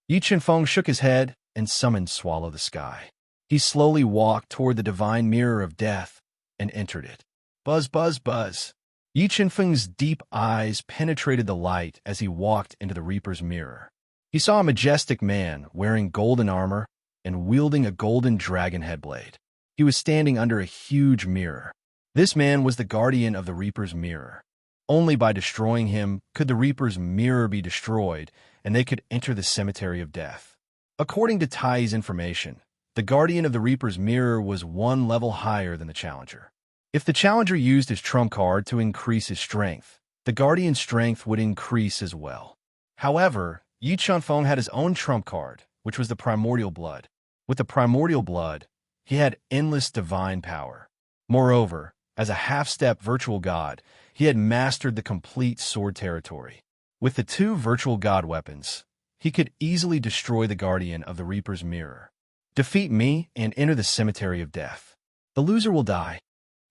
Yi Qinfeng shook his head and summoned Swallow the Sky. He slowly walked toward the divine mirror of death and entered it. Buzz, buzz, buzz. Yi Qinfeng's deep eyes penetrated the light as he walked into the Reaper's mirror. He saw a majestic man wearing golden armor and wielding a golden dragon headblade. He was standing under a huge mirror. This man was the guardian of the Reaper's mirror. Only by destroying him could the Reaper's mirror be destroyed, and they could enter the cemetery of death. According to Tai's information, the guardian of the Reaper's mirror was 1 level higher than the challenger. If the challenger used his trump card to increase his strength, the guardian's strength would increase as well. However, Yi Qinfeng had his own trump card, which was the primordial blood. With the primordial blood, he had endless divine power. Moreover, as a half-step virtual god, he had mastered the complete sword territory. With the 2 virtual god weapons, he could easily destroy the guardian of the Reaper's mirror. Defeat me and enter the cemetery of death. The loser will die.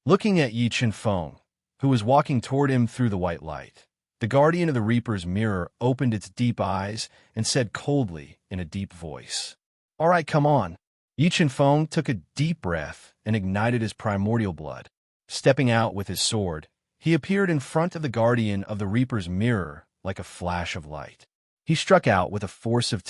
Looking at Yi Qinfeng, who was walking toward him through the white light, the guardian of the Reaper's mirror opened its deep eyes and said coldly in a deep voice, All right, come on. Yi Qinfeng took a deep breath and ignited his primordial blood. Stepping out with his sword, he appeared in front of the guardian of the Reaper's mirror like a flash of light. He struck out with a force of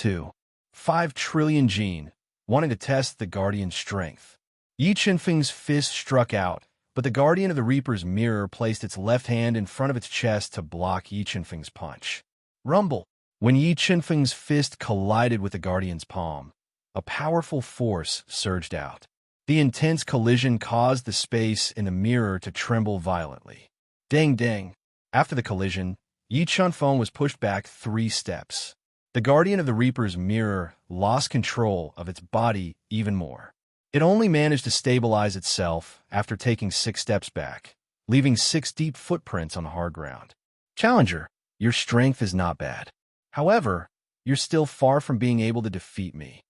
5 trillion Jin, wanting to test the guardian's strength. Yi Qinfeng's fist struck out, but the guardian of the Reaper's mirror placed its left hand in front of its chest to block Yi Qinfeng's punch. Rumble! When Yi Qinfeng's fist collided with the guardian's palm, a powerful force surged out. The intense collision caused the space in the mirror to tremble violently. Ding ding. After the collision, Yi Chunfeng was pushed back 3 steps. The Guardian of the Reaper's mirror lost control of its body even more. It only managed to stabilize itself after taking 6 steps back, leaving 6 deep footprints on the hard ground. Challenger, your strength is not bad. However, you're still far from being able to defeat me.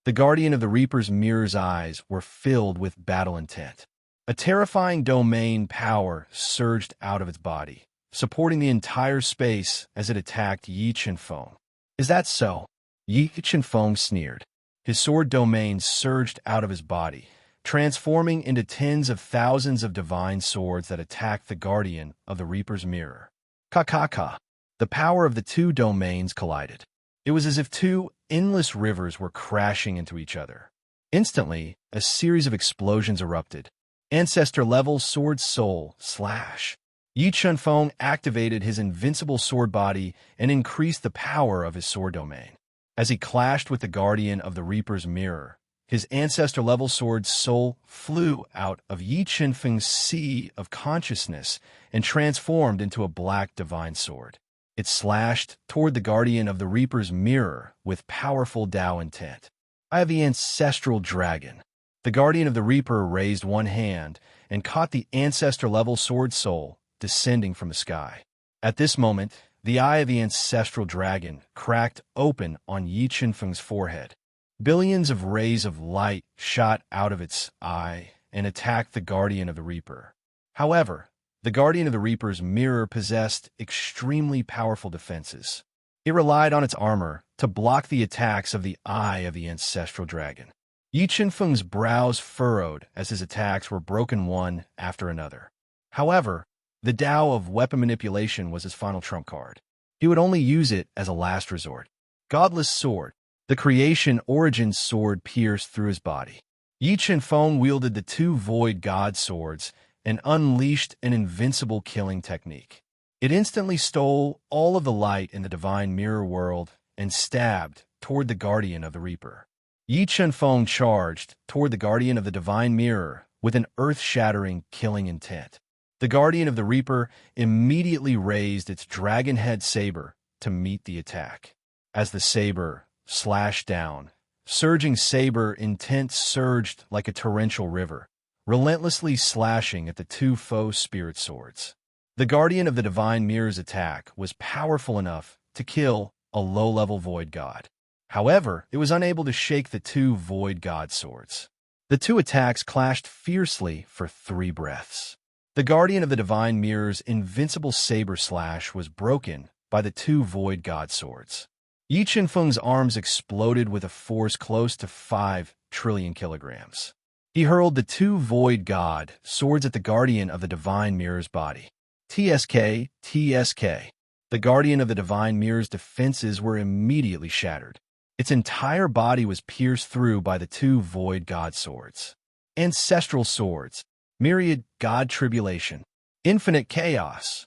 The Guardian of the Reaper's mirror's eyes were filled with battle intent. A terrifying domain power surged out of its body, supporting the entire space as it attacked Yi Chunfeng. Is that so? Yi Chunfeng sneered. His sword domain surged out of his body, transforming into tens of thousands of divine swords that attacked the Guardian of the Reaper's mirror. Ka. The power of the 2 domains collided. It was as if 2 endless rivers were crashing into each other. Instantly, a series of explosions erupted. Ancestor-level sword soul slash. Yi Chunfeng activated his invincible sword body and increased the power of his sword domain. As he clashed with the Guardian of the Reaper's mirror, his ancestor-level sword soul flew out of Yi Chunfeng's sea of consciousness and transformed into a black divine sword. It slashed toward the Guardian of the Reaper's mirror with powerful Tao intent. I have the ancestral dragon. The Guardian of the Reaper raised one hand and caught the ancestor-level sword soul descending from the sky. At this moment, the eye of the ancestral dragon cracked open on Yi Chunfeng's forehead. Billions of rays of light shot out of its eye and attacked the Guardian of the Reaper. However, the Guardian of the Reaper's mirror possessed extremely powerful defenses. It relied on its armor to block the attacks of the eye of the ancestral dragon. Yi Chunfeng's brows furrowed as his attacks were broken one after another. However, the Tao of weapon manipulation was his final trump card. He would only use it as a last resort. Godless Sword. The creation origin sword pierced through his body. Yi Chunfeng wielded the 2 void god swords and unleashed an invincible killing technique. It instantly stole all of the light in the divine mirror world and stabbed toward the Guardian of the Reaper. Yi Chunfeng charged toward the Guardian of the divine mirror with an earth-shattering killing intent. The Guardian of the Reaper immediately raised its dragon-head saber to meet the attack. As the saber slashed down, surging saber intent surged like a torrential river, relentlessly slashing at the 2 foe spirit swords. The Guardian of the Divine Mirror's attack was powerful enough to kill a low-level void god. However, it was unable to shake the 2 void god swords. The 2 attacks clashed fiercely for 3 breaths. The Guardian of the Divine Mirror's invincible saber slash was broken by the 2 void god swords. Yi Chunfeng's arms exploded with a force close to 5 trillion kilograms. He hurled the 2 void god swords at the Guardian of the Divine Mirror's body. TSK. The Guardian of the Divine Mirror's defenses were immediately shattered. Its entire body was pierced through by the 2 void god swords. Ancestral swords. Myriad God Tribulation. Infinite Chaos.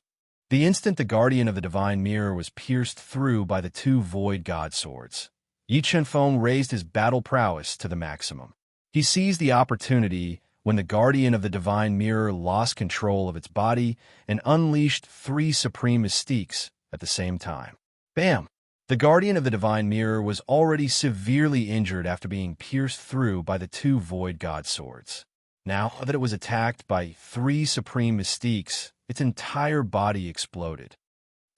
The instant the Guardian of the Divine Mirror was pierced through by the 2 void god swords, Yi Chunfeng raised his battle prowess to the maximum. He seized the opportunity when the Guardian of the Divine Mirror lost control of its body and unleashed 3 supreme mystiques at the same time. Bam! The Guardian of the Divine Mirror was already severely injured after being pierced through by the 2 void god swords. Now that it was attacked by 3 supreme mystiques, its entire body exploded.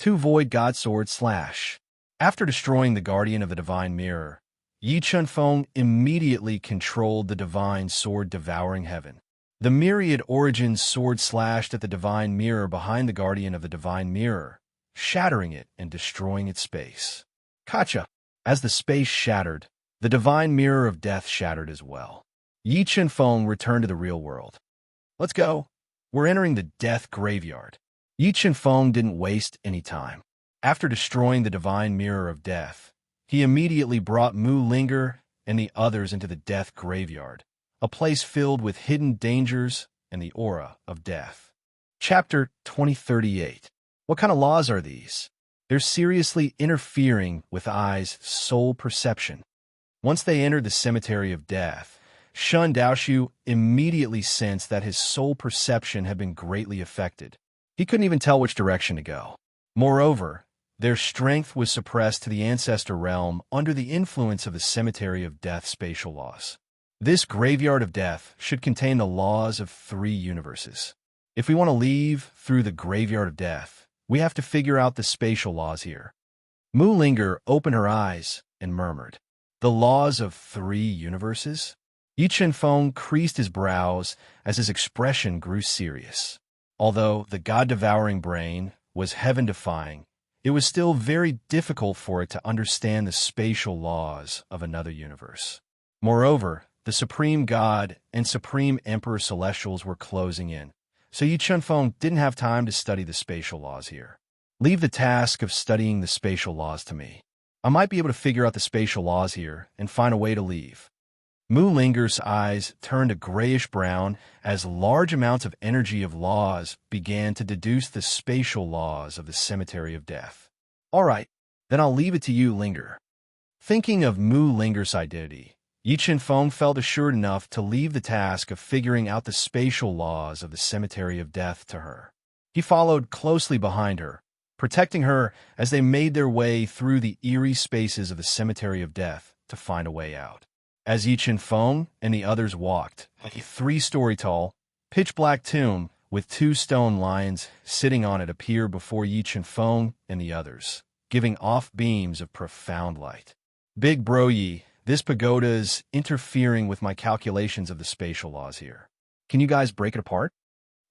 2 void god swords slash. After destroying the Guardian of the Divine Mirror, Yi Chunfeng immediately controlled the divine sword devouring heaven. The myriad origins sword slashed at the divine mirror behind the Guardian of the Divine Mirror, shattering it and destroying its space. Kacha! As the space shattered, the divine mirror of death shattered as well. Yi Chunfeng returned to the real world. Let's go. We're entering the death graveyard. Yi Chunfeng didn't waste any time. After destroying the divine mirror of death, he immediately brought Mu Linger and the others into the death graveyard, a place filled with hidden dangers and the aura of death. Chapter 2038. What kind of laws are these? They're seriously interfering with eyes' soul perception. Once they entered the cemetery of death, Shun Daoshu immediately sensed that his soul perception had been greatly affected. He couldn't even tell which direction to go. Moreover, their strength was suppressed to the ancestor realm under the influence of the Cemetery of Death spatial laws. This graveyard of death should contain the laws of 3 universes. If we want to leave through the graveyard of death, we have to figure out the spatial laws here. Mu Linger opened her eyes and murmured, "The laws of 3 universes?" Yi Chenfeng creased his brows as his expression grew serious. Although the god-devouring brain was heaven-defying, it was still very difficult for it to understand the spatial laws of another universe. Moreover, the Supreme God and Supreme Emperor Celestials were closing in, so Yi Chenfeng didn't have time to study the spatial laws here. Leave the task of studying the spatial laws to me. I might be able to figure out the spatial laws here and find a way to leave. Mu Linger's eyes turned a grayish-brown as large amounts of energy of laws began to deduce the spatial laws of the Cemetery of Death. All right, then I'll leave it to you, Linger. Thinking of Mu Linger's identity, Yi Chenfeng felt assured enough to leave the task of figuring out the spatial laws of the Cemetery of Death to her. He followed closely behind her, protecting her as they made their way through the eerie spaces of the Cemetery of Death to find a way out. As Yi Chenfeng and the others walked, a 3-story-tall, pitch-black tomb with 2 stone lions sitting on it appeared before Yi Chenfeng and the others, giving off beams of profound light. "Big Bro Yi, this pagoda's interfering with my calculations of the spatial laws here. Can you guys break it apart?"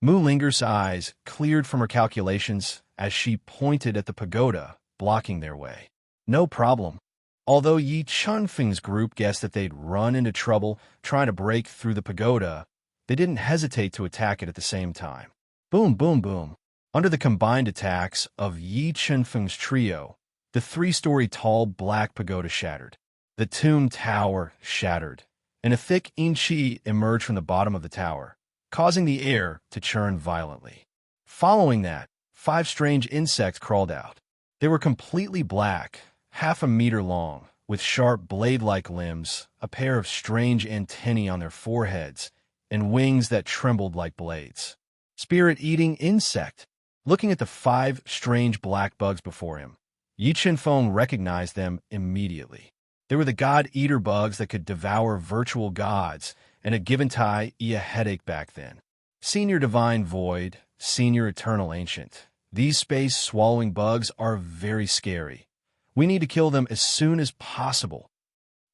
Mu Linger's eyes cleared from her calculations as she pointed at the pagoda, blocking their way. "No problem." Although Yi Chenfeng's group guessed that they'd run into trouble trying to break through the pagoda, they didn't hesitate to attack it at the same time. Boom, boom, boom. Under the combined attacks of Yi Chenfeng's trio, the 3-story tall black pagoda shattered. The tomb tower shattered, and a thick inchi emerged from the bottom of the tower, causing the air to churn violently. Following that, 5 strange insects crawled out. They were completely black, half a meter long, with sharp blade-like limbs, a pair of strange antennae on their foreheads, and wings that trembled like blades. Spirit-eating insect. Looking at the 5 strange black bugs before him, Yi Chenfeng recognized them immediately. They were the god-eater bugs that could devour virtual gods and had given Tai a headache back then. Senior Divine Void, Senior Eternal Ancient. These space-swallowing bugs are very scary. We need to kill them as soon as possible.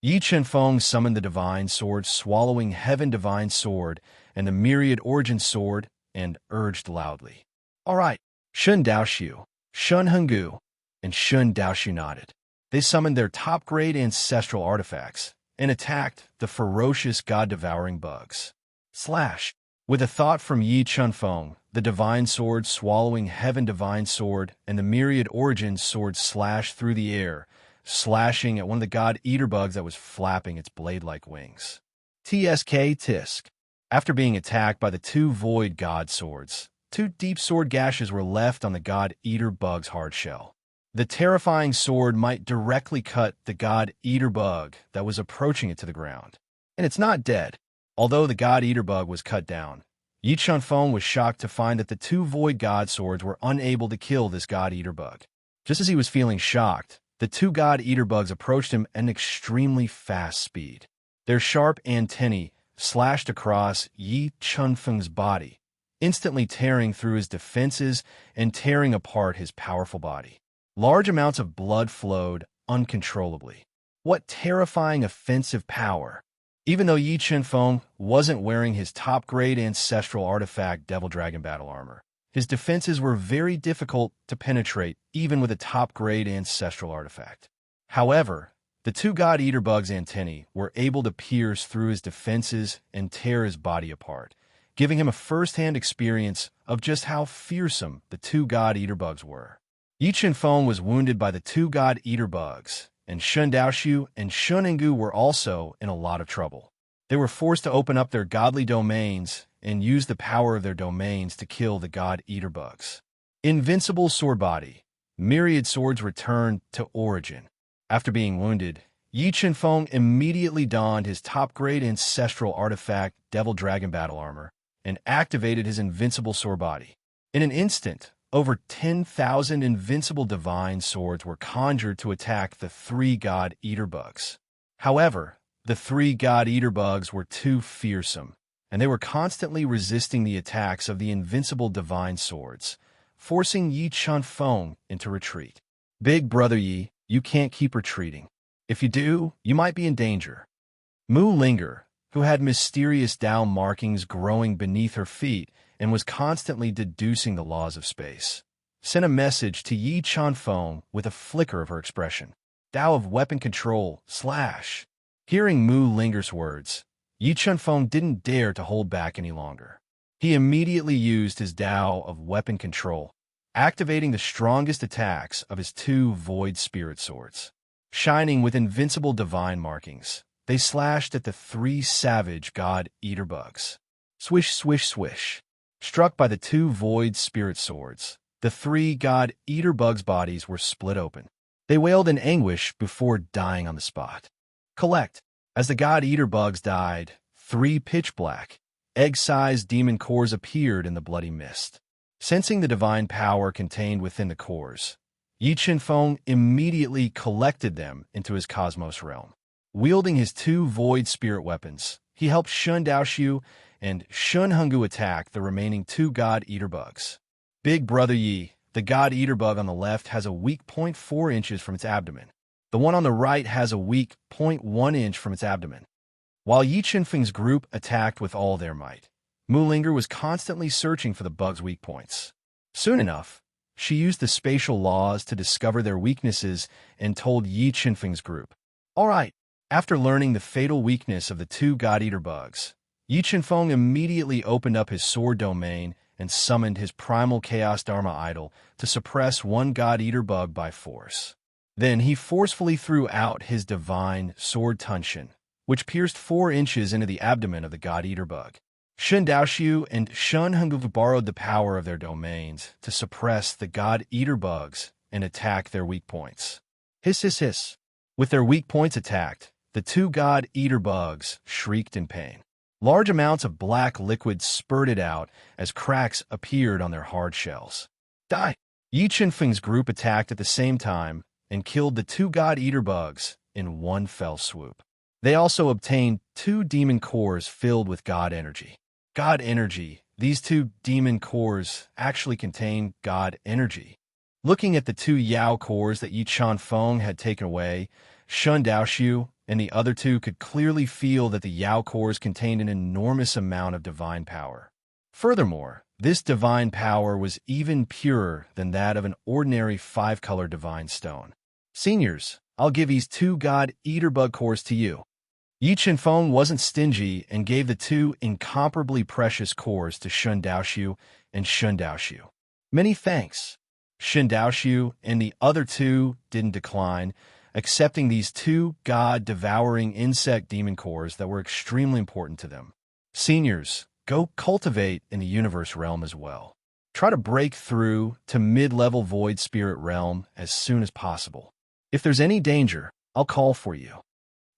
Yi Chenfeng summoned the Divine Sword, swallowing Heaven Divine Sword and the Myriad Origin Sword, and urged loudly. "All right, Shun Daoshu, Shun Hengu," and Shun Daoshu nodded. They summoned their top-grade ancestral artifacts and attacked the ferocious god-devouring bugs. Slash! With a thought from Yi Chenfeng, the Divine Sword swallowing Heaven Divine Sword and the Myriad Origin Sword slashed through the air, slashing at one of the god-eater bugs that was flapping its blade-like wings. TSK Tisk. After being attacked by the 2 void god swords, 2 deep sword gashes were left on the god-eater bug's hard shell. The terrifying sword might directly cut the god-eater bug that was approaching it to the ground. And it's not dead. Although the god-eater bug was cut down, Yi Chenfeng was shocked to find that the 2 void god swords were unable to kill this god-eater bug. Just as he was feeling shocked, the 2 god-eater bugs approached him at an extremely fast speed. Their sharp antennae slashed across Yi Chenfeng's body, instantly tearing through his defenses and tearing apart his powerful body. Large amounts of blood flowed uncontrollably. What terrifying offensive power! Even though Yi Chenfeng wasn't wearing his top-grade ancestral artifact Devil Dragon battle armor, his defenses were very difficult to penetrate even with a top-grade ancestral artifact. However, the 2 god-eater bugs' antennae were able to pierce through his defenses and tear his body apart, giving him a first-hand experience of just how fearsome the 2 god-eater bugs were. Yi Chenfeng was wounded by the 2 god-eater bugs, and Shun Daoshu and Shun Engu were also in a lot of trouble. They were forced to open up their godly domains and use the power of their domains to kill the god-eater bugs. Invincible Sword Body. Myriad Swords returned to origin. After being wounded, Yi Chenfeng immediately donned his top-grade ancestral artifact Devil Dragon Battle Armor and activated his invincible sword body. In an instant, over 10,000 invincible divine swords were conjured to attack the three God Eater bugs. However, the three God Eater bugs were too fearsome, and they were constantly resisting the attacks of the invincible divine swords, forcing Yi Chenfeng into retreat. Big Brother Yi, you can't keep retreating. If you do, you might be in danger. Mu Linger, who had mysterious Tao markings growing beneath her feet and was constantly deducing the laws of space, sent a message to Yi Chenfeng with a flicker of her expression. Tao of weapon control, / Hearing Mu Linger's words, Yi Chenfeng didn't dare to hold back any longer. He immediately used his Tao of weapon control, activating the strongest attacks of his two Void Spirit Swords. Shining with invincible divine markings, they slashed at the three savage God Eater bugs. Swish, swish, swish. Struck by the two Void Spirit Swords, the three God Eater bugs' bodies were split open. They wailed in anguish before dying on the spot. Collect. As the God Eater bugs died, three pitch-black, egg-sized demon cores appeared in the bloody mist. Sensing the divine power contained within the cores, Yi Chenfeng immediately collected them into his cosmos realm. Wielding his two Void Spirit weapons, he helped Shun Daoxiu and Shun Henggu attack the remaining two God Eater bugs. Big Brother Yi, the God Eater bug on the left has a weak 0.4 inches from its abdomen. The one on the right has a weak 0.1 inch from its abdomen. While Yi Chenfeng's group attacked with all their might, Mu Linger was constantly searching for the bug's weak points. Soon enough, she used the spatial laws to discover their weaknesses and told Yi Chenfeng's group, "All right." After learning the fatal weakness of the two God Eater bugs, Yi Chenfeng immediately opened up his sword domain and summoned his primal Chaos Dharma idol to suppress one God Eater bug by force. Then he forcefully threw out his divine sword Tunshin, which pierced 4 inches into the abdomen of the God Eater bug. Shun Daoxiu and Shun Henggu borrowed the power of their domains to suppress the God Eater bugs and attack their weak points. Hiss, hiss, hiss. With their weak points attacked, the two God Eater bugs shrieked in pain. Large amounts of black liquid spurted out as cracks appeared on their hard shells. Die! Yi Chenfeng's group attacked at the same time and killed the two God Eater bugs in one fell swoop. They also obtained 2 demon cores filled with God energy. God energy. These 2 demon cores actually contain God energy. Looking at the 2 Yao cores that Yi Chenfeng had taken away, Shun Daoxiu and the other 2 could clearly feel that the Yao cores contained an enormous amount of divine power. Furthermore, this divine power was even purer than that of an ordinary 5-color divine stone. Seniors, I'll give these 2 God Eater bug cores to you. Yi Chenfeng wasn't stingy and gave the 2 incomparably precious cores to Shun Daoxiu and Shun Daoxiu. Many thanks. Shun Daoxiu and the other 2 didn't decline, accepting these 2 God-devouring insect demon cores that were extremely important to them. Seniors, go cultivate in the universe realm as well. Try to break through to mid-level Void Spirit realm as soon as possible. If there's any danger, I'll call for you.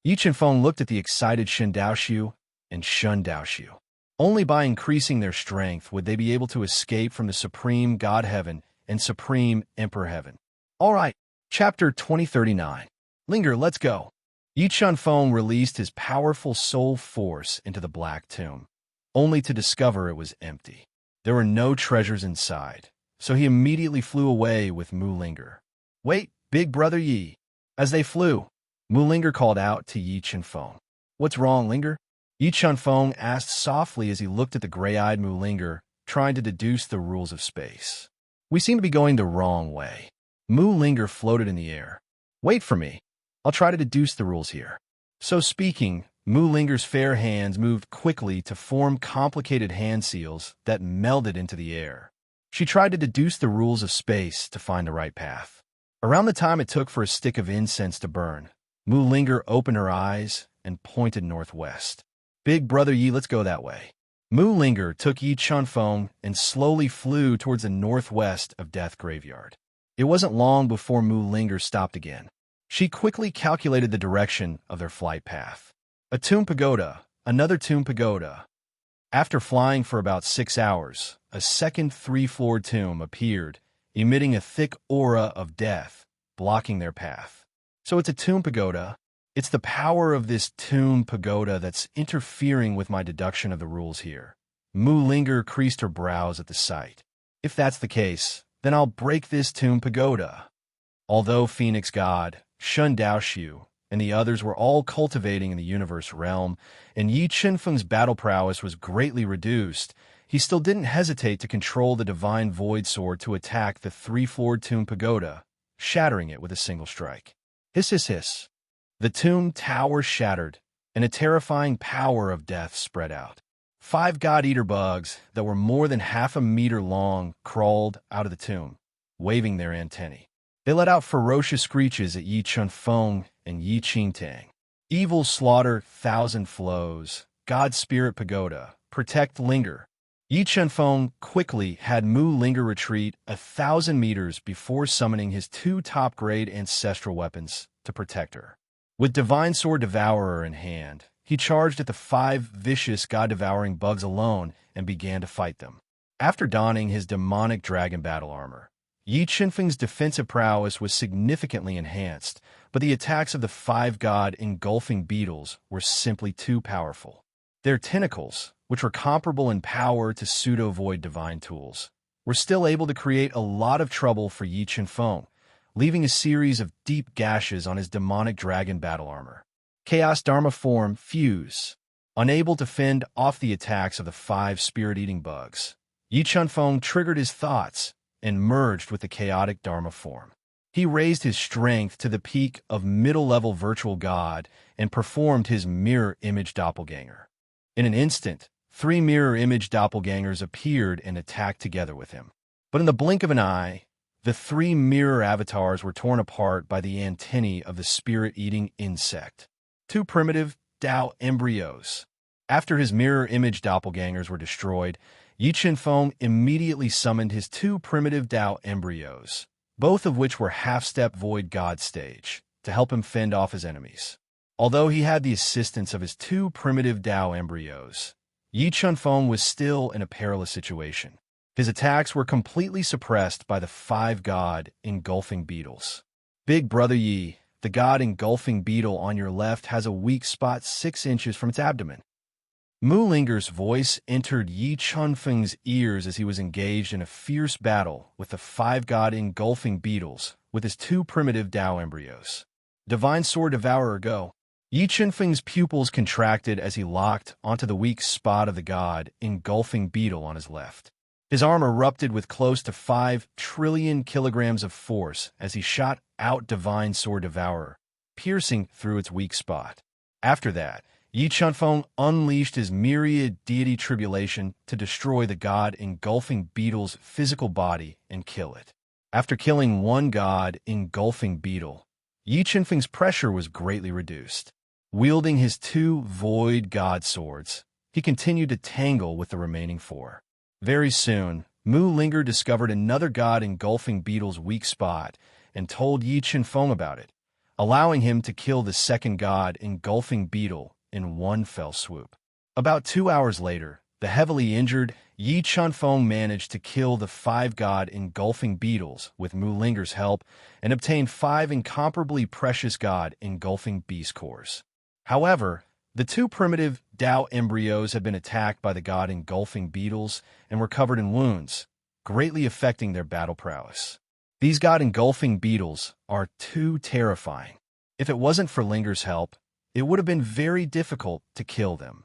Yi Chenfeng looked at the excited Shun Daoxiu and Shun Daoxiu. Only by increasing their strength would they be able to escape from the Supreme God Heaven and Supreme Emperor Heaven. All right, Chapter 2039. Linger, let's go. Yi Chenfeng released his powerful soul force into the Black Tomb, only to discover it was empty. There were no treasures inside, so he immediately flew away with Mu Linger. Wait, Big Brother Yi. As they flew, Mu Linger called out to Yi Chenfeng. What's wrong, Linger? Yi Chenfeng asked softly as he looked at the gray-eyed Mu Linger, trying to deduce the rules of space. We seem to be going the wrong way. Mu Linger floated in the air. Wait for me. I'll try to deduce the rules here. So speaking, Mu Linger's fair hands moved quickly to form complicated hand seals that melded into the air. She tried to deduce the rules of space to find the right path. Around the time it took for a stick of incense to burn, Mu Linger opened her eyes and pointed northwest. Big Brother Yi, let's go that way. Mu Linger took Yi Chenfeng and slowly flew towards the northwest of Death Graveyard. It wasn't long before Mu Linger stopped again. She quickly calculated the direction of their flight path. A tomb pagoda, another tomb pagoda. After flying for about 6 hours, a second 3-floored tomb appeared, emitting a thick aura of death, blocking their path. So it's a tomb pagoda. It's the power of this tomb pagoda that's interfering with my deduction of the rules here. Mu Linger creased her brows at the sight. If that's the case, then I'll break this tomb pagoda. Although Phoenix God, Shun Daoxiu, and the others were all cultivating in the universe realm, and Yi Qinfeng's battle prowess was greatly reduced, he still didn't hesitate to control the divine void sword to attack the 3-floored tomb pagoda, shattering it with a single strike. Hiss, hiss, hiss. The tomb tower shattered, and a terrifying power of death spread out. 5 god-eater bugs that were more than half a meter long crawled out of the tomb, waving their antennae. They let out ferocious screeches at Yi Chunfeng and Yi Qingtang. Evil slaughter, 1,000 flows. God Spirit Pagoda, protect Linger. Yi Chunfeng quickly had Mu Linger retreat 1,000 meters before summoning his 2 top-grade ancestral weapons to protect her. With Divine Sword Devourer in hand, he charged at the 5 vicious god-devouring bugs alone and began to fight them. After donning his demonic dragon battle armor, Yi Qinfeng's defensive prowess was significantly enhanced, but the attacks of the 5 god engulfing beetles were simply too powerful. Their tentacles, which were comparable in power to pseudo-void divine tools, were still able to create a lot of trouble for Yi Qinfeng, leaving a series of deep gashes on his demonic dragon battle armor. Chaos Dharma form fuse. Unable to fend off the attacks of the 5 spirit-eating bugs, Yi Qinfeng triggered his thoughts and merged with the chaotic Dharma form. He raised his strength to the peak of middle-level virtual god and performed his mirror image doppelganger. In an instant, 3 mirror image doppelgangers appeared and attacked together with him. But in the blink of an eye, the 3 mirror avatars were torn apart by the antennae of the spirit-eating insect. 2 primitive Dao embryos. After his mirror image doppelgangers were destroyed, Yi Qinfeng immediately summoned his 2 primitive Dao embryos, both of which were half-step void god stage, to help him fend off his enemies. Although he had the assistance of his 2 primitive Dao embryos, Yi Qinfeng was still in a perilous situation. His attacks were completely suppressed by the 5 god engulfing beetles. Big Brother Yi, the god engulfing beetle on your left has a weak spot 6 inches from its abdomen. Mu Linger's voice entered Yi Chunfeng's ears as he was engaged in a fierce battle with the 5 god engulfing beetles with his 2 primitive Dao embryos. Divine Sword Devourer go. Yi Chunfeng's pupils contracted as he locked onto the weak spot of the god engulfing beetle on his left. His arm erupted with close to 5 trillion kilograms of force as he shot out Divine Sword Devourer, piercing through its weak spot. After that, Yi Chunfeng unleashed his myriad deity tribulation to destroy the god engulfing beetle's physical body and kill it. After killing 1 god engulfing beetle, Yi Chunfeng's pressure was greatly reduced. Wielding his 2 void god swords, he continued to tangle with the remaining 4. Very soon, Mu Linger discovered another god engulfing beetle's weak spot and told Yi Qinfeng about it, allowing him to kill the 2nd god engulfing beetle in one fell swoop. About 2 hours later, the heavily injured Yi Qinfeng managed to kill the 5 god engulfing beetles with Mu Linger's help and obtained 5 incomparably precious god engulfing beast cores. However, the 2 primitive Dao embryos had been attacked by the god engulfing beetles and were covered in wounds, greatly affecting their battle prowess. These god engulfing beetles are too terrifying. If it wasn't for Linger's help, it would have been very difficult to kill them.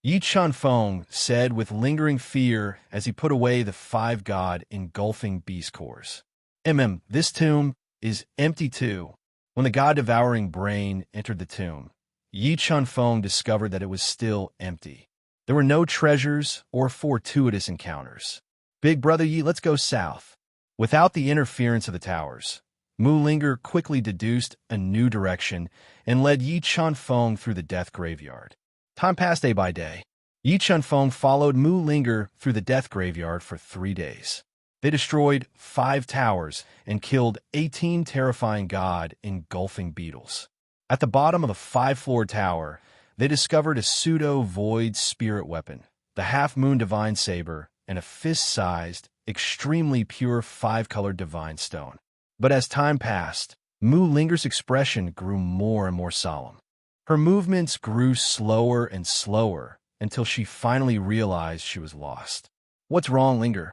Yi Qinfeng said with lingering fear as he put away the 5 god engulfing beast cores. This tomb is empty too. When the god-devouring brain entered the tomb, Yi Qinfeng discovered that it was still empty. There were no treasures or fortuitous encounters. Big Brother Yi, let's go south. Without the interference of the towers, Mu Linger quickly deduced a new direction and led Yi Qinfeng through the death graveyard. Time passed day by day. Yi Qinfeng followed Mu Linger through the death graveyard for 3 days. They destroyed 5 towers and killed 18 terrifying god-engulfing beetles. At the bottom of the 5-floor tower, they discovered a pseudo-void spirit weapon, the half-moon divine saber, and a fist-sized, extremely pure 5-colored divine stone. But as time passed, Mu Linger's expression grew more and more solemn. Her movements grew slower and slower until she finally realized she was lost. "What's wrong, Linger?"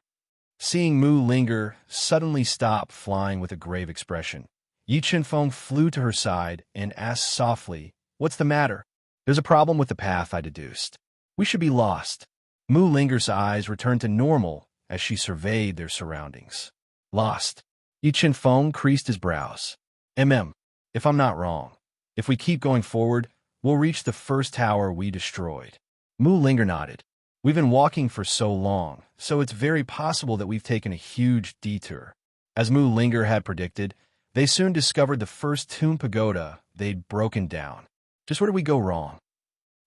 Seeing Mu Linger suddenly stop flying with a grave expression, Yi Chenfeng flew to her side and asked softly, "What's the matter?" "There's a problem with the path I deduced. We should be lost." Mu Linger's eyes returned to normal as she surveyed their surroundings. "Lost?" Yi Chenfeng creased his brows. If I'm not wrong, if we keep going forward, we'll reach the first tower we destroyed." Mu Linger nodded. "We've been walking for so long, so it's very possible that we've taken a huge detour." As Mu Linger had predicted, they soon discovered the first tomb pagoda they'd broken down. Just where did we go wrong?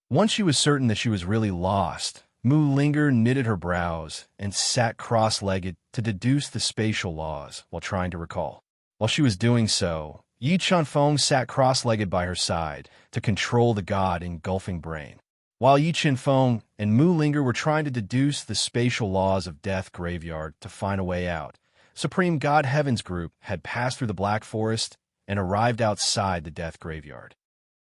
Once she was certain that she was really lost, Mu Linger knitted her brows and sat cross-legged to deduce the spatial laws while trying to recall. While she was doing so, Yi Chenfeng sat cross-legged by her side to control the god-engulfing brain. While Yi Chenfeng and Mu Linger were trying to deduce the spatial laws of Death Graveyard to find a way out, Supreme God Heaven's group had passed through the Black Forest and arrived outside the Death Graveyard.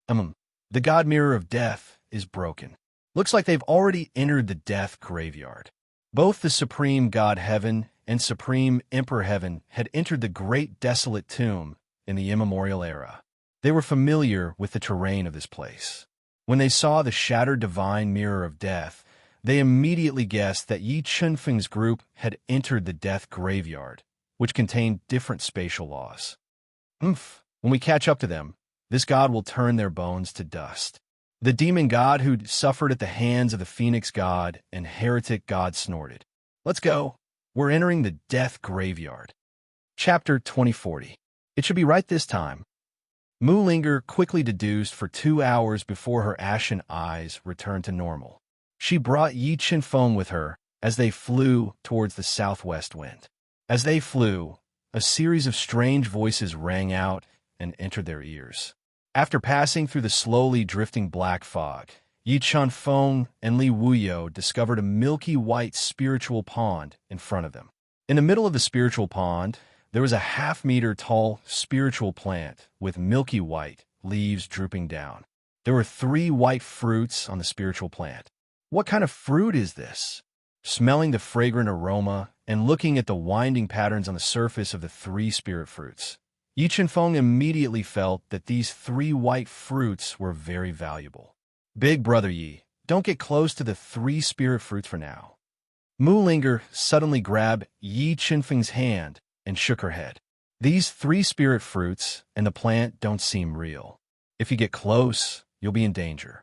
The God Mirror of Death is broken. Looks like they've already entered the Death Graveyard. Both the Supreme God Heaven and Supreme Emperor Heaven had entered the Great Desolate Tomb in the immemorial era. They were familiar with the terrain of this place. When they saw the shattered divine mirror of death, they immediately guessed that Yi Chenfeng's group had entered the Death Graveyard, which contained different spatial laws. When we catch up to them, this god will turn their bones to dust. The demon god who'd suffered at the hands of the Phoenix god and heretic god snorted. "Let's go. We're entering the Death Graveyard." Chapter 2040. It should be right this time. Mu Linger quickly deduced for 2 hours before her ashen eyes returned to normal. She brought Yi Chenfeng with her as they flew towards the southwest wind. As they flew, a series of strange voices rang out and entered their ears. After passing through the slowly drifting black fog, Yi Chenfeng and Li Wuyo discovered a milky white spiritual pond in front of them. In the middle of the spiritual pond, there was a half-meter tall spiritual plant with milky white leaves drooping down. There were 3 white fruits on the spiritual plant. "What kind of fruit is this?" Smelling the fragrant aroma and looking at the winding patterns on the surface of the 3 spirit fruits, Yi Chenfeng immediately felt that these 3 white fruits were very valuable. "Big brother Yi, don't get close to the 3 spirit fruits for now." Mu Linger suddenly grabbed Yi Chenfeng's hand and shook her head. "These 3 spirit fruits and the plant don't seem real. If you get close, you'll be in danger."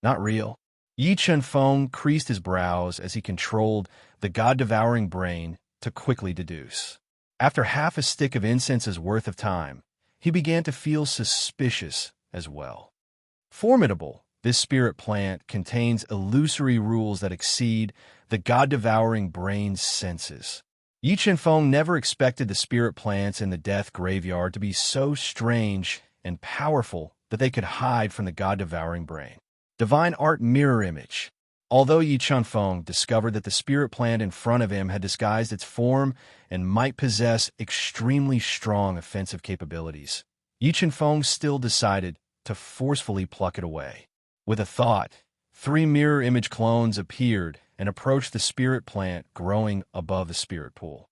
"Not real?" Yi Chenfeng creased his brows as he controlled the god-devouring brain to quickly deduce. After half a stick of incense's worth of time, he began to feel suspicious as well. Formidable, this spirit plant contains illusory rules that exceed the god-devouring brain's senses. Yi Chenfeng never expected the spirit plants in the Death Graveyard to be so strange and powerful that they could hide from the god-devouring brain. Divine Art Mirror Image. Although Yi Chenfeng discovered that the spirit plant in front of him had disguised its form and might possess extremely strong offensive capabilities, Yi Chenfeng still decided to forcefully pluck it away. With a thought, 3 mirror image clones appeared and approached the spirit plant growing above the spirit pool.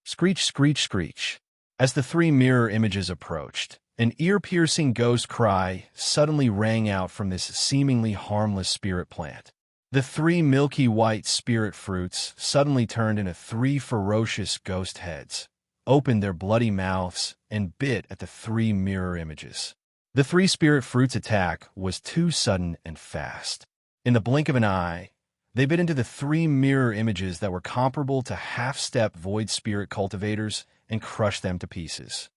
Screech, screech, screech. As the 3 mirror images approached, an ear-piercing ghost cry suddenly rang out from this seemingly harmless spirit plant. The 3 milky white spirit fruits suddenly turned into 3 ferocious ghost heads, opened their bloody mouths, and bit at the 3 mirror images. The 3 spirit fruits' attack was too sudden and fast. In the blink of an eye, they bit into the 3 mirror images that were comparable to half-step void spirit cultivators and crushed them to pieces.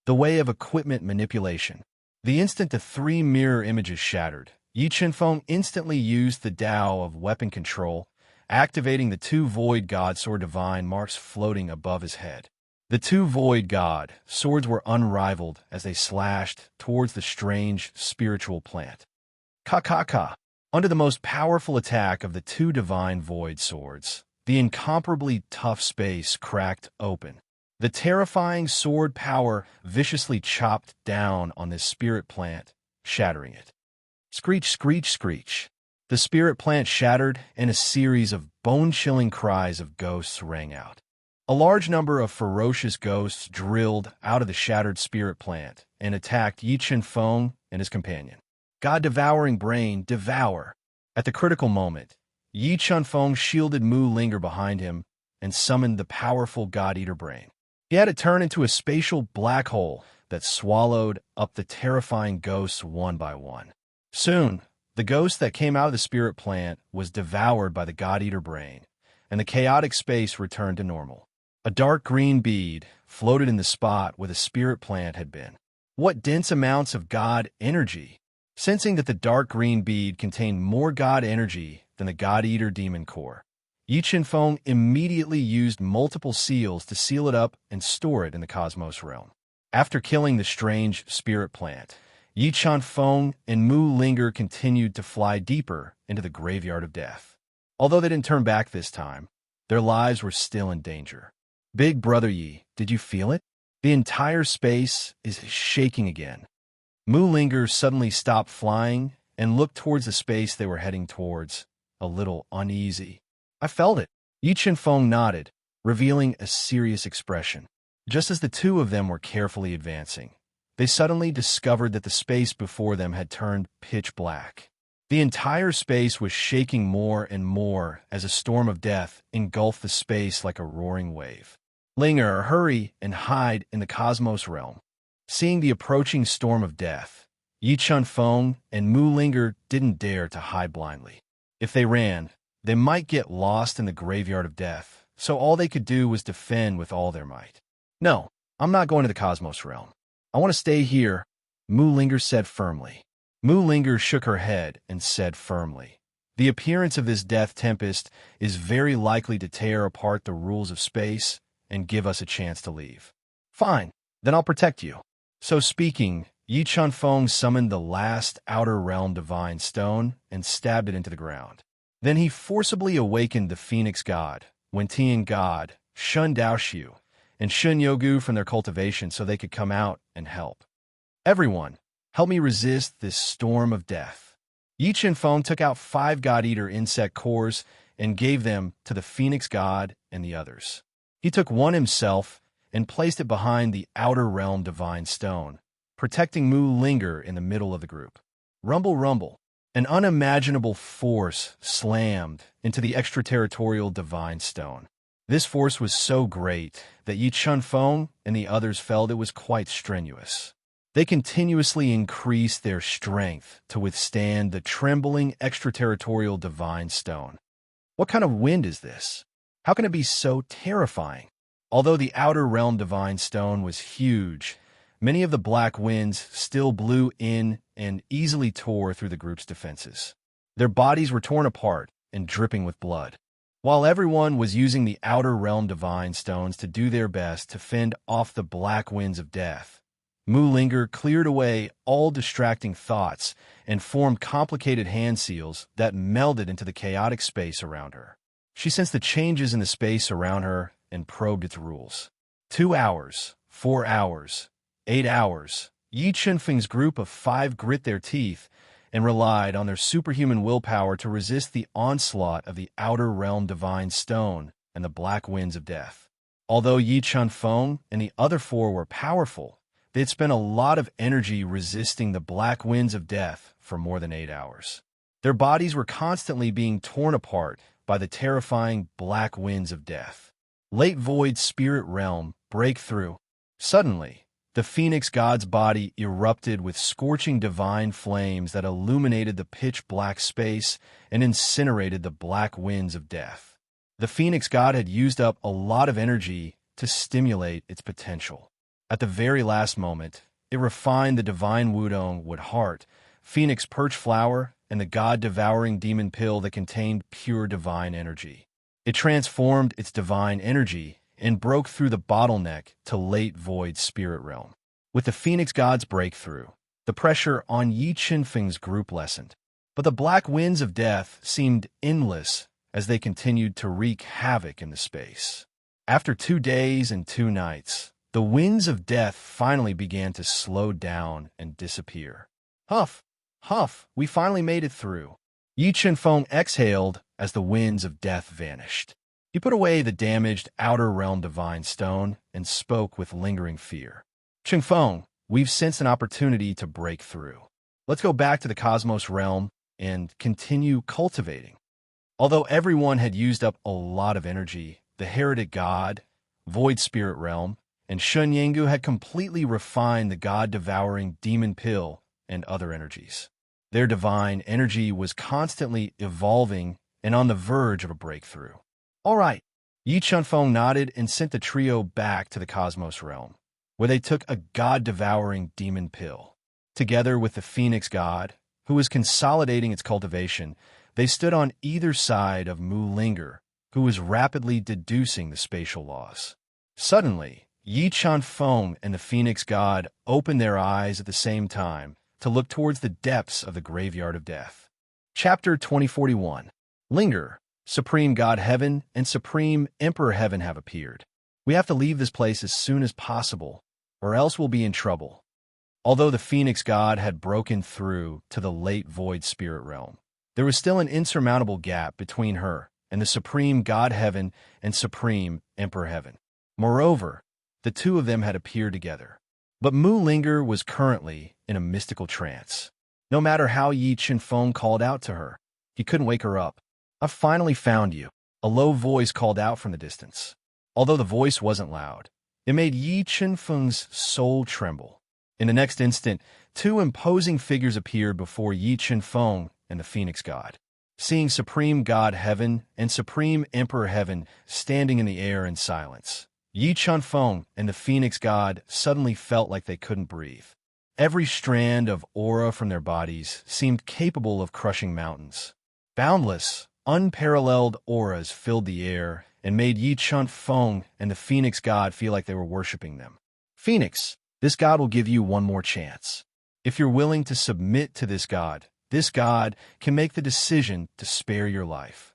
The way of equipment manipulation. The instant the 3 mirror images shattered, Yi Chenfeng instantly used the Tao of weapon control, activating the two void god sword divine marks floating above his head. The two void god swords were unrivaled as they slashed towards the strange spiritual plant. Ka. Under the most powerful attack of the two divine void swords, the incomparably tough space cracked open. The terrifying sword power viciously chopped down on this spirit plant, shattering it. Screech, screech, screech. The spirit plant shattered, and a series of bone-chilling cries of ghosts rang out. A large number of ferocious ghosts drilled out of the shattered spirit plant and attacked Yi Chen-feng and his companion. God-devouring brain, devour! At the critical moment, Yi Chen-feng shielded Mu Linger behind him and summoned the powerful God-eater brain. He had it turn into a spatial black hole that swallowed up the terrifying ghosts one by one. Soon, the ghost that came out of the spirit plant was devoured by the God-eater brain, and the chaotic space returned to normal. A dark green bead floated in the spot where the spirit plant had been. What dense amounts of God energy! Sensing that the dark green bead contained more God energy than the God-eater demon core, Yi Chen-feng immediately used multiple seals to seal it up and store it in the cosmos realm. After killing the strange spirit plant, Yi Chen-feng and Mu Linger continued to fly deeper into the graveyard of death. Although they didn't turn back this time, their lives were still in danger. Big Brother Yi, did you feel it? The entire space is shaking again. Mu Linger suddenly stopped flying and looked towards the space they were heading towards, a little uneasy. I felt it. Yi Chen-feng nodded, revealing a serious expression. Just as the two of them were carefully advancing, they suddenly discovered that the space before them had turned pitch black. The entire space was shaking more and more as a storm of death engulfed the space like a roaring wave. Linger, hurry and hide in the cosmos realm. Seeing the approaching storm of death, Yi Chen-feng and Mu Linger didn't dare to hide blindly. If they ran, they might get lost in the graveyard of death, so all they could do was defend with all their might. No, I'm not going to the cosmos realm. I want to stay here, Mu Linger said firmly. Mu Linger shook her head and said firmly, the appearance of this death tempest is very likely to tear apart the rules of space and give us a chance to leave. Fine, then I'll protect you. So speaking, Yi Chen-feng summoned the last outer realm divine stone and stabbed it into the ground. Then he forcibly awakened the Phoenix God, Wentian God, Shun Daoxiu, and Shun Yogu from their cultivation so they could come out and help. Everyone, help me resist this storm of death. Yi Chen-feng took out 5 God-eater insect cores and gave them to the Phoenix God and the others. He took one himself and placed it behind the outer realm divine stone, protecting Mu Linger in the middle of the group. Rumble, rumble. An unimaginable force slammed into the extraterritorial divine stone. This force was so great that Yi Chen-feng and the others felt it was quite strenuous. They continuously increased their strength to withstand the trembling extraterritorial divine stone. What kind of wind is this? How can it be so terrifying? Although the outer realm divine stone was huge, many of the black winds still blew in and easily tore through the group's defenses. Their bodies were torn apart and dripping with blood. While everyone was using the outer realm divine stones to do their best to fend off the black winds of death, Mu Linger cleared away all distracting thoughts and formed complicated hand seals that melded into the chaotic space around her. She sensed the changes in the space around her and probed its rules. 2 hours, 4 hours, 8 hours. Yi Chen-feng's group of 5 grit their teeth and relied on their superhuman willpower to resist the onslaught of the outer realm divine stone and the black winds of death. Although Yi Chen-feng and the other 4 were powerful, they had spent a lot of energy resisting the black winds of death for more than 8 hours. Their bodies were constantly being torn apart by the terrifying black winds of death. Late void spirit realm breakthrough. Suddenly, the Phoenix God's body erupted with scorching divine flames that illuminated the pitch-black space and incinerated the black winds of death. The Phoenix God had used up a lot of energy to stimulate its potential. At the very last moment, it refined the divine Wudong Wood Heart, Phoenix Perch Flower, and the god-devouring demon pill that contained pure divine energy. It transformed its divine energy and broke through the bottleneck to late void spirit realm. With the Phoenix God's breakthrough, the pressure on Yi Qinfeng's group lessened. But the black winds of death seemed endless as they continued to wreak havoc in the space. After 2 days and 2 nights, the winds of death finally began to slow down and disappear. Huff, huff, we finally made it through. Yi Qinfeng exhaled as the winds of death vanished. He put away the damaged outer realm divine stone and spoke with lingering fear. Qinfeng, we've sensed an opportunity to break through. Let's go back to the cosmos realm and continue cultivating. Although everyone had used up a lot of energy, the heretic god, void spirit realm, and Shun Yangu had completely refined the god-devouring demon pill and other energies. Their divine energy was constantly evolving and on the verge of a breakthrough. All right, Yi Qinfeng nodded and sent the trio back to the cosmos realm, where they took a god-devouring demon pill. Together with the Phoenix god, who was consolidating its cultivation, they stood on either side of Mu Linger, who was rapidly deducing the spatial laws. Suddenly, Yi Qinfeng and the Phoenix god opened their eyes at the same time to look towards the depths of the graveyard of death. Chapter 2041. Linger, Supreme God Heaven and Supreme Emperor Heaven have appeared. We have to leave this place as soon as possible, or else we'll be in trouble. Although the Phoenix God had broken through to the late void spirit realm, there was still an insurmountable gap between her and the Supreme God Heaven and Supreme Emperor Heaven. Moreover, the two of them had appeared together. But Mu Linger was currently in a mystical trance. No matter how Yi Qinfeng called out to her, he couldn't wake her up. "I've finally found you," a low voice called out from the distance. Although the voice wasn't loud, it made Yi Qinfeng's soul tremble. In the next instant, 2 imposing figures appeared before Yi Qinfeng and the Phoenix God. Seeing Supreme God Heaven and Supreme Emperor Heaven standing in the air in silence, Yi Qinfeng and the Phoenix God suddenly felt like they couldn't breathe. Every strand of aura from their bodies seemed capable of crushing mountains. Boundless, unparalleled auras filled the air and made Yi Qinfeng and the Phoenix God feel like they were worshipping them. "Phoenix, this God will give you one more chance. If you're willing to submit to this God can make the decision to spare your life."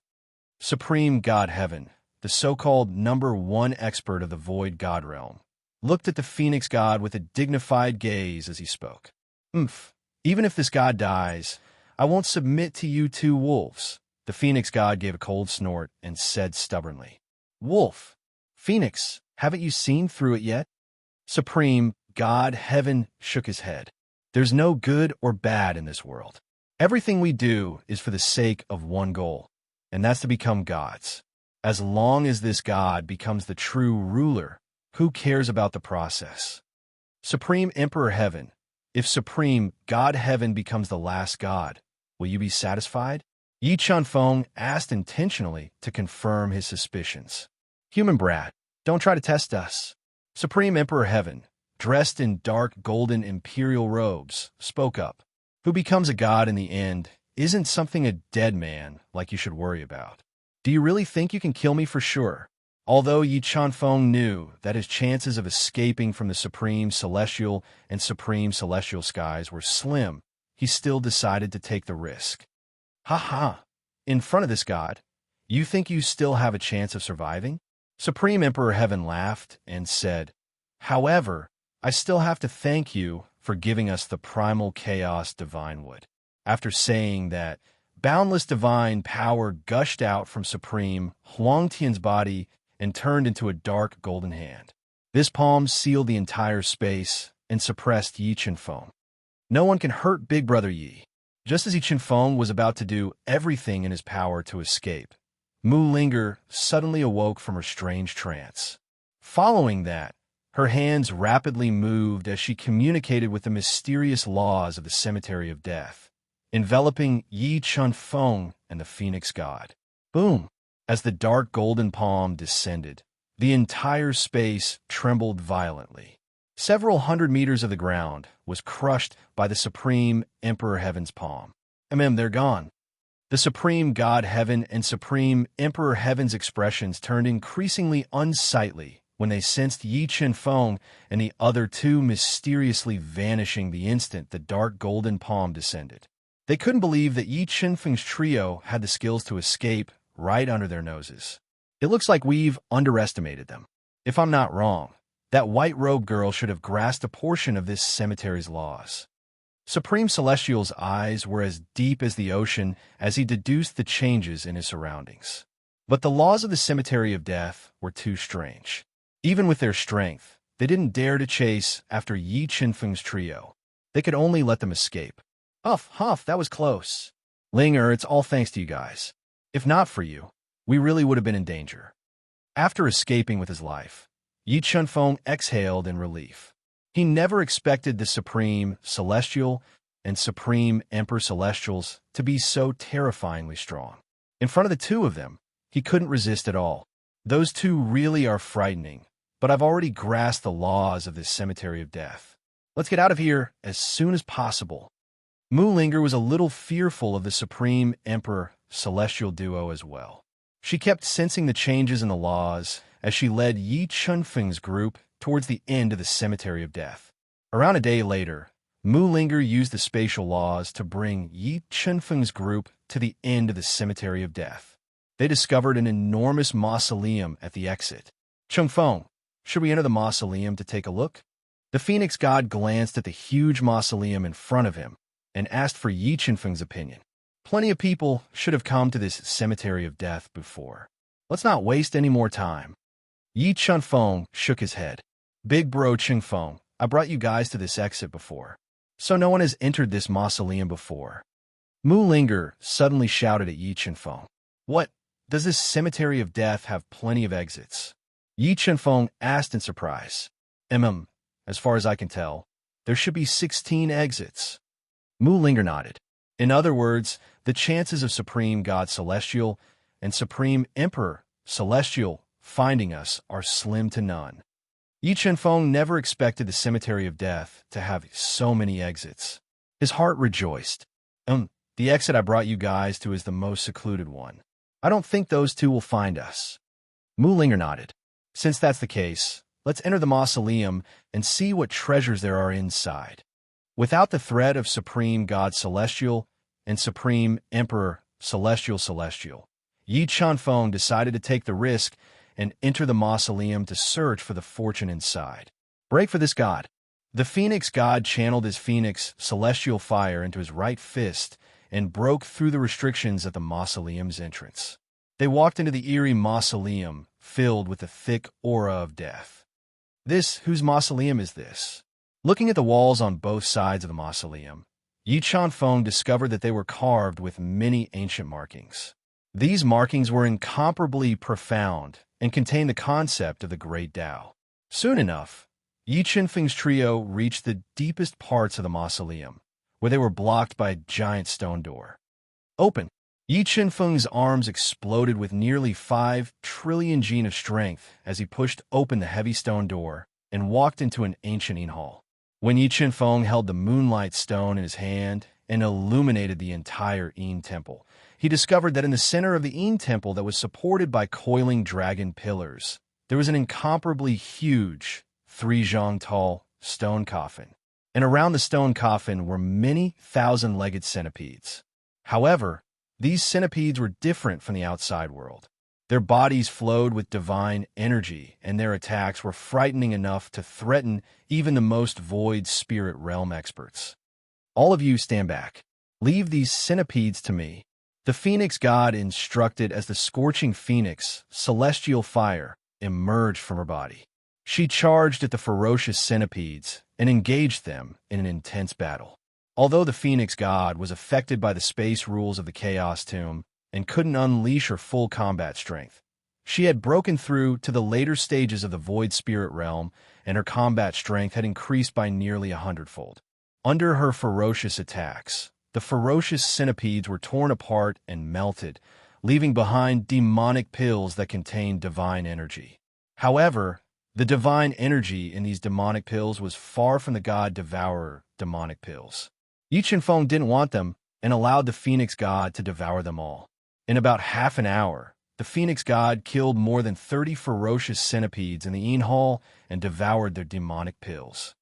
Supreme God Heaven, the so-called #1 expert of the void god realm, looked at the Phoenix God with a dignified gaze as he spoke. Even if this God dies, I won't submit to you 2 wolves." The Phoenix God gave a cold snort and said stubbornly, "Wolf, Phoenix, haven't you seen through it yet?" Supreme God Heaven shook his head. "There's no good or bad in this world. Everything we do is for the sake of one goal, and that's to become gods. As long as this God becomes the true ruler, who cares about the process?" Supreme Emperor Heaven, if Supreme God Heaven becomes the last God, will you be satisfied? Yi Qinfeng asked intentionally to confirm his suspicions. "Human brat, don't try to test us." Supreme Emperor Heaven, dressed in dark golden imperial robes, spoke up. "Who becomes a god in the end isn't something a dead man like you should worry about. Do you really think you can kill me for sure?" Although Yi Qinfeng knew that his chances of escaping from the Supreme Celestial and Supreme Celestial skies were slim, he still decided to take the risk. "Ha! In front of this god, you think you still have a chance of surviving?" Supreme Emperor Heaven laughed and said, "However, I still have to thank you for giving us the primal chaos divine wood." After saying that, boundless divine power gushed out from Supreme Huangtian's body and turned into a dark golden hand. This palm sealed the entire space and suppressed Yi Qinfeng. No one can hurt Big Brother Yi. Just as Yi Qinfeng was about to do everything in his power to escape, Mu Linger suddenly awoke from her strange trance. Following that, her hands rapidly moved as she communicated with the mysterious laws of the Cemetery of Death, enveloping Yi Qinfeng and the Phoenix God. Boom! As the dark golden palm descended, the entire space trembled violently. Several hundred meters of the ground was crushed by the Supreme Emperor Heaven's palm. They're gone. The Supreme God Heaven and Supreme Emperor Heaven's expressions turned increasingly unsightly when they sensed Yi Chen-feng and the other two mysteriously vanishing the instant the dark golden palm descended. They couldn't believe that Yi Chen-feng's trio had the skills to escape right under their noses. It looks like we've underestimated them. If I'm not wrong, that white-robed girl should have grasped a portion of this cemetery's laws. Supreme Celestial's eyes were as deep as the ocean as he deduced the changes in his surroundings. But the laws of the Cemetery of Death were too strange. Even with their strength, they didn't dare to chase after Yi Chen-feng's trio. They could only let them escape. Huff, huff, that was close. Linger, it's all thanks to you guys. If not for you, we really would have been in danger. After escaping with his life, Yi Chen-feng exhaled in relief. He never expected the Supreme Celestial and Supreme Emperor Celestials to be so terrifyingly strong. In front of the two of them, he couldn't resist at all. Those two really are frightening, but I've already grasped the laws of this Cemetery of Death. Let's get out of here as soon as possible. Mu Linger was a little fearful of the Supreme Emperor Celestial duo as well. She kept sensing the changes in the laws as she led Yi Chen-feng's group towards the end of the Cemetery of Death. Around a day later, Mu Linger used the spatial laws to bring Yi Chen-feng's group to the end of the Cemetery of Death. They discovered an enormous mausoleum at the exit. Chen-feng, should we enter the mausoleum to take a look? The Phoenix God glanced at the huge mausoleum in front of him and asked for Yi Chen-feng's opinion. Plenty of people should have come to this Cemetery of Death before. Let's not waste any more time. Yi Chen-feng shook his head. Big bro Chen-feng, I brought you guys to this exit before, so no one has entered this mausoleum before. Mu Linger suddenly shouted at Yi Chen-feng. What? Does this Cemetery of Death have plenty of exits? Yi Chen-feng asked in surprise. As far as I can tell, there should be 16 exits. Mu Linger nodded. In other words, the chances of Supreme God Celestial and Supreme Emperor Celestial finding us are slim to none. Yi Chen-feng never expected the Cemetery of Death to have so many exits. His heart rejoiced. The exit I brought you guys to is the most secluded one. I don't think those two will find us. Mu Linger nodded. Since that's the case, let's enter the mausoleum and see what treasures there are inside. Without the threat of Supreme God Celestial and Supreme Emperor Celestial, Yi Chen-feng decided to take the risk and enter the mausoleum to search for the fortune inside. Break for this god. The Phoenix God channeled his Phoenix Celestial fire into his right fist and broke through the restrictions at the mausoleum's entrance. They walked into the eerie mausoleum filled with the thick aura of death. Whose mausoleum is this? Looking at the walls on both sides of the mausoleum, Yi Chen-feng discovered that they were carved with many ancient markings. These markings were incomparably profound and contained the concept of the Great Tao. Soon enough, Yi Chen-feng's trio reached the deepest parts of the mausoleum, where they were blocked by a giant stone door. Open! Yi Chen-feng's arms exploded with nearly 5 trillion gene of strength as he pushed open the heavy stone door and walked into an ancient yin hall. When Yi Chen-feng held the moonlight stone in his hand and illuminated the entire Yin Temple, he discovered that in the center of the Yin Temple that was supported by coiling dragon pillars, there was an incomparably huge, 3-zhang-tall stone coffin, and around the stone coffin were many thousand-legged centipedes. However, these centipedes were different from the outside world. Their bodies flowed with divine energy, and their attacks were frightening enough to threaten even the most void spirit realm experts. All of you stand back. Leave these centipedes to me. The Phoenix God instructed as the scorching Phoenix, celestial fire, emerged from her body. She charged at the ferocious centipedes and engaged them in an intense battle. Although the Phoenix God was affected by the space rules of the Chaos Tomb and couldn't unleash her full combat strength, she had broken through to the later stages of the Void Spirit Realm, and her combat strength had increased by nearly 100-fold. Under her ferocious attacks, the ferocious centipedes were torn apart and melted, leaving behind demonic pills that contained divine energy. However, the divine energy in these demonic pills was far from the God Devourer demonic pills. Yi Chen-feng didn't want them, and allowed the Phoenix God to devour them all. In about half an hour, the Phoenix God killed more than 30 ferocious centipedes in the Hall and devoured their demonic pills.